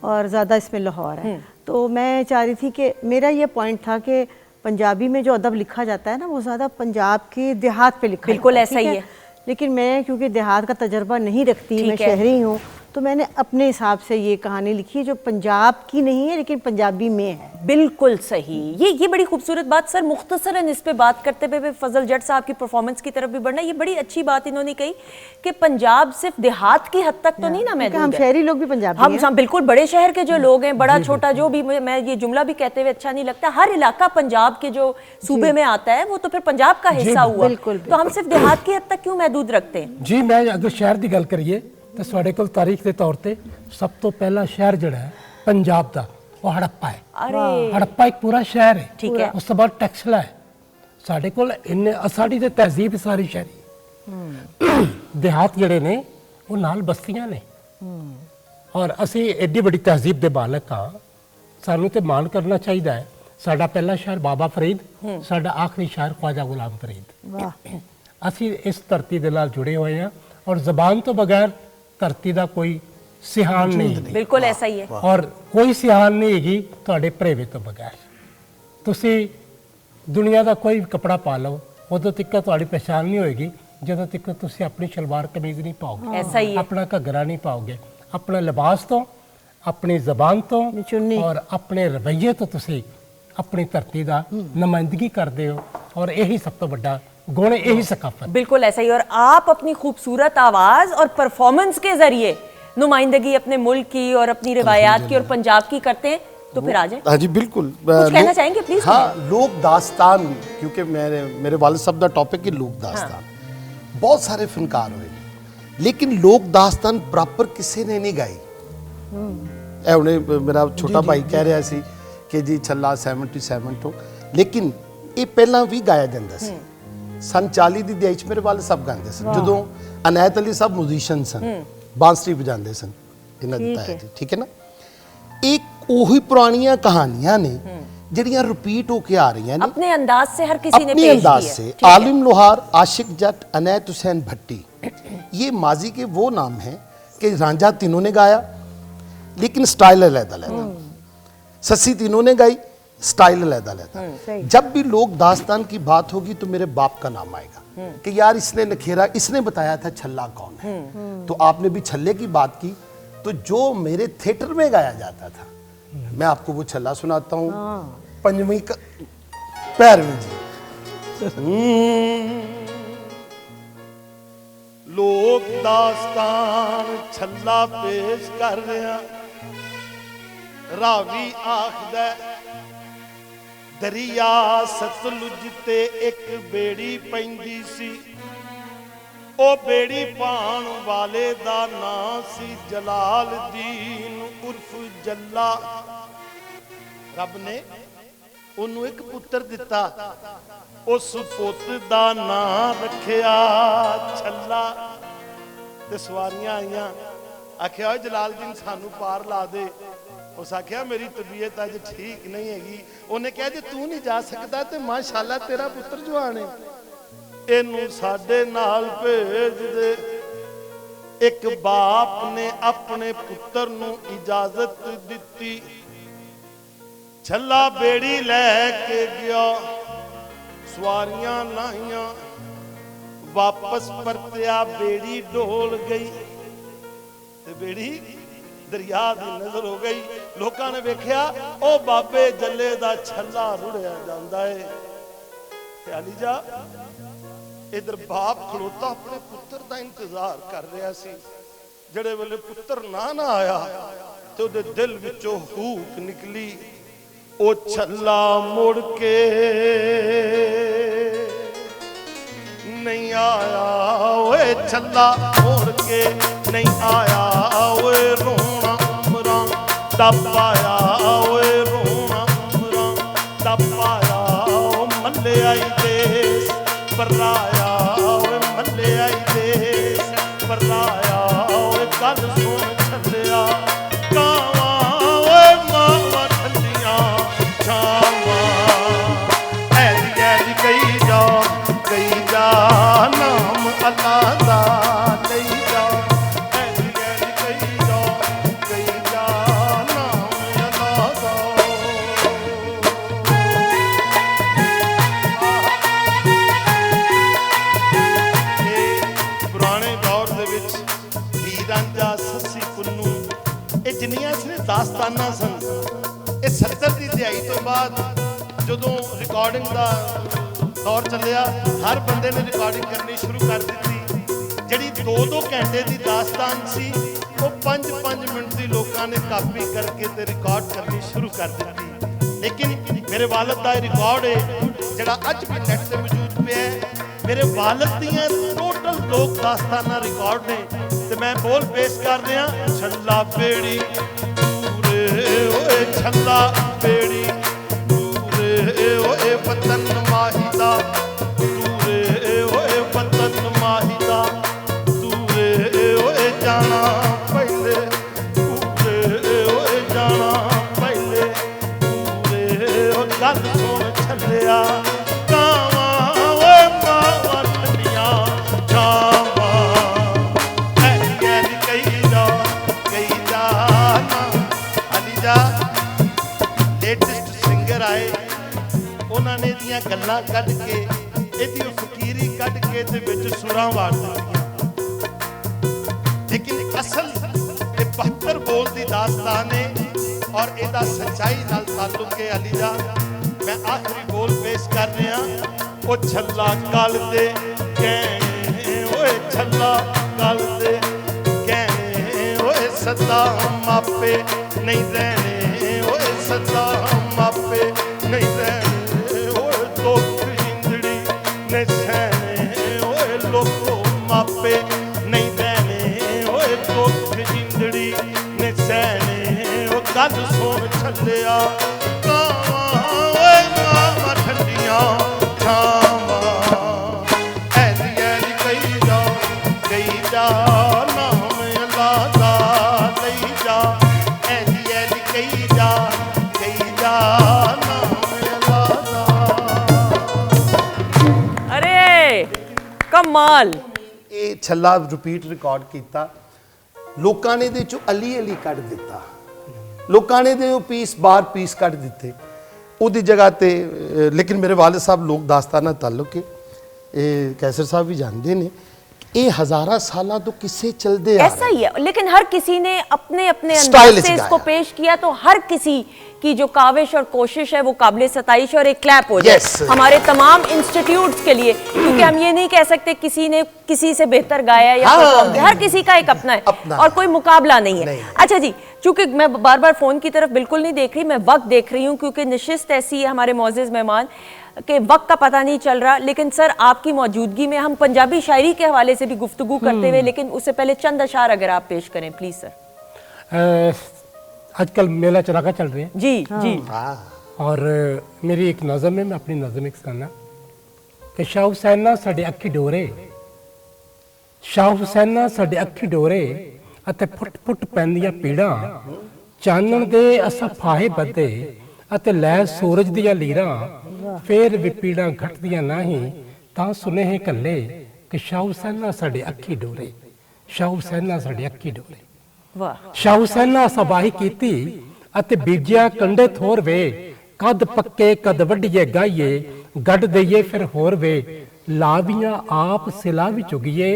और ज़्यादा इसमें लाहौर है। तो मैं चाह रही थी कि मेरा ये पॉइंट था कि पंजाबी में जो अदब लिखा जाता है ना, वो ज़्यादा पंजाब के देहात पे लिखा बिल्कुल जाता ऐसा ही है। लेकिन मैं क्योंकि देहात का तजर्बा नहीं रखती, मैं शहरी हूँ, तो मैंने अपने हिसाब से ये कहानी लिखी है जो पंजाब की नहीं है लेकिन पंजाबी में है। बिल्कुल सही, ये बड़ी खूबसूरत बात। सर मुख्तसरन इस पे बात करते हुए फजल जट साहब की परफॉर्मेंस की तरफ भी बढ़ना, ये बड़ी अच्छी बात इन्होंने कही कि पंजाब सिर्फ देहात की हद तक तो नहीं ना महदूद है। हम शहरी लोग भी पंजाबी हैं। हम बिल्कुल बड़े शहर के जो लोग हैं, बड़ा छोटा जो भी, मैं ये जुमला भी कहते हुए अच्छा नहीं लगता, हर इलाका पंजाब के जो सूबे में आता है वो तो फिर पंजाब का हिस्सा हुआ। तो हम सिर्फ देहात की हद तक क्यों महदूद रखते हैं? जी मैं अगर शहर की गल करिए तो ਸਾਡੇ ਕੋਲ ਤਾਰੀਖ ਦੇ ਤੌਰ ਤੇ ਸਭ ਤੋਂ ਪਹਿਲਾ ਸ਼ਹਿਰ ਜਿਹੜਾ ਹੈ ਪੰਜਾਬ ਦਾ ਉਹ ਹੜੱਪਾ ਹੈ। ਹੜੱਪਾ ਇੱਕ ਪੂਰਾ ਸ਼ਹਿਰ ਹੈ, ਠੀਕ ਹੈ। ਉਸ ਤੋਂ ਬਾਅਦ ਟੈਕਸਲਾ ਹੈ। ਸਾਡੇ ਕੋਲ ਇੰਨੇ ਸਾਡੀ ਤੇ ਤਹਿਜ਼ੀਬ ਸਾਰੀ ਸ਼ਹਿਰੀ ਦੇਹਾਤ ਜਿਹੜੇ ਨੇ ਉਹ ਨਾਲ ਬਸਤੀਆਂ ਨੇ ਔਰ ਅਸੀਂ ਐਡੀ ਵੱਡੀ ਤਹਿਜ਼ੀਬ ਦੇ ਮਾਲਕ ਹਾਂ। ਸਾਨੂੰ ਤੇ ਮਾਣ ਕਰਨਾ ਚਾਹੀਦਾ ਹੈ। ਸਾਡਾ ਪਹਿਲਾ ਸ਼ਹਿਰ ਬਾਬਾ ਫਰੀਦ, ਸਾਡਾ ਆਖਰੀ ਸ਼ਹਿਰ ख्वाजा गुलाम फरीद। वाह। ਅਸੀਂ ਇਸ ਧਰਤੀ ਦੇ ਨਾਲ ਜੁੜੇ ਹੋਏ ਹਾਂ ਔਰ ਜ਼ਬਾਨ ਤੋਂ ਬਗੈਰ ਧਰਤੀ ਦਾ ਕੋਈ ਸਿਹਾਨ ਨਹੀਂ। ਬਿਲਕੁਲ ਐਸਾ ਹੀ ਹੈ। ਔਰ ਕੋਈ ਸਿਹਾਨ ਨਹੀਂ ਹੈਗੀ ਤੁਹਾਡੇ ਭਰੇਵੇ ਤੋਂ ਬਗੈਰ। ਤੁਸੀਂ ਦੁਨੀਆ ਦਾ ਕੋਈ ਵੀ ਕੱਪੜਾ ਪਾ ਲਓ, ਉਦੋਂ ਤੱਕ ਤੁਹਾਡੀ ਪਛਾਣ ਨਹੀਂ ਹੋਏਗੀ ਜਦੋਂ ਤੱਕ ਤੁਸੀਂ ਆਪਣੀ ਸ਼ਲਵਾਰ ਕਮੀਜ਼ ਨਹੀਂ ਪਾਓਗੇ, ਐਸਾ ਹੀ ਹੈ। ਆਪਣਾ ਘੱਗਰਾ ਨਹੀਂ ਪਾਓਗੇ। ਆਪਣਾ ਲਿਬਾਸ ਤੋਂ, ਆਪਣੀ ਜ਼ਬਾਨ ਤੋਂ ਔਰ ਆਪਣੇ ਰਵੱਈਏ ਤੋਂ ਤੁਸੀਂ अपनी धरती का नुमाइंदगी करते हो और यही सब तो बड़ा गुण, यही सकाफत। बिल्कुल ऐसा ही। और आप अपनी खूबसूरत आवाज़ और परफॉर्मेंस के जरिए नुमाइंदगी अपने मुल्क की और अपनी रिवायात की और पंजाब की करते हैं, तो फिर आ जाए। हाँ जी बिल्कुल, कुछ कहना चाहेंगे प्लीज? हाँ, लोक दास्तान, क्योंकि मेरे वालिद साहब का टॉपिक है लोक दास्तान। बहुत सारे फनकार हुए लेकिन लोक दास्तान प्रॉपर किसी ने नहीं गाई। उन्हें मेरा छोटा भाई कह रहा सी कि जी छला 77 ਤੋਂ, ਲੇਕਿਨ ਇਹ ਪਹਿਲਾਂ ਵੀ ਗਾਇਆ ਜਾਂਦਾ ਸੀ। ਸਨ 40 ਦੀ ਦਿਹਾਈ 'ਚ ਮੇਰੇ ਵਾਲੇ ਸਭ ਗਾਉਂਦੇ ਸਨ, ਜਦੋਂ ਅਨਾਇਤ ਅਲੀ ਸਾਹਿਬ ਮਿਊਜ਼ੀਸ਼ੀਅਨ ਸਨ, ਬਾਂਸਰੀ ਵਜਾਉਂਦੇ ਸਨ ਇਹਨਾਂ ਦੀ ਤਾਇਆ ਜੀ, ਠੀਕ ਹੈ ਨਾ। ਇੱਕ ਉਹੀ ਪੁਰਾਣੀਆਂ ਕਹਾਣੀਆਂ ਨੇ ਜਿਹੜੀਆਂ ਰਿਪੀਟ ਹੋ ਕੇ ਆ ਰਹੀਆਂ ਨੇ अपने अंदाज से, हर किसी ने अपने पेश अंदाज की है। से। आलिम लोहार, आशिक जट, अनैत हुसैन भट्टी, ये माजी के वो नाम हैं कि रांझा तीनों ने गाया लेकिन स्टाइल अलग-अलग। सस्सी तीनों ने गाई, स्टाइल अलग-अलग। जब भी लोक दास्तान की बात होगी तो मेरे बाप का नाम आएगा कि यार इसने नखेरा, इसने बताया था छल्ला कौन है। तो आपने भी छल्ले की बात की, तो जो मेरे थिएटर में गाया जाता था, मैं आपको वो छल्ला सुनाता हूँ। पंजवी का पैरवी जी। लोक दास्तान छल्ला पेश कर रहा, रावी आखदा दरिया सतलुज ते एक बेड़ी पैंदी सी, ओ बेड़ी पाण वाले दा नां सी जलालदीन उर्फ जल्ला। रब ने ओनू एक पुत्र दिता, उस पुत दा नां रखिया छल्ला। ते सवारियां आईयां, आखिया जलालदीन सानू पार ला दे। उस आख्या मेरी तबीयत अज ठीक नहीं हैगी। उन्हें कहा जे तू नहीं जा सकता तो माशाअल्लाह तेरा पुत्र जवान है, इनू साडे नाल भेज दे। एक बाप ने अपने पुत्र नू इजाजत दिती, छल्ला बेड़ी लैके गया, सवारियां लाइया, वापस परतिया, बेड़ी डोल गई ते बेड़ी दरिया दी नजर हो गई। लोगों ने वेख्या ओ बाबे जल्ले दा छल्ला रुड़िया जांदा है। ख्याली जा इधर बाप खड़ोता अपने पुत्र दा इंतजार कर रहा सी। जड़े वेले पुत्र ना आया तो उहदे दिल विचों हूक निकली, ओ छल्ला मुड़ के नहीं आया, ओए छल्ला मुड़ के नहीं आया, ओए रोना उमरा टप आया, ओए रोना उमरा टप आया। ओ मल्ले आई देस बर्राया, ओए मल्ले आई देस बर्राया, ओए गल सुन छल्लिया कावा, ओए मावा ठंडियां छावा, ऐली ऐली कई जा नाम अल्लाह दा लई जा, ऐली ऐली कई जा नाम अल्लाह दा। ਸਨ। ਇਹ 70 ਦੀ ਦਿਹਾਈ ਤੋਂ ਬਾਅਦ ਜਦੋਂ ਰਿਕਾਰਡਿੰਗ ਦਾ ਦੌਰ ਚੱਲਿਆ, ਹਰ ਬੰਦੇ ਨੇ ਰਿਕਾਰਡਿੰਗ ਕਰਨੀ ਸ਼ੁਰੂ ਕਰ ਦਿੱਤੀ। ਜਿਹੜੀ 2-2 ਘੰਟੇ ਦੀ ਦਾਸਤਾਨ ਸੀ ਉਹ 5-5 ਮਿੰਟ ਦੀ ਲੋਕਾਂ ਨੇ ਕਾਪੀ ਕਰਕੇ ਤੇ ਰਿਕਾਰਡ ਕਰਨੀ ਸ਼ੁਰੂ ਕਰ ਦਿੱਤੀ। ਲੇਕਿਨ ਮੇਰੇ ਵਾਲਦ ਦਾ ਇਹ ਰਿਕਾਰਡ ਹੈ ਜਿਹੜਾ ਅੱਜ ਵੀ ਨੈਟ ਤੇ ਮੌਜੂਦ ਪਿਆ ਹੈ। ਮੇਰੇ ਵਾਲਦ ਦੀਆਂ ਟੋਟਲ ਲੋਕ ਦਾਸਤਾਨਾਂ ਰਿਕਾਰਡ ਨੇ ਤੇ ਮੈਂ ਬੋਲ ਪੇਸ਼ ਕਰ ਰਿਹਾ। ਛੱਲਾ ਬੇੜੀ ਪੂਰੇ ਓਏ ਛੱਲਾ ਬੇੜੀ ਪੂਰੇ ਓਏ ਵਤਨ ਮਾਹੀ ਦਾ ਦੂਰੇ ਓਏ ਵਤਨ ਮਾਹੀ ਦਾ ਦੂਰੇ ਓਏ ਜਾਣਾ ਪਹਿਲੇ ਪੂਰੇ ਓਏ ਜਾਣਾ ਪਹਿਲੇ ਪੂਰੇ ਓ ਗੱਲ ਸੁਣ ਛੱਲਿਆ ਉਹਨਾਂ ਨੇ ਇਹਦੀਆਂ ਗੱਲਾਂ ਕੱਢ ਕੇ ਇਹਦੀ ਫਕੀਰੀ ਕੱਢ ਕੇ ਤੇ ਵਿੱਚ ਸੁਰਾਂ ਵਾੜ ਦਿੱਤੀਆਂ। ਲੇਕਿਨ ਅਸਲ ਇਹ 72 ਬੋਲ ਦੀ ਦਾਸਤਾਨ ਹੈ ਔਰ ਇਹਦਾ ਸੱਚਾਈ ਨਾਲ ਤਾਲੁਕ ਹੈ। ਅਲੀ ਦਾ ਮੈਂ ਆਖਰੀ ਬੋਲ ਪੇਸ਼ ਕਰ ਰਿਹਾ। ਉਹ ਛੱਲਾ ਕੱਲ ਦੇ ਕਹਿਣੇ ਓਏ ਛੱਲਾ ਕੱਲ ਦੇ ਕਹਿਣੇ ਓਏ ਸਦਾ ਮਾਪੇ ਨਹੀਂ ਰਹਿਣੇ ਓਏ ਸਦਾ ਮਾਪੇ ਨਹੀਂ ਰਹਿਣੇ ਨੇ ਸਹਿਣੇ ਓਏ ਲੋਕੋ ਮਾਪੇ ਨਹੀਂ ਰਹਿਣੇ ਓਏ ਦੁੱਖ ਜਿੰਦੜੀ ਨੇ ਸਹਿਣੇ। ਉਹ ਗੱਲ ਸੁਣ ਛੱਲਿਆ ਕਾਵਾਂ ਓਏ ਮਾਵਾਂ ਠੰਡੀਆਂ ਛਾਵਾਂ ਐਦੀ ਐਦੀ ਕਹੀ ਜਾ ਨਾਮ ਅੱਲਾ ਦਾ ਲਈ ਜਾ ਐਦੀ ਐਦੀ ਕਹੀ ਜਾ ਕਮਾਲ। ਇਹ ਛੱਲਾ ਰਿਪੀਟ ਰਿਕਾਰਡ ਕੀਤਾ। ਲੋਕਾਂ ਨੇ ਇਹਦੇ ਚੋਂ ਅਲੀ ਅਲੀ ਕੱਢ ਦਿੱਤਾ। ਲੋਕਾਂ ਨੇ ਇਹਦੇ ਪੀਸ ਬਾਰ ਪੀਸ ਕੱਢ ਦਿੱਤੇ ਉਹਦੀ ਜਗ੍ਹਾ ਤੇ। ਲੇਕਿਨ ਮੇਰੇ ਵਾਲਿਦ ਸਾਹਿਬ ਲੋਕ ਦਾਸਤਾਨ ਨਾਲ ਤਾल्लुक है, ਇਹ कैसर साहब भी जानते हैं। ये हजारा साल तो किस्से चलते ऐसा ही है, लेकिन हर किसी ने अपने अपने अंदाज से इसको पेश किया तो हर किसी की जो काविश और कोशिश है वो काबिल सताइश और एक क्लैप हो जाए हमारे तमाम इंस्टीट्यूट्स के लिए, क्योंकि हम ये नहीं कह सकते किसी ने किसी से बेहतर गाया या हर किसी का एक अपना है और कोई मुकाबला नहीं है। अच्छा जी, चूंकि मैं बार बार फोन की तरफ बिल्कुल नहीं देख रही, मैं वक्त देख रही हूँ क्योंकि नशिस्त ऐसी है हमारे मोअज़्ज़िज़ मेहमान के वक्त का पता नहीं चल रहा। लेकिन सर आपकी मौजूदगी में हम पंजाबी शायरी के हवाले से भी गुफ्तगू करते हुए, लेकिन उससे पहले चंद अशार अगर आप पेश करें प्लीज सर। आजकल मेला चरागा चल रहे हैं जी जी, और मेरी एक नज़म है, मैं अपनी नज़म एक सुनाना कि शाह हुसैना साडे अखी डोरे, शाह हुसैना साडे अखी डोरे अते फुट फुट पैंदियां पीड़ां चानण दे असां फाहे बदे अते लै सूरज दियां लीरां फिर भी पीड़ां घटदियां नहीं तां सुनेहे कल्ले कि शाह हुसैना साडे अखी डोरे, शाह हुसैना साडे अखी डोरे। शाह हुसैना सबाही कीती अते बीजिया कंडे थोर वे, कद पक्के कद वड्डिए गाइए गड दईए फिर होर वे, लावियां आप सिला भी चुगिए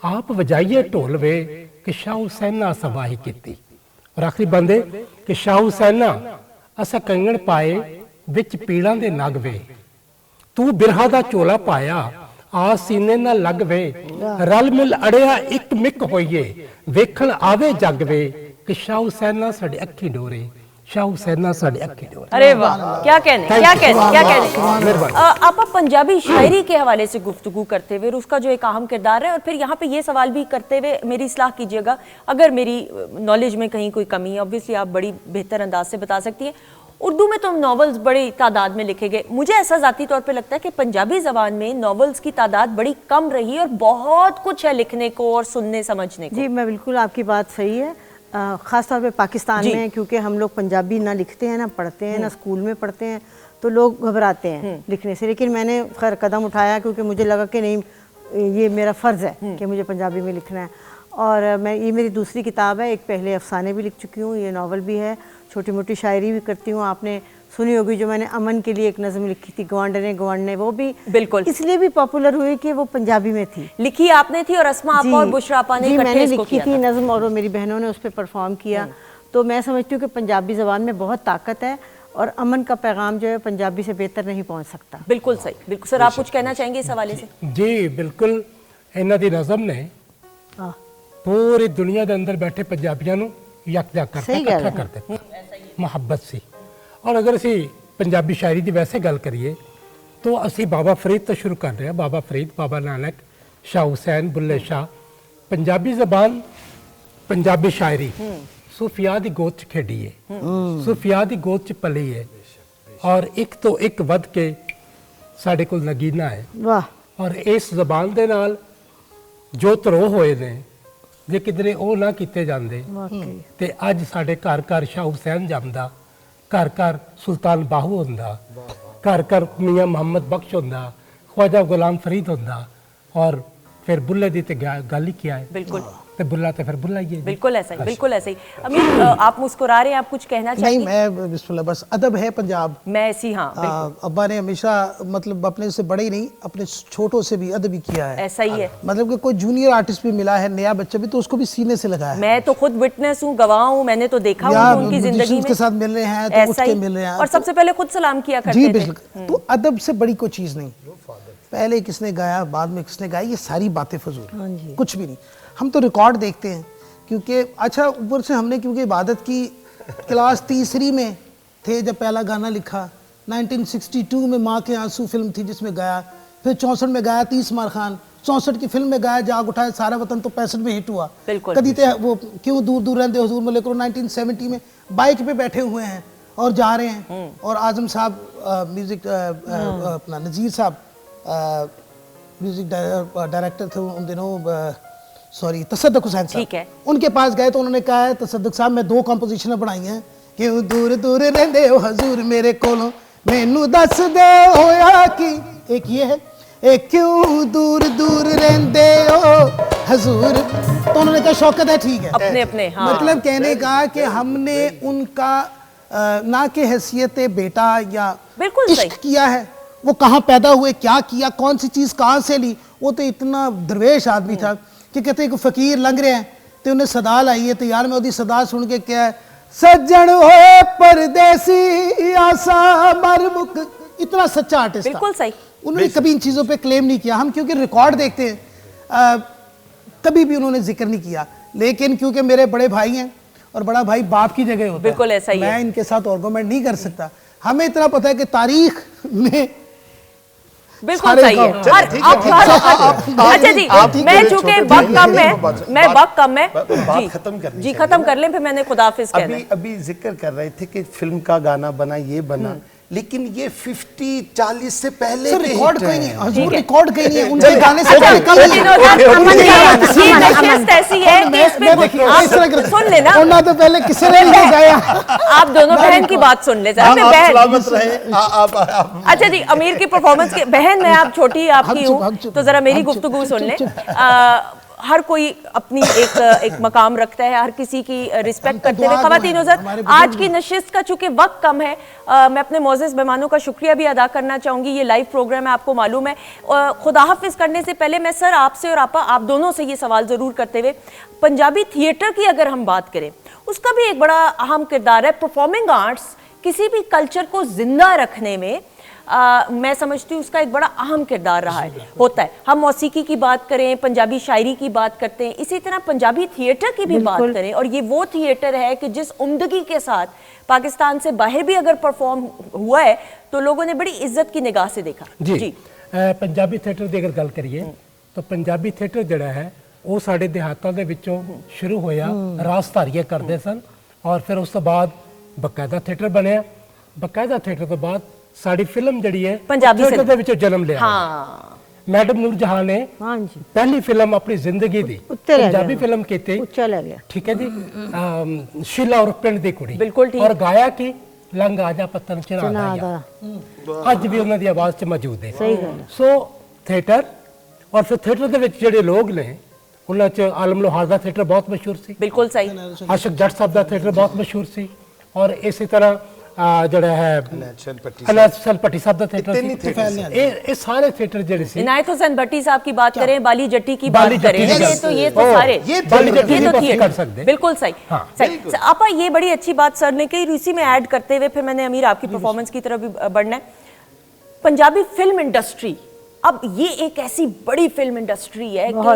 आप वजाइए ढोल वे कि शाह हुसैना सबाही कीती। और आखिरी बंदे कि शाह हुसैना असा कंगण पाए विच पीड़ां दे नग वे, तू बिरहा दा चोला पाया आ सीने ना लग वे, रल मिल अड़िया एक मिक होइए वेखण आवे जग वे कि शाह हुसैना साडे अखी डोरे, शाह हुसैना साडे अखी डोरे। अरे वाह, क्या कहने क्या कहने क्या कहने। आप पंजाबी शायरी के हवाले से गुफ्तगू करते हुए उसका जो एक अहम किरदार है, और फिर यहाँ पे ये सवाल भी करते हुए मेरी इस्लाह कीजिएगा अगर मेरी नॉलेज में कहीं कोई कमी है, ऑब्वियसली आप बड़ी बेहतर अंदाज से बता सकती हैं। उर्दू में तो नॉवेल्स बड़ी तादाद में लिखे गए, मुझे ऐसा ज़ाती तौर पे लगता है कि पंजाबी ज़बान में नॉवेल्स की तादाद बड़ी कम रही और बहुत कुछ है लिखने को और सुनने समझने को। जी मैं बिल्कुल आपकी बात सही है, ख़ास तौर पे पाकिस्तान में, क्योंकि हम लोग पंजाबी ना लिखते हैं ना पढ़ते हैं ना स्कूल में पढ़ते हैं, तो लोग घबराते हैं लिखने से। लेकिन मैंने खैर कदम उठाया क्योंकि मुझे लगा कि नहीं ये मेरा फ़र्ज़ है कि मुझे पंजाबी में लिखना है। और मैं ये मेरी दूसरी किताब है, एक पहले अफसाने भी लिख चुकी हूँ, ये नावल भी है, छोटी मोटी शायरी भी करती हूँ। आपने सुनी होगी जो मैंने अमन के लिए एक नज़म लिखी थी गवांडने गवांडने, वो भी बिल्कुल इसलिए भी पॉपुलर हुई कि वो पंजाबी में थी, लिखी आपने थी और अस्मा आपा और बुशरा आपा ने मैंने लिखी थी नज़म और वो मेरी बहनों ने उस पर परफॉर्म किया। तो मैं समझती हूँ कि पंजाबी ज़बान में बहुत ताकत है और अमन का पैगाम जो है पंजाबी से बेहतर नहीं पहुँच सकता। बिल्कुल सही, बिल्कुल। सर आप कुछ कहना चाहेंगे इस हवाले से? जी बिल्कुल, इन्हां दी नज़म ने पूरी दुनिया के अंदर बैठे पंजाबियों को यकजा करता, इकट्ठा कर दिता, मुहब्बत सी। और अगर असी पंजाबी शायरी की वैसे गल करिए तो असी बाबा फरीद तो शुरू कर रहे हैं। बाबा फरीद, बाबा नानक, शाह हुसैन, बुल्ले शाह। पंजाबी जबान, पंजाबी शायरी सूफिया की गोद च खेडी है, सूफिया की गोद च पली है और एक तो एक वध के साडे कोल नगीना है। वाह। और इस जबान दे नाल जो धरो होए ने जे किधरे वो ना किते जांदे ते अज साडे घर घर शाह हुसैन जमदा, घर घर सुल्तान बाहू हुंदा, घर घर मियाँ मोहम्मद बख्श हुंदा, ख्वाजा गुलाम फरीद हुंदा और फिर बुल्ले दी ते गल ही क्या है। बिल्कुल। ते बुल्ला ते फिर बुल्ला ही है। बिल्कुल ऐसा ही, बिल्कुल ऐसा ही। अमीर आप मुस्कुरा रहे हैं, आप कुछ कहना चाहेंगे? नहीं, मैं बिस्मिल्लाह, बस अदब है पंजाब। मैं ऐसी, हाँ, अब्बा ने हमेशा मतलब अपने से बड़े ही नहीं अपने छोटों से भी अदब ही किया है। ऐसा ही है। मतलब कि कोई जूनियर आर्टिस्ट भी मिला है, नया बच्चा भी, तो उसको भी सीने से लगाया है। मैं तो खुद विटनेस हूँ, गवाह हूँ, मैंने तो देखा हूँ उनकी जिंदगी में। के साथ मिल रहे हैं तो उठ के मिल रहे हैं और सबसे पहले खुद सलाम किया करते जी थे। बिल्कुल। तो अदब से बड़ी कोई चीज़ नहीं, पहले किसने गाया बाद में किसने गाया, ये सारी बातें फजूल, कुछ भी नहीं। हम तो रिकॉर्ड देखते हैं क्योंकि अच्छा ऊपर से हमने क्योंकि इबादत की क्लास तीसरी में थे जब पहला गाना लिखा। 1962 में माँ के आंसू फिल्म थी जिसमें गाया, फिर 64 में गाया 30 मार खान, 64 की फिल्म में गाया जाग उठाए सारा वतन, तो 65 में हिट हुआ। कदी ते वो क्यों दूर दूर रहते हुजूर में, लेकर 1970 में बाइक पे बैठे हुए हैं और जा रहे हैं। और आजम साहब म्यूजिक अपना नज़ीर साहब म्यूजिक डायरेक्टर थे उन दिनों, सॉरी तसद्दुक हुसैन साहब, ठीक है, उनके पास गए तो उन्होंने कहा है तसद्दुक साहब मैं 2 कंपोजिशनें बनाई हैं, क्यों दूर दूर रहंदे हो हजूर मेरे कोलों मैनू दस दे होया कि, एक ये है, एक क्यों दूर दूर रहंदे हो हजूर। तो उन्होंने कहा शौकत है, ठीक है, अपने अपने, हाँ। मतलब कहने का कि हमने उनका ना के हैसियत बेटा या इश्क किया है, वो कहाँ पैदा हुए, क्या किया, कौन सी चीज़ कहाँ से ली। वो तो इतना दरवेश आदमी था कि कहते हैं फकीर लंघ रहे हैं तो उन्हें सदा लाई है, तो यार मैं उसकी सदा सुन के क्या है, सज्जन होए परदेसी आसा मरमुक। इतना सच्चा आर्टिस्ट, बिल्कुल सही। उन्होंने कभी इन चीज़ों पे क्लेम नहीं किया। हम क्योंकि रिकॉर्ड देखते हैं, कभी भी उन्होंने जिक्र नहीं किया, लेकिन क्योंकि मेरे बड़े भाई हैं और बड़ा भाई बाप की जगह होता है, बिल्कुल ऐसा ही है। मैं इनके साथ आर्गुमेंट नहीं कर सकता। हमें इतना पता है कि तारीख में बिल्कुल सही है। अच्छा जी, मैं चूंकि वक्त कम है, मैं वक्त कम है, बात खत्म करनी जी खत्म कर लें, फिर मैंने खुदाफिज कहना है। अभी जिक्र कर रहे थे कि फिल्म का गाना बना, ये बना, लेकिन ये 50-40 से पहले के रिकॉर्ड हिट कोई नहीं, हैं। हजूर रिकॉर्ड कोई नहीं है, उनके गाने से अच्छा, कम नहीं है। ये नशिस्त ऐसी है कि इस पे आप सुन लेना, और ना तो पहले किसी ने नहीं गाया। आप दोनों बहन की बात सुन ले जरा। सलामत रहे। अच्छा जी, अमीर की परफॉर्मेंस के, बहन मैं आप छोटी आपकी हूँ तो जरा मेरी गुफ्तगू सुन ले। हर कोई अपनी एक मकाम रखता है, हर किसी की रिस्पेक्ट करते हुए। ख़वातीन हज़रात, आज की नशिस्त का चूंकि वक्त कम है, मैं अपने मोअज़्ज़ज़ मेहमानों का शुक्रिया भी अदा करना चाहूँगी। ये लाइव प्रोग्राम है, आपको मालूम है। खुदा हाफिज़ करने से पहले मैं सर आपसे और आपा आप दोनों से ये सवाल ज़रूर करते हुए, पंजाबी थिएटर की अगर हम बात करें, उसका भी एक बड़ा अहम किरदार है। परफॉर्मिंग आर्ट्स किसी भी कल्चर को जिंदा रखने में मैं समझती हूँ उसका एक बड़ा अहम किरदार रहा है, होता है। हम मौसीकी की बात करें, पंजाबी शायरी की बात करते हैं, इसी तरह पंजाबी थिएटर की भी बात करें, और ये वो थिएटर है कि जिस उम्दगी के साथ पाकिस्तान से बाहर भी अगर परफॉर्म हुआ है तो लोगों ने बड़ी इज्जत की निगाह से देखा। जी, पंजाबी थिएटर की अगर गल करिए तो पंजाबी थिएटर जिहड़ा है वो साडे देहातां दे विचों शुरू होया, राजधारियां करते सन, और फिर उस तो बाद बकायदा थिएटर बनया। बकायदा थिएटर तो बाद साड़ी फिल्म जड़ी है पंजाबी थिएटर दे विचों जन्म लिया। हाँ। मैडम नूर जहां ने पहली फिल्म अपनी जिंदगी दी पंजाबी फिल्म की थी, ठीक है जी, शीला और पिंड दी कुड़ी, बिल्कुल ठीक। और गाया कि लंग आजा पत्तन चिरागा, अज भी उन्हां दी आवाज च मौजूद है। सो थिएटर, और फिर थिएटर दे विच जिहड़े लोग ने उन्हां च आलम लोहार दा थिएटर बहुत मशहूर सी, बिल्कुल सही। आशिक जट साहब दा थिएटर बहुत मशहूर सी, और इसी तरह ਜਿਹੜਾ ਹੈ ਅਨੈਚਲ ਭੱਟੀ ਸਾਹਿਬ ਦਾ ਥੀਏਟਰ ਸੀ। ਇਹ ਸਾਰੇ ਥੀਏਟਰ ਜਿਹੜੇ ਸੀ, इनायत हुसैन भट्टी साहब की बात करें, बाली जट्टी की बात करें, ये तो सारे बाली जट्टी ये तो नहीं कर थिएटर सकते। बिल्कुल सही सही। आपा ये बड़ी अच्छी बात सर ने कही, इसी में ऐड करते हुए फिर मैंने अमीर आपकी परफॉर्मेंस की तरफ भी बढ़ना है। पंजाबी फिल्म इंडस्ट्री अब ये एक ऐसी बड़ी फिल्म इंडस्ट्री है कि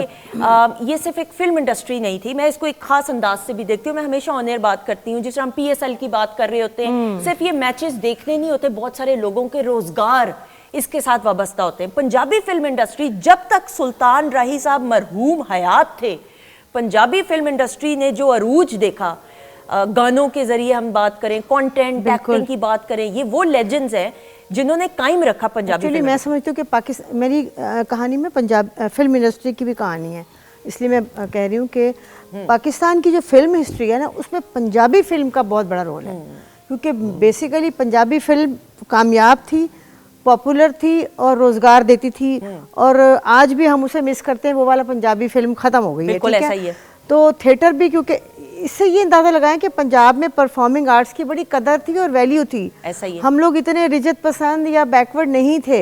ये सिर्फ एक फिल्म इंडस्ट्री नहीं थी, मैं इसको एक खास अंदाज से भी देखती हूँ। मैं हमेशा ऑन एयर बात करती हूँ, जिस तरह हम PSL की बात कर रहे होते हैं, सिर्फ ये मैचेस देखने नहीं होते, बहुत सारे लोगों के रोजगार इसके साथ वाबस्ता होते हैं। पंजाबी फिल्म इंडस्ट्री, जब तक सुल्तान राही साहब मरहूम हयात थे, पंजाबी फिल्म इंडस्ट्री ने जो अरूज देखा, गानों के जरिए हम बात करें, कंटेंट, एक्टिंग की बात करें, ये वो लेजेंड्स हैं जिन्होंने कायम रखा पंजाबी फिल्म। मैं समझती हूँ कि पाकिस्तान, मेरी कहानी में पंजाब फिल्म इंडस्ट्री की भी कहानी है, इसलिए मैं कह रही हूँ कि पाकिस्तान की जो फिल्म हिस्ट्री है ना, उसमें पंजाबी फिल्म का बहुत बड़ा रोल है, क्योंकि बेसिकली पंजाबी फिल्म कामयाब थी, पॉपुलर थी और रोजगार देती थी, और आज भी हम उसे मिस करते हैं, वो वाला पंजाबी फिल्म खत्म हो गई है। बिल्कुल ऐसा ही है। तो थिएटर भी, क्योंकि इससे ये अंदाजा लगाएं कि पंजाब में परफॉर्मिंग आर्ट्स की बड़ी कदर थी और वैल्यू थी। ऐसा ही है। हम लोग इतने रिजत पसंद या बैकवर्ड नहीं थे,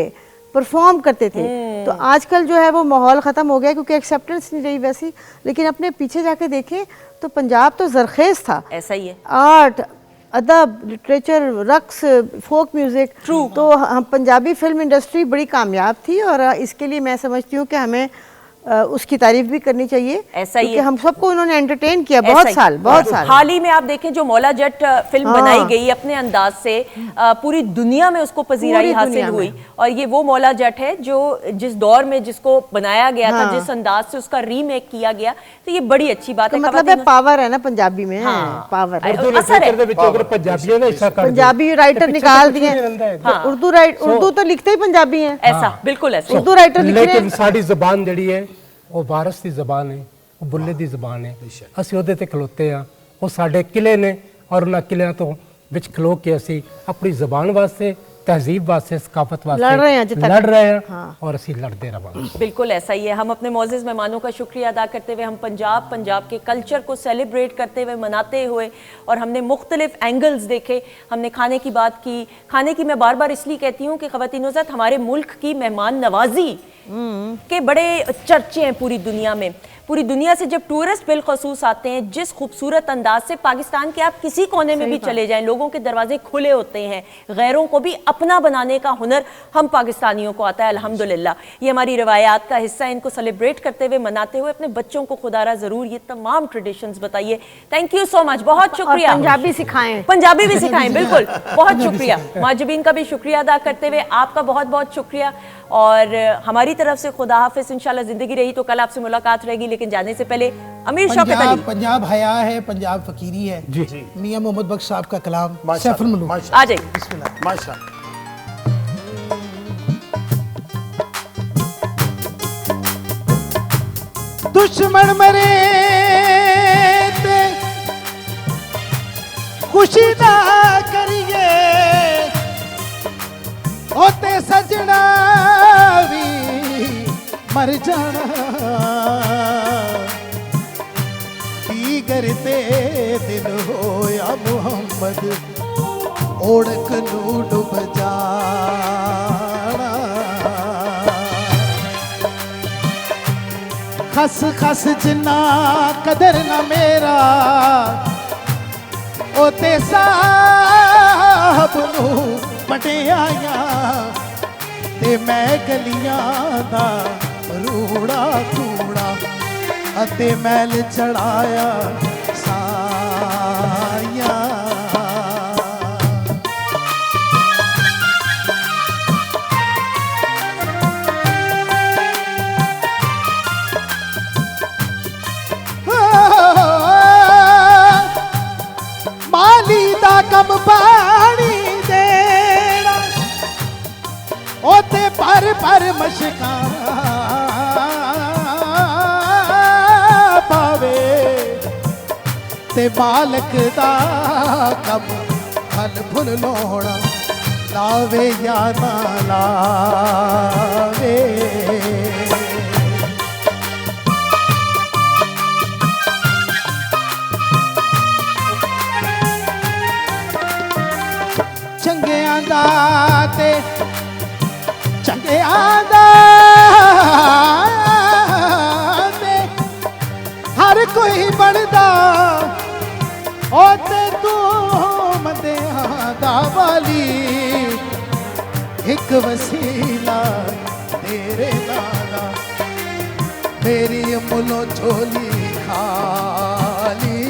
परफॉर्म करते थे। तो आजकल जो है वो माहौल ख़त्म हो गया, क्योंकि एक्सेप्टेंस नहीं रही वैसी। लेकिन अपने पीछे जाके देखें तो पंजाब तो जरखेज था। ऐसा ही है। आर्ट, अदब, लिटरेचर, रक्स, फोक म्यूजिक, तो हम पंजाबी फिल्म इंडस्ट्री बड़ी कामयाब थी, और इसके लिए मैं समझती हूँ कि हमें उसकी तारीफ भी करनी चाहिए। ऐसा ही है, हम सबको उन्होंने एंटरटेन किया बहुत साल। हाल ही में आप देखें जो मौला जट फिल्म बनाई गई अपने अंदाज से, पूरी दुनिया में उसको पजीराई हासिल हुई, और ये वो मौला जट है जो जिस दौर में जिसको बनाया गया था, जिस अंदाज से उसका रीमेक किया गया, तो ये बड़ी अच्छी बात है। मतलब पावर है ना पंजाबी में, पावर पंजाबी राइटर निकाल दिए, उर्दू तो लिखते ही पंजाबी है। ऐसा बिल्कुल ऐसा, उर्दू राइटर लिख रहे हैं। लेकिन साडी ज़बान जिहड़ी है वो वारस की ज़बान है, वो बुल्ले की ज़बान है, असीं उहदे ते खलोते हैं, वो साडे किले ने, और उन्हां किलियां तो विच खलो के असीं अपनी ज़बान वास्ते, तहजीब वास्ते, सकाफत वास्ते लड़ रहे हैं, और असीं लड़ते रहांगे। बिल्कुल ऐसा ही है। हम अपने मोअज़्ज़िज़ मेहमानों का शुक्रिया अदा करते हुए, हम पंजाब के कल्चर को सेलिब्रेट करते हुए, मनाते हुए, और हमने मुख्तलिफ एंगल्स देखे। हमने खाने की बात की। खाने की मैं बार बार इसलिए कहती हूँ कि ख़वातीन हज़रात, हमारे मुल्क की मेहमान नवाजी के बड़े चर्चे हैं पूरी दुनिया में। पूरी दुनिया से जब टूरिस्ट बिलखसूस आते हैं, जिस खूबसूरत अंदाज से पाकिस्तान के आप किसी कोने में भी चले जाएं, लोगों के दरवाजे खुले होते हैं, गैरों को भी अपना बनाने का हुनर हम पाकिस्तानियों को आता है अल्हम्दुलिल्लाह। ये हमारी रवायात का हिस्सा है। इनको सेलिब्रेट करते हुए, मनाते हुए अपने बच्चों को खुदारा ज़रूर ये तमाम ट्रेडिशंस बताइए। थैंक यू सो मच, बहुत शुक्रिया। पंजाबी सिखाएं, पंजाबी भी सिखाएं, बिल्कुल, बहुत शुक्रिया। माजबीन का भी शुक्रिया अदा करते हुए आपका बहुत बहुत शुक्रिया, और हमारी तरफ से खुदा हाफिज़। इंशाल्लाह ज़िंदगी रही तो कल आपसे मुलाकात रहेगी, लेकिन जाने से पहले अमीर शौकत अली। पंजाब हया है, पंजाब फकीरी है जी। मियां मोहम्मद बख्श साहब का कलाम सैफुल मलूक आ जाइए। बिस्मिल्लाह। माशाअल्लाह। दुश्मन मरे ते खुशी ना करिए, होते सजना भी मर जाना, की करते दिल होया मुहम्मद, ओढ़क नू डूब जाना। खस खस जिन्ना कदर ना मेरा, ओते साहब नू पटियाया, ते मैं गलियां दा रूड़ा कूड़ा, अते मैल चढ़ाया साया। माली दा कम पानी देना, ओते पर मशका पावे, ते मालक दा कम फल फुल लोड़ा, लावे या ना लावे। ਚੰਗਿਆਂ ਦਾ ਤੇ ਚੰਗਿਆਂ ਦਾ ਤੇ ਹਰ ਕੋਈ ਬਣਦਾ ਉਹ ਤੇ ਤੂੰ ਮੰਦਿਆਂ ਦਾ ਵਾਲੀ ਇੱਕ ਵਸੀਲਾ तेरे नाला मेरी अमूलो झोली खाली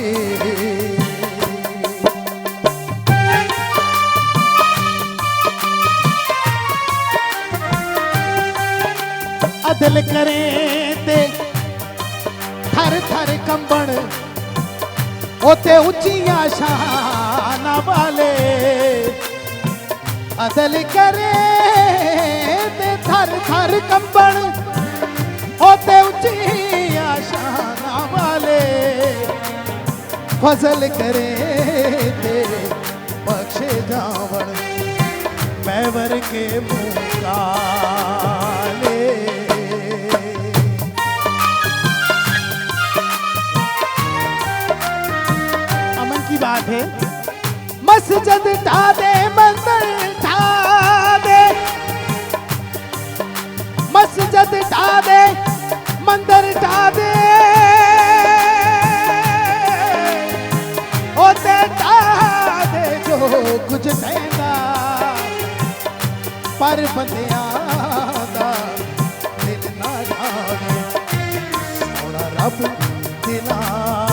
अदल करें ते थर थर कंबण ओते उचिया शाना वाले अदल करें ते थर थर कंबण होते ऊंची शाना वाले फजल करे तेरे बख्शे जावण मैवर के मुँह काले अमन की बात है मस्जिद ढा दे मंदिर ढा दे मस्जिद ढा दे मंदिर ढा दे ओते ढा दे जो कुछ कहना पर बंदियां दा दिल ना ढावे सोना रब दिलां